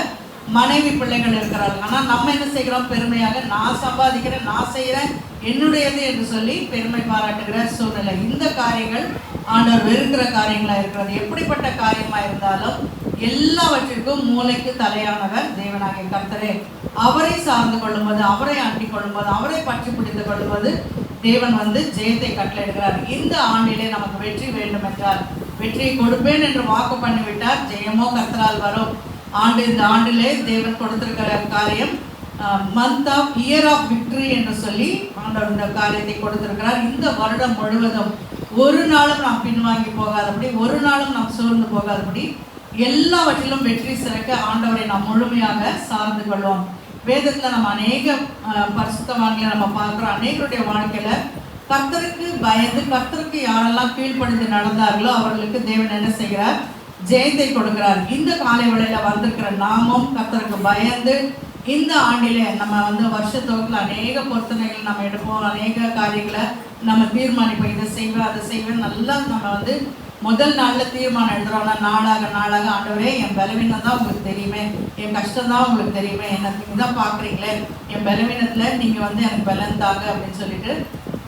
மனைவி, பிள்ளைகள் இருக்கிறார்கள். ஆனால் நம்ம என்ன செய்கிறோம்? பெருமையாக நான் சம்பாதிக்கிறேன், நான் செய்கிறேன், என்னுடையது என்று சொல்லி பெருமை பாராட்டுகிற சூழ்நிலை. இந்த காரியங்கள் ஆண்டவர் வெறுக்கிற காரியங்களா இருக்கிறது. எப்படிப்பட்ட காரியமா இருந்தாலும் எல்லாவற்றிற்கும் மூளைக்கு தலையானவர் தேவனாகிய கர்த்தரே. அவரை சார்ந்து கொள்ளும்போது, அவரை அண்டிக் கொள்ளும்போது, அவரை பற்றி பிடித்துக் கொள்ளும்போது தேவன் ஜெயத்தை கட்டளையிடுகிறார். இந்த ஆண்டிலே நமக்கு வெற்றி வேண்டும் என்றால், வெற்றியை கொடுப்பேன் என்று வாக்கு பண்ணிவிட்டார். ஜெயமோ கர்த்தரால் வரும். இந்த ஆண்டிலே தேவன் கொடுத்திருக்கிற காரியம் month of year of victory என்று சொல்லி ஆண்டவர் இந்த காரியத்தை கொடுத்திருக்கிறார். இந்த வருடம் முழுவதும் ஒரு நாளும் நாம் பின்வாங்கி போகாதபடி, ஒரு நாளும் நாம் சோர்ந்து போகாதபடி, எல்லாவற்றிலும் வெற்றி சிறக்க ஆண்டவரை நாம் முழுமையாக சார்ந்து கொள்வோம். வேதத்துல நம்ம அநேக பரிசுத்தவான்களை நம்ம பார்க்கிறோம். அநேகருடைய வாழ்க்கையில கர்த்தருக்கு பயந்து, கர்த்தருக்கு யாரெல்லாம் கீழ்ப்படிந்து நடந்தார்களோ அவர்களுக்கு தேவன் என்ன செய்கிறார்? ஜெயத்தை கொடுக்கிறார். இந்த காலை வேளையில வந்திருக்கிற நாமும் கர்த்தருக்கு பயந்து இந்த ஆண்டிலே நம்ம வருஷத்தொகுப்புல அநேக பொருத்தனைகள் நம்ம எடுப்போம். அநேக காரியங்களை நம்ம தீர்மானிப்போம். இதை செய்வேன், அதை செய்வேன். நல்லா நம்ம முதல் நாளில் தீர்மானம் எழுதுறோம். நாளாக நாளாக ஆண்டவரே, என் பலவீனம் தான் உங்களுக்கு தெரியுமே, என் கஷ்டம் தான் உங்களுக்கு தெரியுமே, என்ன நீங்கள் தான் பார்க்குறீங்களே, என் பலவீனத்தில் நீங்கள் எனக்கு பலன் தாங்க அப்படின்னு சொல்லிட்டு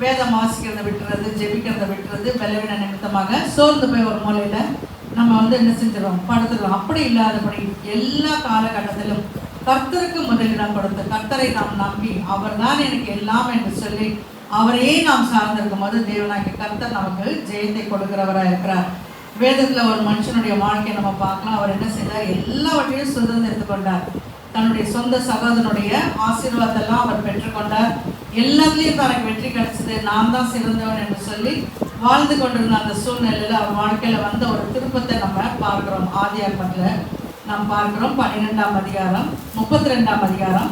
வேதம் வாசிக்கிறத விட்டுறது, ஜெபிக்கிறத விட்டுறது, பலவீன நிமித்தமாக சோர்ந்து போய் ஒரு மூலையில் நம்ம என்ன செஞ்சிடறோம்? படுத்துடுறோம். அப்படி இல்லாதபடி எல்லா காலகட்டத்திலும் கர்த்தருக்கு முதலிடம் கொடுத்து, கர்த்தரை நாம் நம்பி, அவர் தான் எனக்கு எல்லாம் என்று சொல்லி அவரையே நாம் சார்ந்திருக்கும் போது தேவனாகிய கர்த்தர் நமக்கு ஜெயத்தை கொடுக்கிறவராக இருக்கிறார். வேதத்தில் ஒரு மனுஷனுடைய வாழ்க்கையை நம்ம பார்க்கலாம். அவர் என்ன செய்தார்? எல்லாவற்றையும் சுதந்திரித்து கொண்டார். தன்னுடைய சொந்த சகோதரனுடைய ஆசீர்வாதத்தெல்லாம் அவர் பெற்றுக்கொண்டார். எல்லாத்துலேயும் தனக்கு வெற்றி கிடைச்சது, நான் தான் சிறந்தவன் என்று சொல்லி வாழ்ந்து கொண்டிருந்த அந்த சூழ்நிலையில் அவர் வாழ்க்கையில் ஒரு திருப்பத்தை நம்ம பார்க்கிறோம். ஆதியாகமத்தில் நாம் பார்க்கிறோம் 12ஆம் அதிகாரம் 32ஆம் அதிகாரம்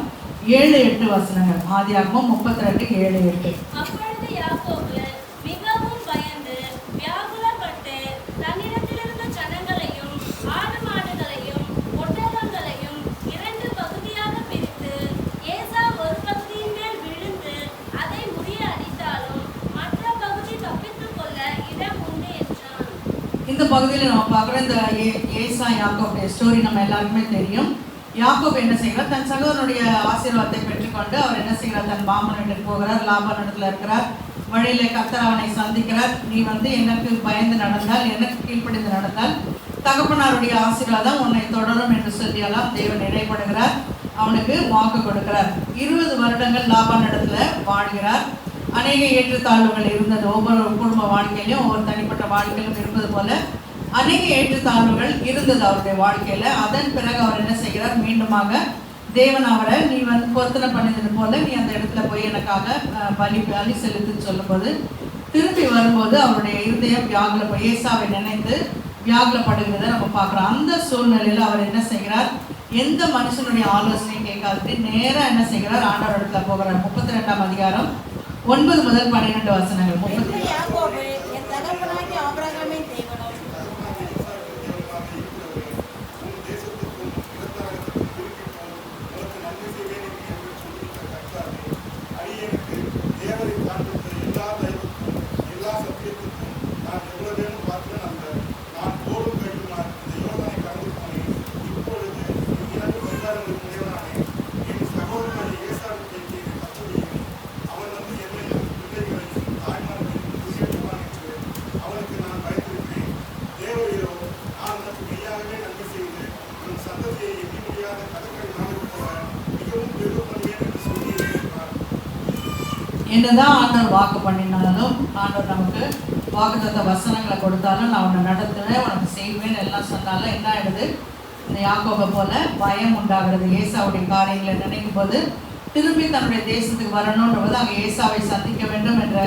7-8 வசனங்கள். ஆதியாகமம் 32:7-8. அப்பொழுது யாக்கோபு மிகவும் பயந்து வியாகுலப்பட்டு தன்னிடத்திலிருந்த ஜனங்களையும் ஆடு மாடுகளையும் ஒட்டகங்களையும் 2 பகுதியாக பிரித்து ஏசாவு ஒரு பகுதியின் மேல் விழுந்து அதை முறியடித்தாலும் மற்ற பகுதி தப்பித்துக் கொள்ள இடம் உண்டு என்றான். இந்த பகுதியில் நம்ம பார்க்குறோம். இந்த ஏசா யாக்கோபுடைய ஸ்டோரி நம்ம எல்லாருக்குமே தெரியும். யாக்கோபு என்ன செய்கிறார்? தன் சகோதரனுடைய ஆசீர்வாதத்தை பெற்றுக்கொண்டு அவர் என்ன செய்கிறார்? தன் மாமன் வீட்டுக்கு போகிறார். லாபான் இடத்துல இருக்கிறார். வழியிலே கர்த்தர் அவனை சந்திக்கிறார். நீ எனக்கு பயந்து நடந்தால், எனக்கு கீழ்ப்படிந்து நடந்தால் தகப்பனாருடைய ஆசீர்வாதம் உன்னை தொடரும் என்று சொல்லியெல்லாம் தேவன் இடைப்படுகிறார். அவனுக்கு வாக்கு கொடுக்கிறார். 20 வருடங்கள் லாபான் இடத்துல வாழ்கிறார். அநேக ஏற்றத்தாழ்வுகள் இருந்தது. ஒவ்வொரு குடும்ப வாழ்க்கையிலும் ஒவ்வொரு தனிப்பட்ட வாழ்க்கையிலும் இருப்பது போல அநேக ஏற்றத்தாழ்வுகள் இருந்தது அவருடைய வாழ்க்கையில. அதன் பிறகு அவர் என்ன செய்கிறார்? மீண்டுமாக தேவன் அவரை நீ பொருத்தனை பண்ணினது போல நீ அந்த இடத்துல போய் எனக்காக பலி செலுத்துன்னு சொல்லும்போது திரும்பி வரும்போது அவருடைய இருதயம் ஏசாவை நினைத்து வியாகுலப்படுகிறத நம்ம பார்க்குறோம். அந்த சூழ்நிலையில் அவர் என்ன செய்கிறார்? எந்த மனுஷனுடைய ஆலோசனையும் கேட்காது நேராக என்ன செய்கிறார்? ஆண்டவர் இடத்துல போகிறார். 32ஆம் அதிகாரம் 9 முதல் 12 வசனங்கள். யாக்கோபு என் தகப்பனாகிய ஆபிரகாமின் தேவனும் என்னதான் ஆண்டவர் வாக்கு பண்ணினாலும், ஆண்டவர் நமக்கு வாக்குத்தத்த வசனங்களை கொடுத்தாலும் நான் உன்னை நடத்துவேன், உனக்கு செய்வேன் எல்லாம் சொன்னாலும் என்ன ஆயிடுது? இந்த யாக்கோபை போல பயம் உண்டாகிறது. ஏசாவுடைய காரியங்களை நினைக்கும் போது திரும்பி தன்னுடைய தேசத்துக்கு வரணும்ன்றது, அங்கே ஏசாவை சந்திக்க வேண்டும் என்ற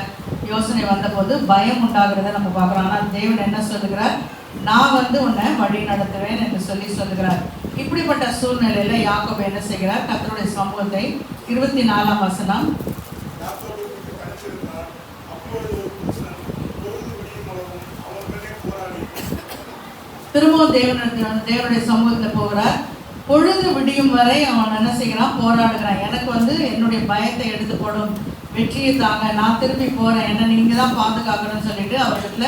யோசனை வந்தபோது பயம் உண்டாகிறத நம்ம பார்க்குறோம். ஆனால் தேவன் என்ன சொல்லுகிறார்? நான் உன்னை வழி நடத்துவேன் என்று சொல்லுகிறார். இப்படிப்பட்ட சூழ்நிலையில யாக்கோபு என்ன செய்கிறார்? கர்த்தருடைய சமூகத்தை 24ஆம் வசனம் திரும்பவும் தேவனுடைய சமூகத்தில் போகிறார். பொழுது விடியும் வரை அவன் என்ன செய்கிறான்? போராடுகிறான். எனக்கு என்னுடைய பயத்தை எடுத்து போடும், வெற்றியை தாங்க, நான் திரும்பி போறேன், என்ன நீங்க தான் பாதுகாக்கணும்னு சொல்லிட்டு அவரிடத்துல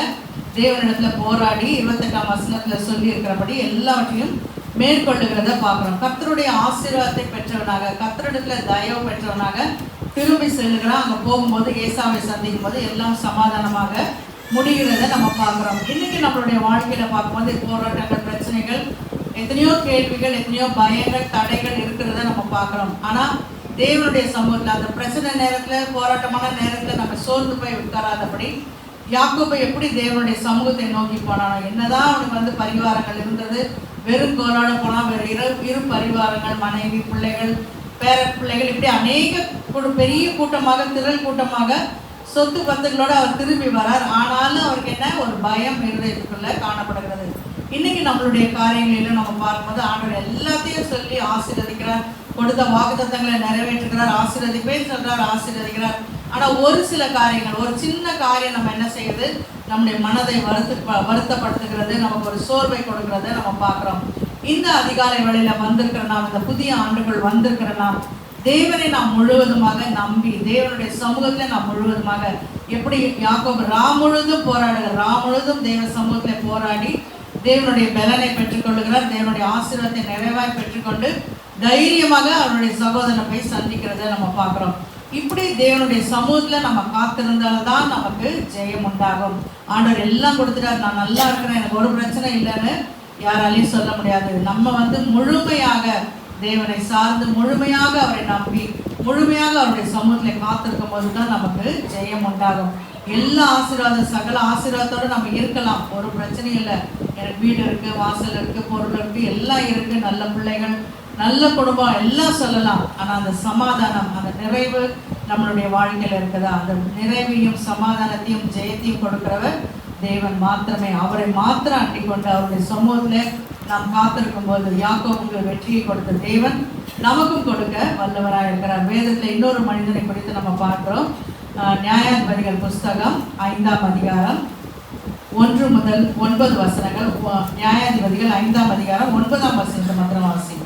தேவனிடத்துல போராடி 28ஆம் வசனத்துல சொல்லி இருக்கிறபடி எல்லாவற்றையும் மேற்கொள்ளுகிறத பார்க்கிறோம். கர்த்தருடைய ஆசீர்வாதத்தை பெற்றவனாக, கர்த்தரிடத்துல தயவு பெற்றவனாக திரும்பி செல்லுகிறான். அங்க போகும்போது ஏசாவை சந்திக்கும் போது எல்லாம் சமாதானமாக முடிகிறத நம்ம பார்க்குறோம். இன்னைக்கு நம்மளுடைய வாழ்க்கையில பார்க்கும்போது போராட்டங்கள், பிரச்சனைகள், எத்தனையோ கேள்விகள், எத்தனையோ பயங்கள், தடைகள் இருக்கிறத நம்ம பார்க்குறோம். ஆனா தேவனுடைய சமூகத்தில் அந்த பிரச்சனை நேரத்துல, போராட்டமான நேரத்துல நம்ம சோர்ந்து போய் உட்காராதபடி யாக்கோபு எப்படி தேவனுடைய சமூகத்தை நோக்கி போனானோ, என்னதான் அவனுக்கு பரிவாரங்கள் இருந்தது, வெறும் கோலோட போனா வேறு இரு பரிவாரங்கள், மனைவி, பிள்ளைகள், பேர பிள்ளைகள், இப்படி அநேக பெரிய கூட்டமாக, திரள் கூட்டமாக, சொத்து பத்துகளோடு அவர் திரும்பி வரார். ஆனாலும் அவருக்கு என்ன ஒரு பயம் இருதயத்துக்குள்ள காணப்படுகிறது. இன்னைக்கு நம்மளுடைய காரியங்களிலும் நம்ம பார்க்கும்போது ஆண்டவர் எல்லாத்தையும் சொல்லி ஆசீர்வதிக்கிறார், கொடுத்த வாக்குத்தத்தங்களை நிறைவேற்றுகிறார், ஆசீர்வதிப்பேன் சொல்றார், ஆசீர்வதிக்கிறார். ஆனால் ஒரு சில காரியங்கள், ஒரு சின்ன காரியம் நம்ம என்ன செய்யுது? நம்முடைய மனதை வருத்தப்படுத்துகிறது, நமக்கு ஒரு சோர்வை கொடுக்கிறத நம்ம பார்க்குறோம். இந்த அதிகாலை வேளையில வந்திருக்கிற நாம், இந்த புதிய ஆண்டுகள் வந்திருக்கிற நாம், தேவனை நாம் முழுவதுமாக நம்பி தேவனுடைய சமூகத்துல நாம் முழுவதுமாக, எப்படி யாக்கோபு முழுதும் போராடுகிறார், முழுதும் தேவ சமூகத்துல போராடி தேவனுடைய பலனை பெற்றுக்கொள்ளுகிறார், தேவனுடைய ஆசீர்வாதத்தை நிறைவாய் பெற்றுக்கொண்டு தைரியமாக அவருடைய சகோதரனை போய் சந்திக்கிறத நம்ம பார்க்குறோம். இப்படி தேவனுடைய சமூகத்துல நம்ம காத்திருந்தால்தான் நமக்கு ஜெயம் உண்டாகும். ஆண்டவர் எல்லாம் கொடுத்துட்டார், நான் நல்லா இருக்கிறேன், எனக்கு ஒரு பிரச்சனை இல்லைன்னு யாராலையும் சொல்ல முடியாது. நம்ம முழுமையாக தேவனை சார்ந்து, முழுமையாக அவரை நம்பி, முழுமையாக அவருடைய சமூகத்தில் காத்திருக்கும் போது தான் நமக்கு ஜெயம் உண்டாகும். எல்லா ஆசீர்வாதம், சகல ஆசீர்வாதத்தோடு நம்ம இருக்கலாம், ஒரு பிரச்சனையும் இல்லை. எனக்கு வீடு இருக்கு, வாசல் இருக்கு, பொருள் இருக்கு, எல்லாம் இருக்கு, நல்ல பிள்ளைகள், நல்ல குடும்பம், எல்லாம் சொல்லலாம். ஆனால் அந்த சமாதானம், அந்த நிறைவு நம்மளுடைய வாழ்க்கையில் இருக்குதா? அந்த நிறைவையும் சமாதானத்தையும் ஜெயத்தையும் கொடுக்கிறவர் தேவன் மாத்திரமே. அவரை மாத்திரம் அண்டிக் கொண்டு அவருடைய சமூகத்தில் நாம் காத்திருக்கும் போது யாக்கோபுக்கு வெற்றியை கொடுத்த தேவன் நமக்கும் கொடுக்க வல்லவராக இருக்கிறார். வேதத்தில் இன்னொரு மனிதனை குறித்து நம்ம பார்க்கிறோம். நியாயாதிபதிகள் புஸ்தகம் 5ஆம் அதிகாரம் 1 முதல் 9 வசனங்கள். நியாயாதிபதிகள் 5ஆம் அதிகாரம் 9ஆம் வசனத்தை மாத்திரம் வாசி.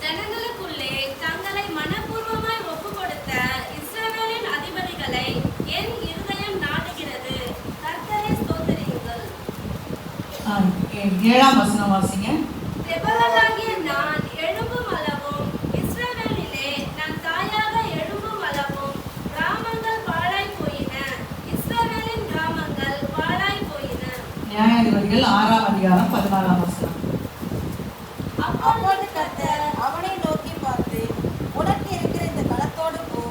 ஜனங்களுக்குள்ளே தங்களை மனப்பூர்வமாய் ஒப்புக்கொடுத்த இஸ்ரவேலின் அதிபதிகளை என் இருதயம் நாடுகிறது. கர்த்தரை ஸ்தோத்திரியுங்கள். 7ஆம் வசனம் வாசிங்க. தெபொராளாகிய நான் எழும்பும் அளவும் இஸ்ரவேலிலே நான் தாயாக எழும்பும் அளவும் கிராமங்கள் பாழாய் போயின. இஸ்ரவேலின் கிராமங்கள் பாழாய் போயின. நியாயாதிபதிகள் 6ஆம் அதிகாரம் 14ஆம் வசனம். அப்பொழுது கர்த்தர் அவனை நோக்கி பார்த்து, உனக்கு இருக்கிற இந்த களத்தோடு போ,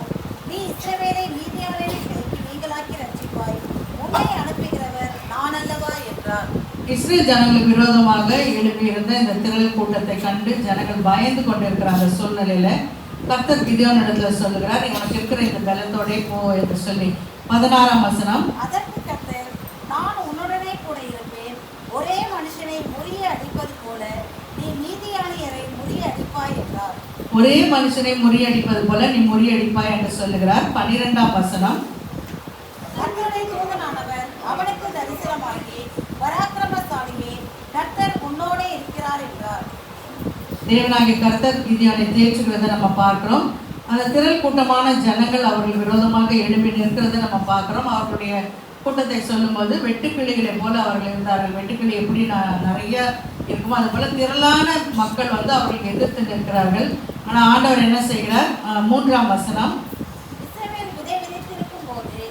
நீ இஸ்ரவேலை மீதியானவரின் கைக்கு நீங்களாக்கி ரட்சிப்பாய், உன்னை அனுப்புகிறவர் நான் அல்லவா என்றார். இஸ்ரேல் ஜனங்களுக்கு விரோதமாக எழுப்பியிருந்த இந்த திரள் கூட்டத்தை கண்டு ஜனங்கள் பயந்து கொண்டிருக்கிற அந்த சூழ்நிலையில கர்த்தர் கிதியோன் இடத்துல சொல்லுகிறார், நீ உனக்கு இருக்கிற இந்த பலத்தோடே போ என்று சொல்லி. 16ஆம் வசனம். அதற்கு கர்த்தர், நான் உன்னுடனே கூட இருப்பேன், ஒரே மனுஷனை முறிய அடிப்பது போல நீ மீதியானியரை முறிய அடிப்பாய் என்றார். ஒரே மனுஷனை முறியடிப்பது போல நீ முறியடிப்பாய் என்று சொல்லுகிறார். 12ஆம் வசனம். கர்த்தருடைய தூதனானவர் அவனுக்கு தரிசனமாகி, பராக்கிரமசாலியே, கர்த்தர் உன்னோடே இருக்கிறார் என்றார். தேவனாகிய கர்த்தர் கிதியோனை தேற்றுகிறதை நம்ம பார்க்கிறோம். அந்த திரள் கூட்டமான ஜனங்கள் அவர்கள் விரோதமாக எழுப்பி நிற்கிறதை நம்ம பார்க்கிறோம். அவர்களுடைய கூட்டத்தை சொல்லும்போது வெட்டுக்கிளிகளை போல அவர்கள் இருந்தார்கள். வெட்டுக்கிளி எப்படி நிறைய இருக்குமோ அது போல திரளான மக்கள் அவர்களுக்கு எதிர்த்து நிற்கிறார்கள். ஆனால் ஆண்டவர் என்ன செய்கிறார்? 3ஆம் வசனம். இஸ்ரவேல் விதை விதைத்திருக்கும் போது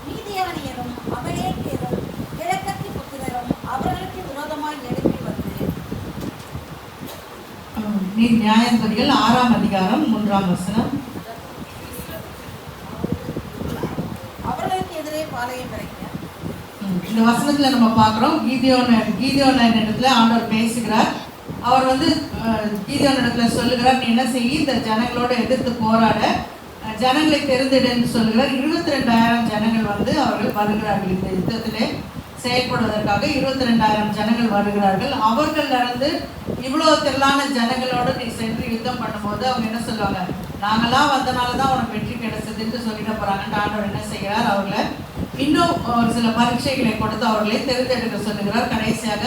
மீதியானியரும் அமலேக்கியரும் கிழக்கத்தி புத்திரரும் அவர்களுக்கு விரோதமாய் எழுப்பி வந்து, நியாயாதிபதிகள் 6ஆம் அதிகாரம் 3ஆம் வசனம். அவர்களுக்கு எதிரே பாளையம் இறங்கினார். இந்த வசனத்துல நம்ம பார்க்கிறோம், கீதியோன் இடத்துல ஆண்டவர் பேசுகிறார். அவர் கீதியோன் இடத்துல சொல்லுகிறார், நீ என்ன செய்ய, இந்த ஜனங்களோட எதிர்த்து போராட ஜனங்களை தெரிந்திடுன்னு சொல்லுகிறார். 22,000 ஜனங்கள் அவர்கள் வருகிறார்கள். இந்த யுத்தத்திலே செயல்படுவதற்காக 22,000 ஜனங்கள் வருகிறார்கள். அவர்கள் நடந்து இவ்வளோ திரளான ஜனங்களோடு நீ சென்று யுத்தம் பண்ணும்போது அவங்க என்ன சொல்லுவாங்க, நாங்களாம் வந்தனால தான் உனக்கு வெற்றி கிடைச்சதுன்னு சொல்லிட போறாங்கன்னு ஆண்டவர் என்ன செய்கிறார்? அவர்களை இன்னும் ஒரு சில பரீட்சைகளை கொடுத்து அவர்களை தேர்ந்தெடுக்க சொல்லுகிறார். கடைசியாக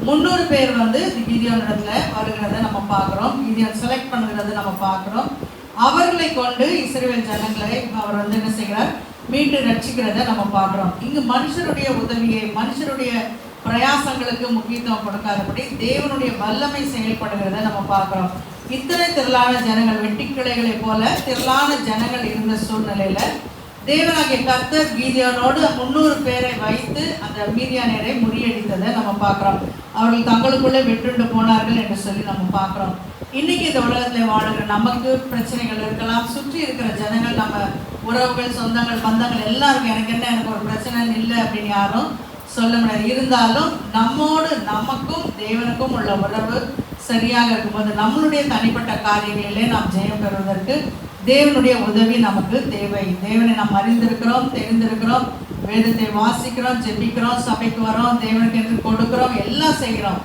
300 பேர் கிதியோன் இடத்துல வருகிறத நம்ம பார்க்குறோம். கிதியோன் செலக்ட் பண்ணுகிறத நம்ம பார்க்குறோம். அவர்களை கொண்டு இஸ்ரவேல் ஜனங்களை அவர் என்ன செய்கிறார்? மீண்டு ரட்சிக்கிறத நம்ம பார்க்குறோம். இங்கு மனுஷருடைய உதவியை, மனுஷருடைய பிரயாசங்களுக்கு முக்கியத்துவம் கொடுக்காதபடி தேவனுடைய வல்லமை செயல்படுகிறத நம்ம பார்க்குறோம். இத்தனை திரளான ஜனங்கள், வெட்டிக்கிளைகளை போல திரளான ஜனங்கள் இருந்த சூழ்நிலையில தேவனாகிய கர்த்தர் கீதியோனோடு 300 பேரை வைத்து அந்த மீதியானியரை முறியடித்ததை நம்ம பார்க்குறோம். அவர்கள் தங்களுக்குள்ளே வெற்றுண்டு போனார்கள் என்று சொல்லி நம்ம பார்க்குறோம். இன்னைக்கு இந்த உலகத்தில் வாழுகிற நமக்கு பிரச்சனைகள் இருக்கலாம். சுற்றி இருக்கிற ஜனங்கள், நம்ம உறவுகள், சொந்தங்கள், பந்தங்கள் எல்லாருக்கும் எனக்கு ஒரு பிரச்சனை இல்லை அப்படின்னு யாரும் சொல்ல முடியாது. இருந்தாலும் நம்மோடு நமக்கும் தேவனுக்கும் உள்ள உறவு சரியாக இருக்கும்போது நம்மளுடைய தனிப்பட்ட காரியங்களிலே நாம் ஜெயம் பெறுவதற்கு தேவனுடைய உதவி நமக்கு தேவை. தேவனை நாம் அறிந்திருக்கிறோம், தெரிந்திருக்கிறோம், வேதத்தை வாசிக்கிறோம், ஜெபிக்கிறோம், சபைக்கு வரோம், தேவனுக்கு என்று கொடுக்கிறோம், எல்லாம் செய்கிறோம்.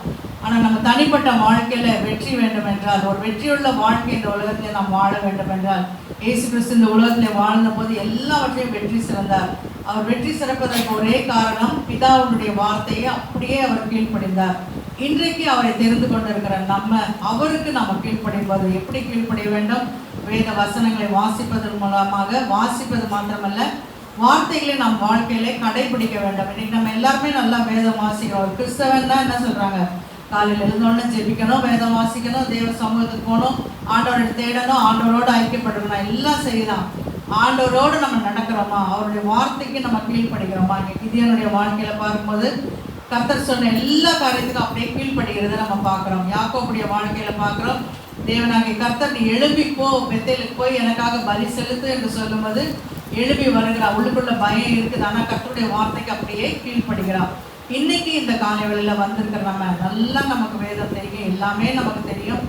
ஆனால் நம்ம தனிப்பட்ட வாழ்க்கையில் வெற்றி வேண்டும் என்றால், ஒரு வெற்றியுள்ள வாழ்க்கை இந்த உலகத்தில் நாம் வாழ வேண்டும் என்றால், இயேசு கிறிஸ்து இந்த உலகத்தில் வாழ்ந்த போது எல்லாவற்றையும் வெற்றி சிறந்தார். அவர் வெற்றி சிறப்பதற்கு ஒரே காரணம், பிதாவுடைய வார்த்தையை அப்படியே அவர் கீழ்ப்படிந்தார். இன்றைக்கு அவரை தெரிந்து கொண்டிருக்கிற நம்ம அவருக்கு நம்ம கீழ்ப்படிவது எப்படி கீழ்ப்படிய வேண்டும்? வேத வசனங்களை வாசிப்பதன் மூலமாக, வாசிப்பது மாத்திரமல்ல, வார்த்தைகளை நம் வாழ்க்கையிலே கடைபிடிக்க வேண்டும். இன்னைக்கு நம்ம எல்லாருமே நல்லா வேதம் வாசிக்கிறோம். கிறிஸ்தவன் தான் என்ன சொல்றாங்க, காலையில் எழுந்தோடனே ஜெபிக்கணும், வேதம் வாசிக்கணும், தேவ சமூகத்துக்கு போகணும், ஆண்டவரை தேடணும், ஆண்டவரோடு ஐக்கியப்படணும், எல்லாம் சரிதான். ஆண்டவரோடு நம்ம நடக்கிறோமா? அவருடைய வார்த்தைக்கு நம்ம கீழ்ப்படுகிறோமா? இங்கே கிதியோனுடைய வாழ்க்கையில பார்க்கும்போது கர்த்தர் சொன்ன எல்லா காரியத்துக்கும் அப்படியே கீழ்ப்படுகிறத நம்ம பார்க்குறோம். யாக்கோபுடைய வாழ்க்கையில பார்க்குறோம், தேவனாகிய கர்த்தர் நீ எழுப்பி போ, பெத்தேலுக்கு போய் எனக்காக பலி செலுத்து என்று சொல்லும்போது எழுப்பி வருகிறான். உள்ளுக்குள்ள பயம் இருக்குது, ஆனால் கர்த்தருடைய வார்த்தைக்கு அப்படியே கீழ்ப்படுகிறான். இன்னைக்கு இந்த காலை வேளையில வந்திருக்கிற நம்ம நல்லா நமக்கு வேதம் தெரியும், எல்லாமே நமக்கு தெரியும்,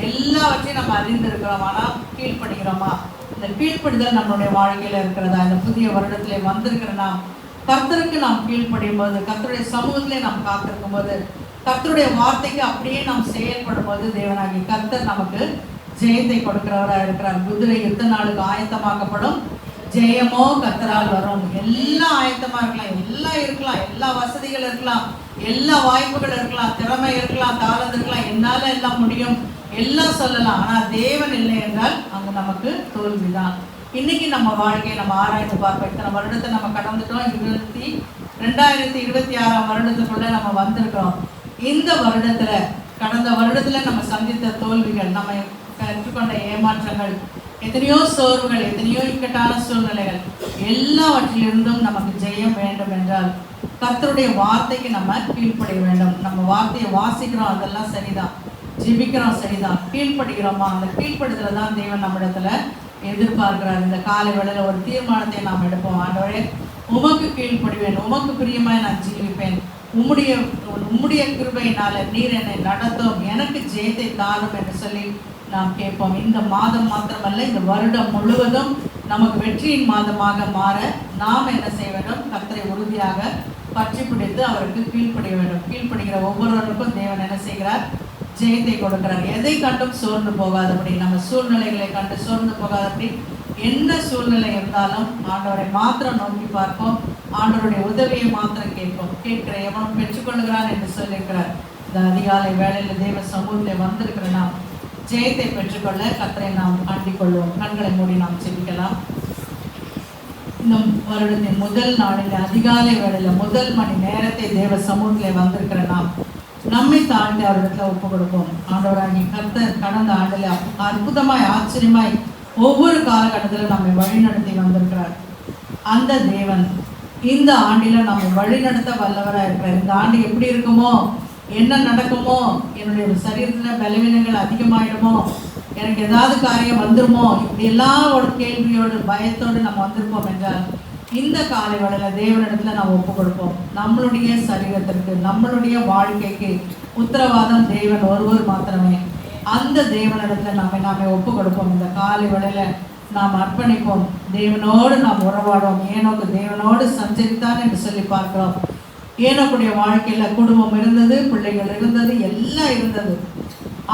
எல்லாவற்றையும் நம்ம அறிந்திருக்கிறோம். ஆனால் கீழ்ப்படுகிறோமா? இந்த கீழ்ப்படுதல் நம்மளுடைய வாழ்க்கையில இருக்கிறதா? இந்த புதிய வருடத்திலே வந்திருக்கிற நாம் கர்த்தருக்கு நாம் கீழ்ப்படியும் போது, கர்த்தருடைய சமூகத்திலே நாம் காத்திருக்கும் போது, கர்த்தருடைய வார்த்தைக்கு அப்படியே நாம் செயல்படும் போது தேவனாகிய கர்த்தர் நமக்கு ஜெயத்தை கொடுக்கிறவராக இருக்கிறார். குதிரை யுத்த நாளுக்கு ஆயத்தமாக்கப்படும், ஜெயமோ கர்த்தரால் வரும். எல்லாம் ஆயத்தமா இருக்கலாம், எல்லாம் இருக்கலாம், எல்லா வசதிகள் இருக்கலாம், எல்லா வாய்ப்புகள் இருக்கலாம், திறமை இருக்கலாம், தாளந்து இருக்கலாம், என்னால எல்லாம் முடியும் எல்லாம் சொல்லலாம். ஆனா தேவன் இல்லை என்றால் அங்க நமக்கு தோல்விதான். இன்னைக்கு நம்ம வாழ்க்கையை நம்ம ஆராய்ந்து பார்ப்போம். இத்தனை வருடத்தை நம்ம கடந்துட்டோம். 2026 வருடத்துக்குள்ள நம்ம வந்திருக்கிறோம். இந்த வருடத்துல, கடந்த வருடத்துல நம்ம சந்தித்த தோல்விகள், நம்ம கற்றுக்கொண்ட ஏமாற்றங்கள், எத்தனையோ சோர்வுகள், எத்தனையோ இக்கட்டான சூழ்நிலைகள், எல்லாவற்றிலிருந்தும் நமக்கு ஜெயம் வேண்டும் என்றால் கர்த்தருடைய வார்த்தைக்கு நம்ம கீழ்ப்படிய வேண்டும். நம்ம வார்த்தையை வாசிக்கிறோம், அதெல்லாம் சரிதான், ஜெபிக்கிறோம் சரிதான், கீழ்ப்படுகிறோமா? அந்த கீழ்ப்படுதல தான் தேவன் நம்மிடத்துல எதிர்பார்க்கிறார். இந்த காலை வேளையில ஒரு தீர்மானத்தை நாம் எடுப்போம். ஆண்டவரே, உமக்கு கீழ்ப்படிவேன், உமக்கு பிரியமாய் நான் ஜீவிப்பேன், உம்முடைய கிருபையினால நீர் என்னை நடத்தும், எனக்கு ஜெயத்தை தாரும் என்று சொல்லி நாம் கேட்போம். இந்த மாதம் மாத்திரமல்ல, இந்த வருடம் முழுவதும் நமக்கு வெற்றியின் மாதமாக மாற நாம் என்ன செய்ய வேண்டும்? கர்த்தரை உறுதியாக பற்றி பிடித்து அவருக்கு கீழ்ப்படிய வேண்டும். கீழ்ப்படுகிற ஒவ்வொருவருக்கும் தேவன் என்ன செய்கிறார்? ஜெயத்தை கொடுக்கிறார். எதை கண்டும் சோர்ந்து போகாதபடி, நம்ம சூழ்நிலைகளை கண்டு சோர்ந்து போகாதபடி, என்ன சூழ்நிலை இருந்தாலும் ஆண்டவரை மாத்திரம் நோக்கி பார்ப்போம், ஆண்டவருடைய உதவியை மாத்திரம் கேட்போம். கேட்கிற எவனும் பெற்றுக்கொள்கிறான் என்று சொல்லியிருக்கிறார். இந்த அதிகாலை வேளையில் தேவ சமூகத்தில் வந்திருக்கிற நாம் ஜெயத்தை பெற்றுக்கொள்ள கர்த்தரை நாம் ஆண்டிக் கொள்வோம். கண்களை மூடி நாம் செபிக்கலாம். இந்த வருடத்தின் முதல் நாளில் அதிகாலை வேளையில் முதல் மணி நேரத்தை தேவ சமூகத்தில் வந்திருக்கிற நாம் நம்மை தாழ்ந்து அவரிடத்துல ஒப்பு கொடுப்போம். ஆண்டவராகி கர்த்தர் கடந்த ஆண்டில் அற்புதமாய் ஆச்சரியமாய் ஒவ்வொரு காலகட்டத்திலும் நம்மை வழிநடத்தி வந்திருக்கிறார். அந்த தேவன் இந்த ஆண்டில நம்மை வழிநடத்த வல்லவராக இருக்கிறார். இந்த ஆண்டு எப்படி இருக்குமோ, என்ன நடக்குமோ, என்னுடைய சரீரத்துல பலவீனங்கள் அதிகமாயிடுமோ, எனக்கு ஏதாவது காரியம் வந்துருமோ, இப்படி எல்லாம் ஒரு கேள்வியோடு பயத்தோடு நம்ம வந்திருப்போம் என்றால் இந்த காலை வேளையில தேவனிடத்துல நாம் ஒப்பு கொடுப்போம். நம்மளுடைய சரீரத்திற்கு, நம்மளுடைய வாழ்க்கைக்கு உத்தரவாதம் தேவன் ஒருவர் மாத்திரமே. அந்த தேவனிடத்துல நாமே ஒப்பு கொடுப்போம். இந்த காலை வேளையில நாம் அர்ப்பணிப்போம். தேவனோடு நாம் உறவாடுவோம். ஏனோக்கு தேவனோடு சஞ்சரித்தான் என்று சொல்லி பார்க்கிறோம். ஏனோக்குடைய வாழ்க்கையில குடும்பம் இருந்தது, பிள்ளைகள் இருந்தது, எல்லாம் இருந்தது.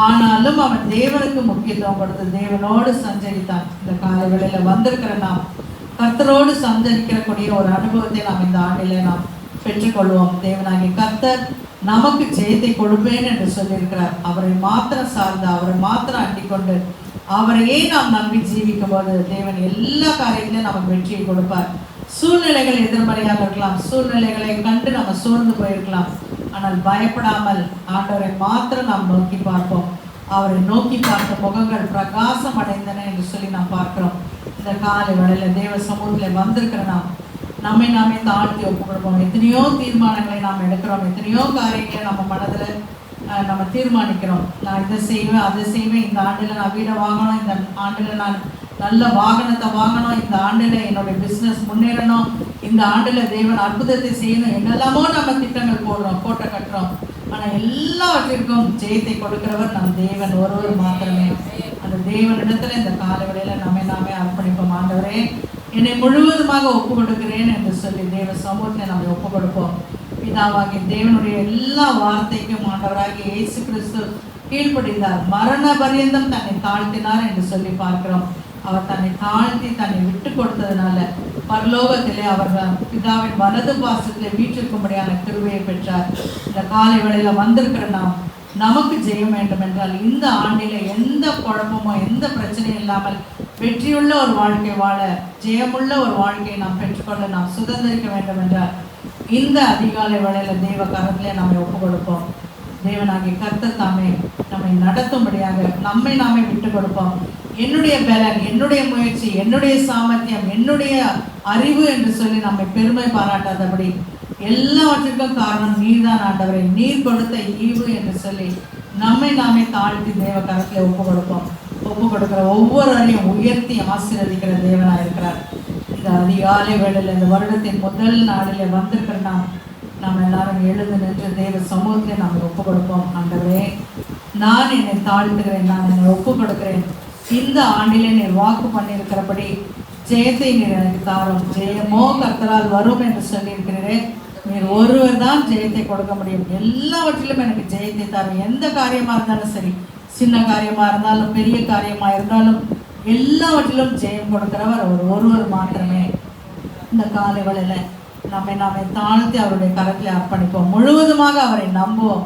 ஆனாலும் அவன் தேவனுக்கு முக்கியத்துவம் கொடுத்து தேவனோடு சஞ்சரித்தான். இந்த காலை வேளையில வந்திருக்கிற நாம் கர்த்தரோடு சஞ்சரிக்கக்கூடிய ஒரு அனுபவத்தை நாம் இந்த ஆண்டிலே நாம் பெற்றுக்கொள்வோம். தேவனாகிய கர்த்தர் நமக்கு ஜெயத்தை கொடுப்பேன் என்று சொல்லியிருக்கிறார். அவரை மாத்திரம் சார்ந்து, அவரை மாத்திரம் அண்டிக் கொண்டு, அவரையே நாம் நம்பி ஜீவிக்கும் போது தேவன் எல்லா காரியத்திலும் நமக்கு வெற்றியை கொடுப்பார். சூழ்நிலைகள் எதிர்மறையாக இருக்கலாம், சூழ்நிலைகளை கண்டு நம்ம சோர்ந்து போயிருக்கலாம். ஆனால் பயப்படாமல் ஆண்டவரை மாத்திரம் நாம் நோக்கி பார்ப்போம். அவரை நோக்கி பார்த்த முகங்கள் பிரகாசம் அடைந்தன என்று சொல்லி நாம் பார்க்கிறோம். இந்த காலை வேளையில தேவ சமூகத்தில் வந்திருக்கிற நாம் நம்மை நாமே தாழ்த்தி ஒப்பு கொடுப்போம். எத்தனையோ தீர்மானங்களை நாம் எடுக்கிறோம், எத்தனையோ காரியங்களை நம்ம மனதில் நம்ம தீர்மானிக்கிறோம். நான் இதை செய்வேன், அதை செய்வேன், இந்த ஆண்டில் நான் வீடை வாங்கணும், இந்த ஆண்டில் நான் நல்ல வாகனத்தை வாங்கணும், இந்த ஆண்டில் என்னுடைய பிஸ்னஸ் முன்னேறணும், இந்த ஆண்டில் தேவன் அற்புதத்தை செய்யணும், என்னெல்லாமோ நம்ம திட்டங்கள் போடுறோம், கோட்டை கட்டுறோம். ஆனால் எல்லாவற்றிற்கும் ஜெயத்தை கொடுக்கிறவர் நம் தேவன் ஒருவர் மாத்திரமே. அந்த தேவனிடத்துல இந்த காலவெளியில நாமே அர்ப்பணிப்போம். ஆண்டவரே, என்னை முழுவதுமாக ஒப்பு கொடுக்கிறேன் என்று சொல்லி தேவ சமூகத்தை நம்ம ஒப்பு கொடுப்போம். பிதாவாகிய தேவனுடைய எல்லா வார்த்தைக்கும் ஆண்டவராகிய இயேசு கிறிஸ்து கீழ்ப்படிந்தார், மரண பரியந்தம் தன்னை தாழ்த்தினார் என்று சொல்லி பார்க்கிறோம். அவர் தன்னை தாழ்த்தி தன்னை விட்டு கொடுத்ததுனால பரலோகத்திலே அவர் பிதாவின் வலது பாசத்திலே வீற்றிருக்கும்படியான கிருபையை பெற்றார். இந்த காலை வேளையில வந்திருக்கிற நாம் நமக்கு ஜெயம் வேண்டும் என்றால் இந்த ஆண்டில எந்த குழப்பமோ எந்த பிரச்சனையும் இல்லாமல் வெற்றியுள்ள ஒரு வாழ்க்கை வாழ, ஜெயமுள்ள ஒரு வாழ்க்கையை நாம் பெற்றுக்கொள்ள, நாம் சுதந்திரிக்க வேண்டும் என்றால் இந்த அதிகாலை வேளையில தேவ கரத்திலே நம்மை ஒப்பு கொடுப்போம். தேவனாகிய கர்த்தர் தாமே நம்மை நடத்தும்படியாக நம்மை நாமே விட்டு கொடுப்போம். என்னுடைய பலன், என்னுடைய முயற்சி, என்னுடைய சாமர்த்தியம், என்னுடைய அறிவு என்று சொல்லி நம்மை பெருமை பாராட்டாதபடி எல்லாவற்றிற்கும் காரணம் நீர்தான் ஆண்டவரே, நீர் கொடுத்த ஈவு என்று சொல்லி நம்மை நாமே தாழ்த்தி தேவ கரத்திலே ஒப்பு கொடுப்போம். ஒப்பு கொடுக்கிற ஒவ்வொருவரையும் உயர்த்தி ஆசீர்வதிக்கிற தேவனாக இருக்கிறார். இந்த அதிகாலை வேளையில் இந்த வருடத்தின் முதல் நாளிலே வந்திருக்கிற நாம் எல்லாரும் எழுந்து நின்று தேவ சமூகத்திலே நாம் ஒப்பு கொடுப்போம். ஆண்டவரே, நான் என்னை தாழ்த்துகிறேன், நான் என்னை ஒப்பு கொடுக்கிறேன். இந்த ஆண்டிலே நீர் வாக்கு பண்ணியிருக்கிறபடி ஜெயத்தை நீர் எனக்கு தாரும், ஜெயமோ கர்த்தரால் வரும் என்று சொல்லியிருக்கிறேன். நீர் ஒருவர் தான் ஜெயத்தை கொடுக்க முடியும். எல்லாவற்றிலும் எனக்கு ஜெயத்தை தாரும். எந்த காரியமாக இருந்தாலும் சரி, சின்ன காரியமா இருந்தாலும் பெரிய காரியமா இருந்தாலும் எல்லாவற்றிலும் ஜெயம் கொடுக்கிறவர் அவர் ஒருவர் மாத்திரமே. இந்த காலை வேளையில நாமே தாழ்த்தி அவருடைய கரத்தில் அர்ப்பணிப்போம். முழுவதுமாக அவரை நம்புவோம்.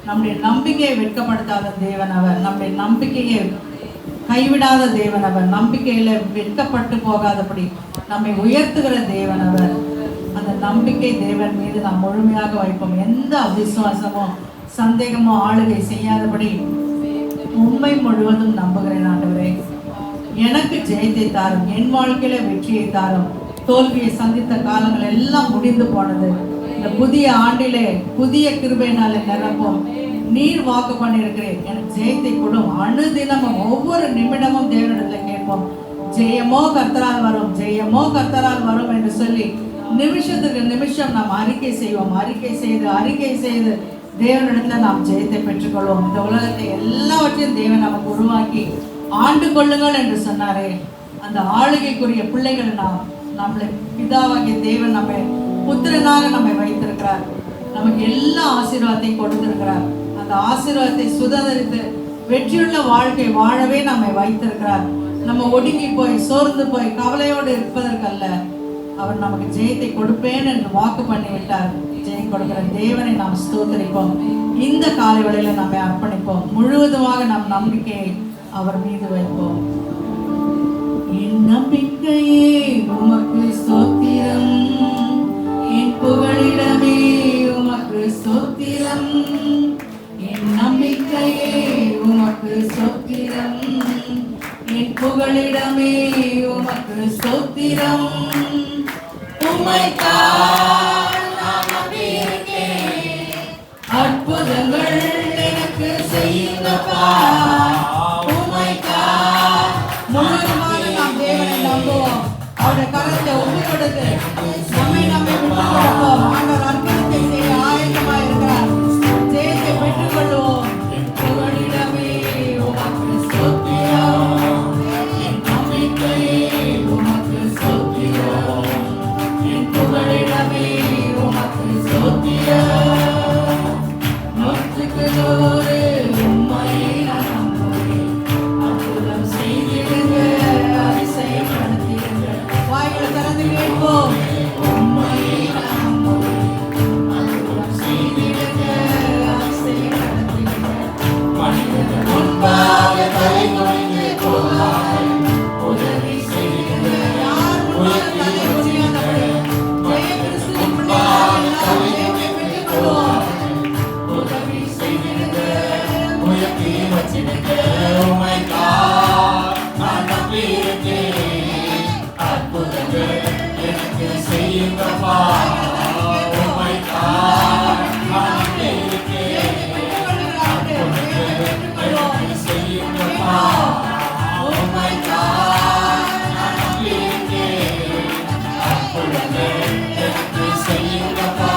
நம்முடைய நம்பிக்கையை வெட்கப்படுத்தாத தேவன் அவர். நம்முடைய நம்பிக்கையை கைவிடாத தேவன் அவர். நம்பிக்கையில வெட்கப்பட்டு போகாதபடி நம்மை உயர்த்துகிற தேவன் அவர். அந்த நம்பிக்கை தேவன் மீது நாம் முழுமையாக வைப்போம். எந்த அவிசுவாசமோ சந்தேகமோ ஆளுகை செய்யாதபடி உண்மை முழுவதும் நம்புகிறேன். ஆண்டவரே, எனக்கு ஜெயத்தை தாரும், என் வாழ்க்கையில வெற்றியை தாரும். தோல்வியை சந்தித்த காலங்கள் எல்லாம் முடிந்து போனது. இந்த புதிய ஆண்டிலே புதிய கிருபையினால நிரப்போம். நீர் வாக்கு பண்ணியிருக்கிறேன், எனக்கு ஜெயத்தை கொடும். அனுதினமும் ஒவ்வொரு நிமிடமும் தேவனிடத்தில் கேட்போம். ஜெயமோ கர்த்தரால் வரும், ஜெயமோ கர்த்தரால் வரும் என்று சொல்லி நிமிஷத்துக்கு நிமிஷம் நாம் அறிக்கை செய்வோம். அறிக்கை செய்து தேவனிடத்தில் நாம் ஜெயத்தை பெற்றுக்கொள்வோம். இந்த உலகத்தை எல்லாவற்றையும் தேவன் நமக்கு உருவாக்கி ஆண்டு கொள்ளுங்கள் என்று சொன்னாரே, அந்த ஆளுகைக்குரிய பிள்ளைகள் நம்மளை பிதாவாகிய தேவன் நம்மை புத்திரனாக நம்மை வைத்திருக்கிறார். நமக்கு எல்லா ஆசீர்வாதத்தையும் கொடுத்திருக்கிறார். அந்த ஆசீர்வாதத்தை சுதந்திரித்து வெற்றியுள்ள வாழ்க்கை வாழவே நம்மை வைத்திருக்கிறார். நம்ம ஒடுங்கி போய் சோர்ந்து போய் கவலையோடு இருப்பதற்கல்ல, அவர் நமக்கு ஜெயத்தை கொடுப்பேன் என்று வாக்கு பண்ணிவிட்டார். ஜெயம் கொடுக்கிற தேவனை நாம் ஸ்தோத்திரிப்போம். இந்த காலை வேளையில நம்மை அர்ப்பணிப்போம். முழுவதுமாக நம் நம்பிக்கையை அவர் மீது வைப்போம். என் நம்பிக்கையே உமக்கு ஸ்தோத்திரம், என் புகழிடமே உமக்கு ஸ்தோத்திரம். என் நம்பிக்கையே உமக்கு ஸ்தோத்திரம், என் புகழிடமே உமக்கு ஸ்தோத்திரம். உம்மைத்தான் நான் நம்பியிருக்கேன், அற்புதங்கள் எனக்கு செய்யுங்கப்பா. உம்மைத்தான் முழுவதுமாக நாம் தேவனை நம்புவோம். அவருடைய கரத்தை ஒப்பு கொடுத்து நம்மை விட்டுக் கொடுப்போம். ஆண்டவர் அற்புதத்தை செய்ய ஆயத்தமாக இருக்கிறார். ஜெயத்தை பெற்றுக் கொள்வோம். புகழிடமே உமக்கு ஸ்தோத்திரம், என் நம்பிக்கையே உமக்கு ஸ்தோத்திரம், என் புகழிடமே உமக்கு ஸ்தோத்திரம். நூற்றுக்கு நூறு உம்மையை நான் நம்புகிறேன். அற்புதம் செய்திடுங்க, அதிசயம் நடத்திடுங்க. வாய்களை திறந்து கேட்போம். உம்மையை நான் நம்புகிறேன். அற்புதம் செய்திடுங்க, அதிசயம் நடத்திடுங்க. மனிதர்கள் முன்பாக தலை குனிந்து போகாமல் உதவி செய்திடுங்க. யார் முன்பாக தலை குனியாதபடி ஜெய கிறிஸ்துவின் பிள்ளைகளாக நாம் ஜெயத்தை பெற்றுக் கொள்வோம். உதவி செய்திடுங்க, உயர்த்தி வச்சிடுங்க. உம்மைத்தான் நான் நம்பியிருக்கேன், அற்புதங்கள் எனக்கு செய்யுங்கப்பா. உம்மைத்தான் நான் நம்பியிருக்கேன், அற்புதங்கள் எனக்கு செய்யுங்கப்பா. உம்மைத்தான் நான் நம்பியிருக்கேன், அற்புதங்கள் எனக்கு செய்யுங்கப்பா.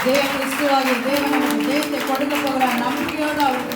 ஜெய கிறிஸ்துவாகிய தேவன் நமக்கு ஜெயத்தை கொடுக்க போகிறார். நம்பிக்கையோடு அவருக்கு